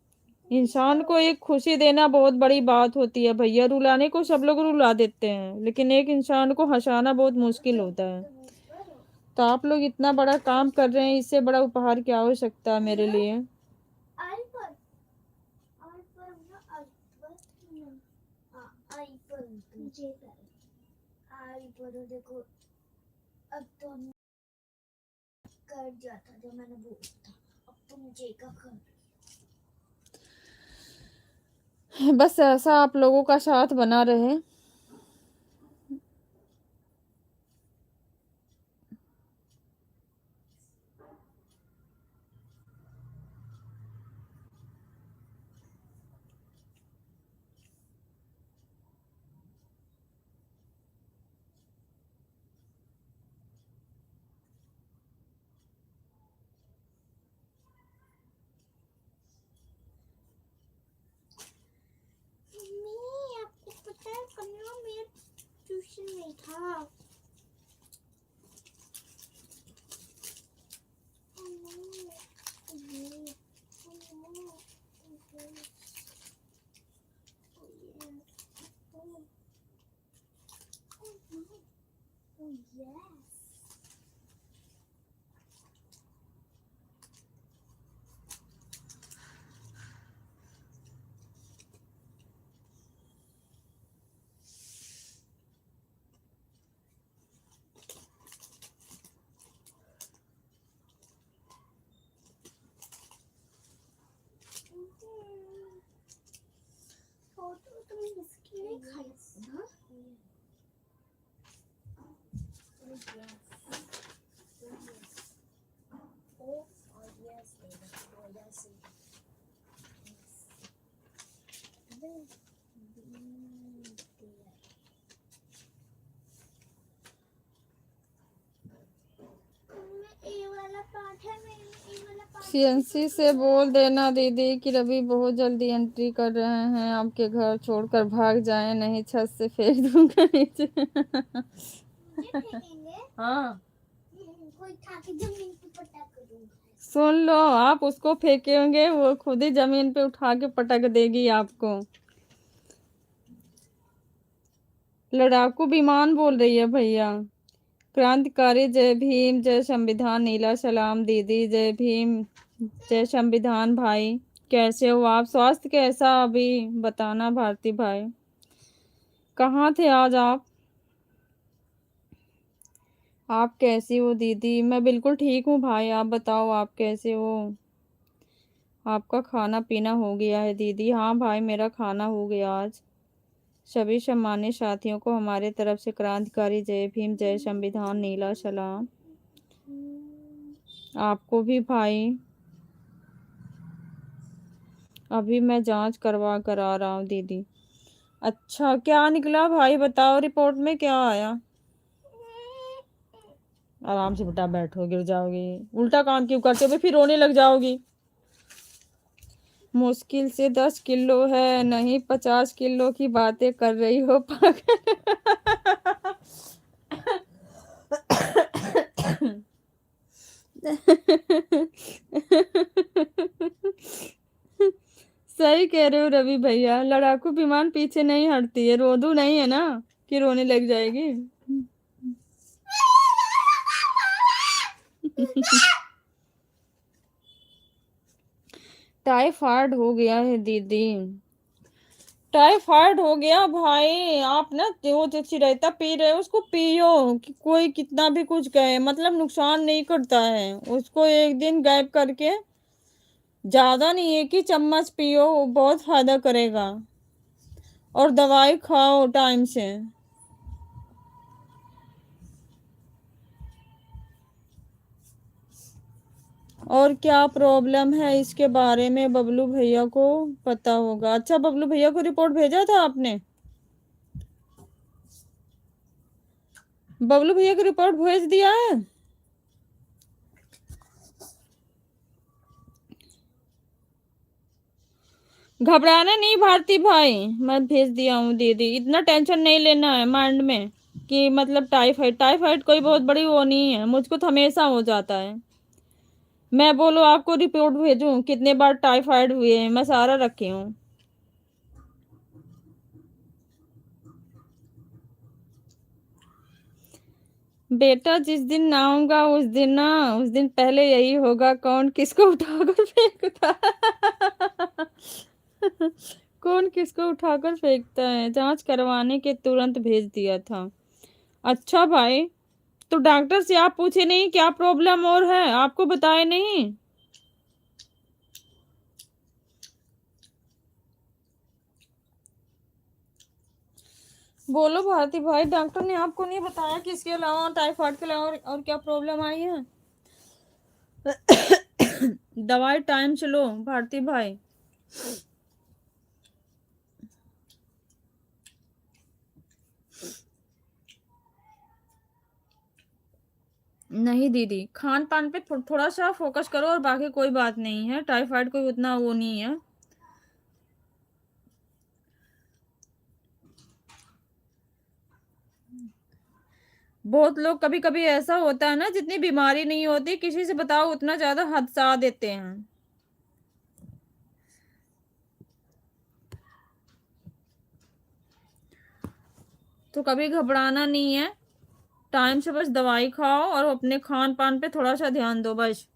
C: इंसान को एक खुशी देना बहुत बड़ी बात होती है भैया, रुलाने को सब लोग रुला देते हैं, लेकिन एक इंसान को हंसाना बहुत मुश्किल होता है। तो आप लोग इतना बड़ा काम कर रहे हैं, इससे बड़ा उपहार क्या हो सकता है मेरे लिए।
E: आई पर ना आई पर मुझे आई पर देखो अब तो कर जाता जो मैंने बोला था, अब तो मुझे का कर।
C: बस ऐसा आप लोगों का साथ बना रहे।
E: मम्मी आपको पता है कल ना मेरा ट्यूशन नहीं था। ये वाला पार्ट है, मैं ये वाला पार्ट
C: सीएनसी से बोल देना दीदी कि रवि बहुत जल्दी एंट्री कर रहे हैं, आपके घर छोड़कर भाग जाएं, नहीं छत से फेंक दूंगा नीचे।
E: मुझे फेंकेंगे।
C: हाँ
E: कोई उठा के जमीन पे पटक दूंगा।
C: सुन लो, आप उसको फेंकेंगे वो खुद ही जमीन पे उठा के पटक देगी आपको। लड़ाकू विमान बोल रही है भैया। क्रांतिकारी जय भीम, जय संविधान, नीला सलाम दीदी, जय भीम, जय संविधान भाई। कैसे हो आप? स्वास्थ्य कैसा अभी बताना भारती भाई। कहाँ थे आज आप कैसी हो दीदी? मैं बिल्कुल ठीक हूँ भाई, आप बताओ आप कैसे हो? आपका खाना पीना हो गया है दीदी? हाँ भाई मेरा खाना हो गया आज। सभी सम्मानित साथियों को हमारे तरफ से क्रांतिकारी जय भीम, जय संविधान, नीला सलाम। आपको भी भाई। अभी मैं जांच करवा कर आ रहा हूँ दीदी। अच्छा क्या निकला भाई बताओ, रिपोर्ट में क्या आया? आराम से बेटा बैठो, गिर जाओगी। उल्टा काम क्यों करते हो, फिर रोने लग जाओगी। मुश्किल से 10 किलो है, नहीं 50 किलो की बातें कर रही हो सही कह रहे हो रवि भैया, लड़ाकू विमान पीछे नहीं हटती है। रोदू नहीं है ना कि रोने लग जाएगी। टाइफाइड हो गया है दीदी, टाइफाइड हो गया भाई। आप ना जो चिरायता पी रहे हो उसको पियो, कि कोई कितना भी कुछ कहे, मतलब नुकसान नहीं करता है। उसको एक दिन गैप करके, ज्यादा नहीं, एक ही चम्मच पियो, वो बहुत फायदा करेगा। और दवाई खाओ टाइम से। और क्या प्रॉब्लम है इसके बारे में बबलू भैया को पता होगा। अच्छा बबलू भैया को रिपोर्ट भेजा था आपने? बबलू भैया की रिपोर्ट भेज दिया है? घबराना नहीं भारती भाई, मैं भेज दिया हूँ दीदी। इतना टेंशन नहीं लेना है माइंड में कि मतलब टाइफाइड, टाइफाइड कोई बहुत बड़ी वो नहीं है, मुझको तो हमेशा हो जाता है। मैं बोलो आपको रिपोर्ट भेजूं कितने बार टाइफाइड हुए हैं, मैं सारा रखी हूँ। बेटा जिस दिन ना आऊंगा उस दिन ना, उस दिन पहले यही होगा, कौन किसको उठाकर फेंकता कौन किसको उठाकर फेंकता है। जांच करवाने के तुरंत भेज दिया था। अच्छा भाई, तो डॉक्टर से आप पूछे नहीं क्या प्रॉब्लम और है, आपको बताए नहीं? बोलो भारती भाई, डॉक्टर ने आपको नहीं बताया कि इसके अलावा, टाइफाइड के अलावा और क्या प्रॉब्लम आई है? दवाई टाइम से लो भारती भाई। नहीं दीदी, खान पान पे थोड़ा सा फोकस करो, और बाकी कोई बात नहीं है। टाइफाइड कोई उतना वो नहीं है। बहुत लोग, कभी कभी ऐसा होता है ना, जितनी बीमारी नहीं होती किसी से बताओ उतना ज्यादा हदसा देते हैं। तो कभी घबराना नहीं है, टाइम से बस दवाई खाओ और अपने खान पान पे थोड़ा सा ध्यान दो बस।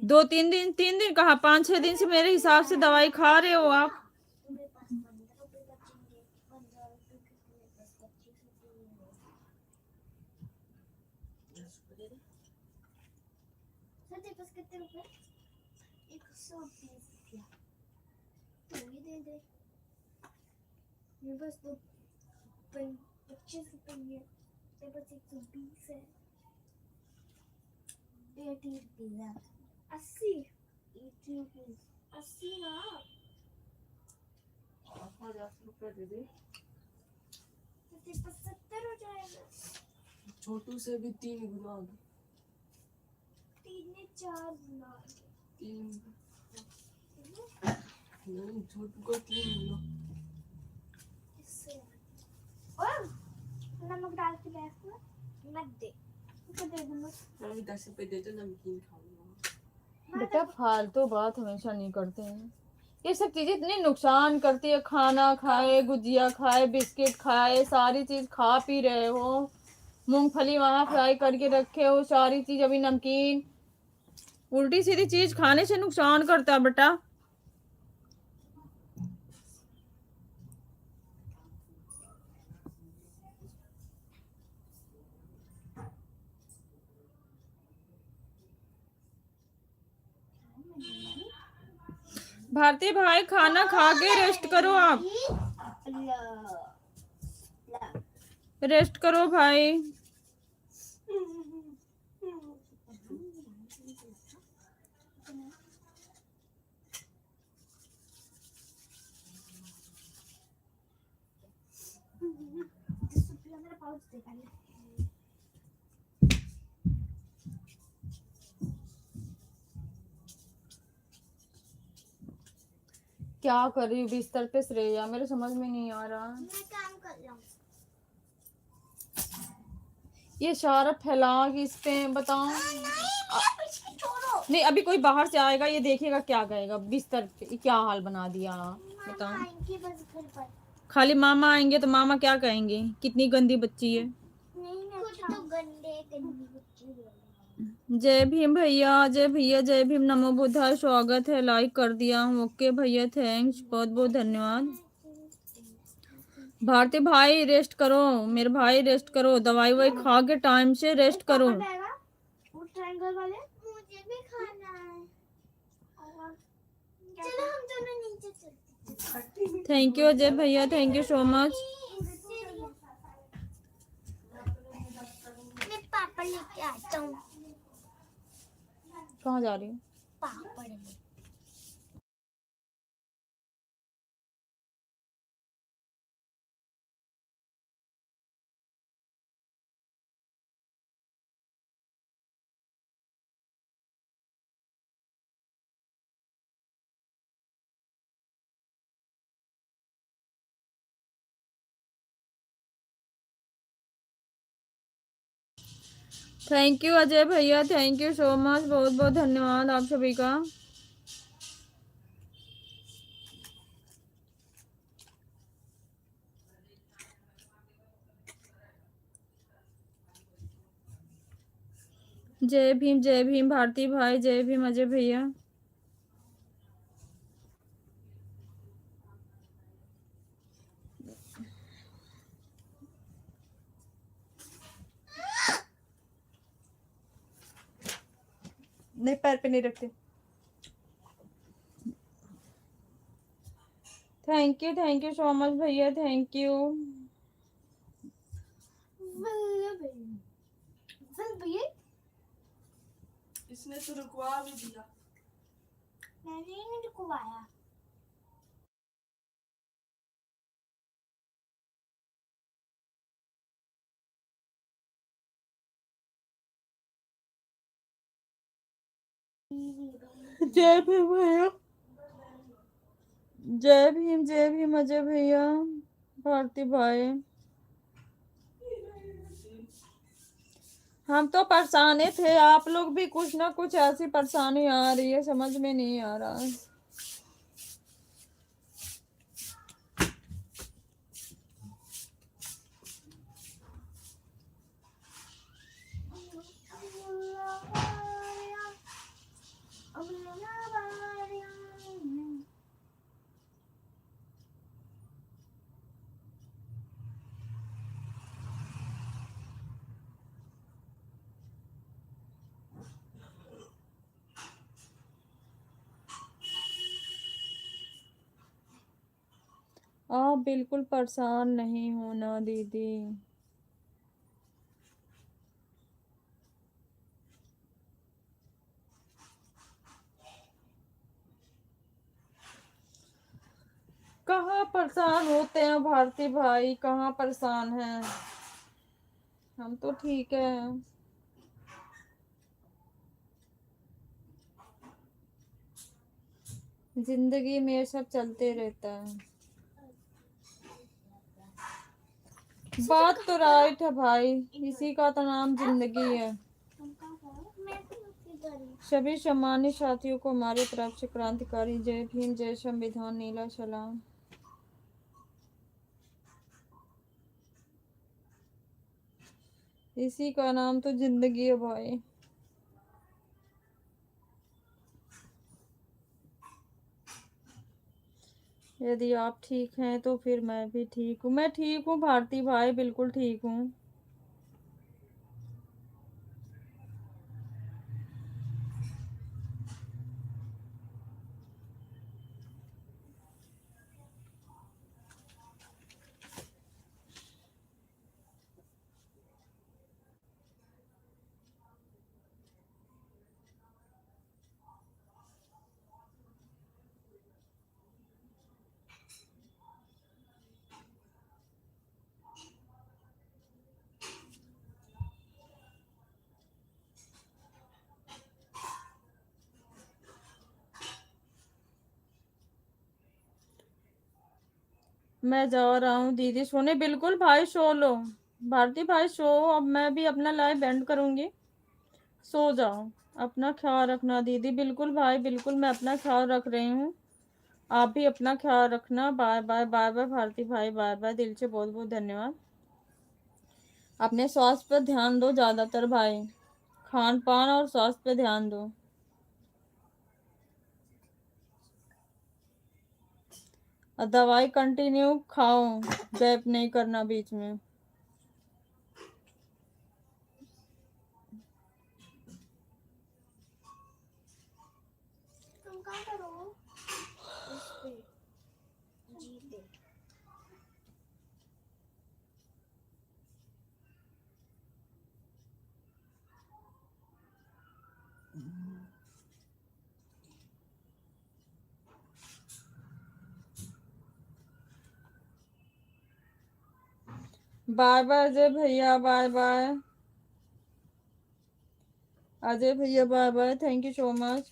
C: दो तीन दिन, 3 दिन कहा, 5-6 दिन से मेरे हिसाब से दवाई खा रहे हो आप।
E: कितने रुपए? 120 रुपया। तू ही दे दे। मेरे पास तो 25 रुपए है। मेरे पास 120 है। 80 रुपीज है। 80 रुपीज 80 ना।
A: 50 रुपए दे दे।
E: तो तेरे पास 70 हो जाएगा।
A: छोटू से भी 3 गुना हो गया।
E: 3 ने 4 गुना।
A: 3 नहीं, छोटू को 3 गुना।
E: इससे और नमक डाल के बैठ मत दे। उसको दे दूंगा।
A: मम्मी 10 रुपए दे दो, नमकीन खाऊंगा।
C: बेटा फालतू बात हमेशा नहीं करते हैं। ये सब चीजें इतनी नुकसान करती है। खाना खाए, गुजिया खाए, बिस्किट खाए, सारी चीज खा पी रहे हो। मूंगफली वहां फ्राई करके रखे हो, सारी चीज अभी नमकीन। उल्टी सीधी चीज खाने से नुकसान करता है बेटा। भारती भाई खाना खा के रेस्ट करो। आप रेस्ट करो भाई। क्या कर रही हूँ बिस्तर पे श्रेया? मेरे समझ में नहीं आ रहा।
E: मैं काम कर रहा हूँ।
C: ये सारा फैला के इस पे बताओ।
E: छोड़ो।
C: नहीं, अभी कोई बाहर से आएगा, ये देखेगा क्या कहेगा? बिस्तर पे क्या हाल बना दिया बताओ।
E: आएंगे बस घर पर।
C: खाली मामा आएंगे तो मामा क्या कहेंगे? कितनी गंदी बच्ची है।
E: नहीं खुद तो गंदी बच्ची है।
C: जय भीम भैया, जय भैया, जय भीम, नमो बुद्धाय। स्वागत है, लाइक कर दिया हूँ। ओके भैया, थैंक्स, बहुत बहुत धन्यवाद। भारती भाई रेस्ट करो, मेरे भाई रेस्ट करो। दवाई ववाई खा के टाइम से रेस्ट करो।
E: वो ट्रायंगल वाले मुझे भी खाना है। और चलो हम दोनों नीचे चलते हैं।
C: थैंक यू अजय भैया, थैंक यू सो मच।
E: मैं पापड़ लेके आता हूँ।
C: कहाँ जा रही हूँ?
E: पापड़ ले।
C: थैंक यू अजय भैया, थैंक यू सो मच, बहुत बहुत धन्यवाद आप सभी का। जय भीम भारती भाई, जय भीम अजय भैया। नहीं, पैर पे नहीं रखते। थैंक यू सो मच भैया, थैंक यू।
A: इसने तो रुकवा भी दिया।
E: मैंने नहीं रुकवाया।
C: जय भीम भैया, जय भीम अजय भैया, भारती भाई। हम तो परेशान थे, आप लोग भी कुछ ना कुछ ऐसी परेशानी आ रही है, समझ में नहीं आ रहा है। आप बिल्कुल परेशान नहीं होना दीदी। कहाँ परेशान होते हैं भारती भाई, कहाँ परेशान हैं, हम तो ठीक है। जिंदगी में ये सब चलते रहता है। बात तो राइट है भाई, इसी का तो नाम जिंदगी है। सभी सम्मानित साथियों को हमारी तरफ से क्रांतिकारी जय भीम, जय संविधान, नीला सलाम। इसी का नाम तो जिंदगी है भाई। यदि आप ठीक हैं तो फिर मैं भी ठीक हूँ। मैं ठीक हूँ भारती भाई, बिल्कुल ठीक हूँ। मैं जा रहा हूँ दीदी सोने। बिल्कुल भाई सो लो, भारती भाई सो। अब मैं भी अपना लाइव एंड करूंगी, सो जाओ। अपना ख्याल रखना दीदी। बिल्कुल भाई बिल्कुल, मैं अपना ख्याल रख रही हूँ, आप भी अपना ख्याल रखना। Bye bye bye bye Bharti भाई, बाय बाय। दिल से बहुत बहुत धन्यवाद। अपने स्वास्थ्य पर ध्यान दो ज्यादातर भाई, खान पान और स्वास्थ्य पे ध्यान दो। और दवाई कंटिन्यू खाओ, गैप नहीं करना बीच में।
E: तुम क्या करो इस पे जी पे।
C: बाय बाय अजय भैया, बाय बाय अजय भैया, bye bye. Thank you so much.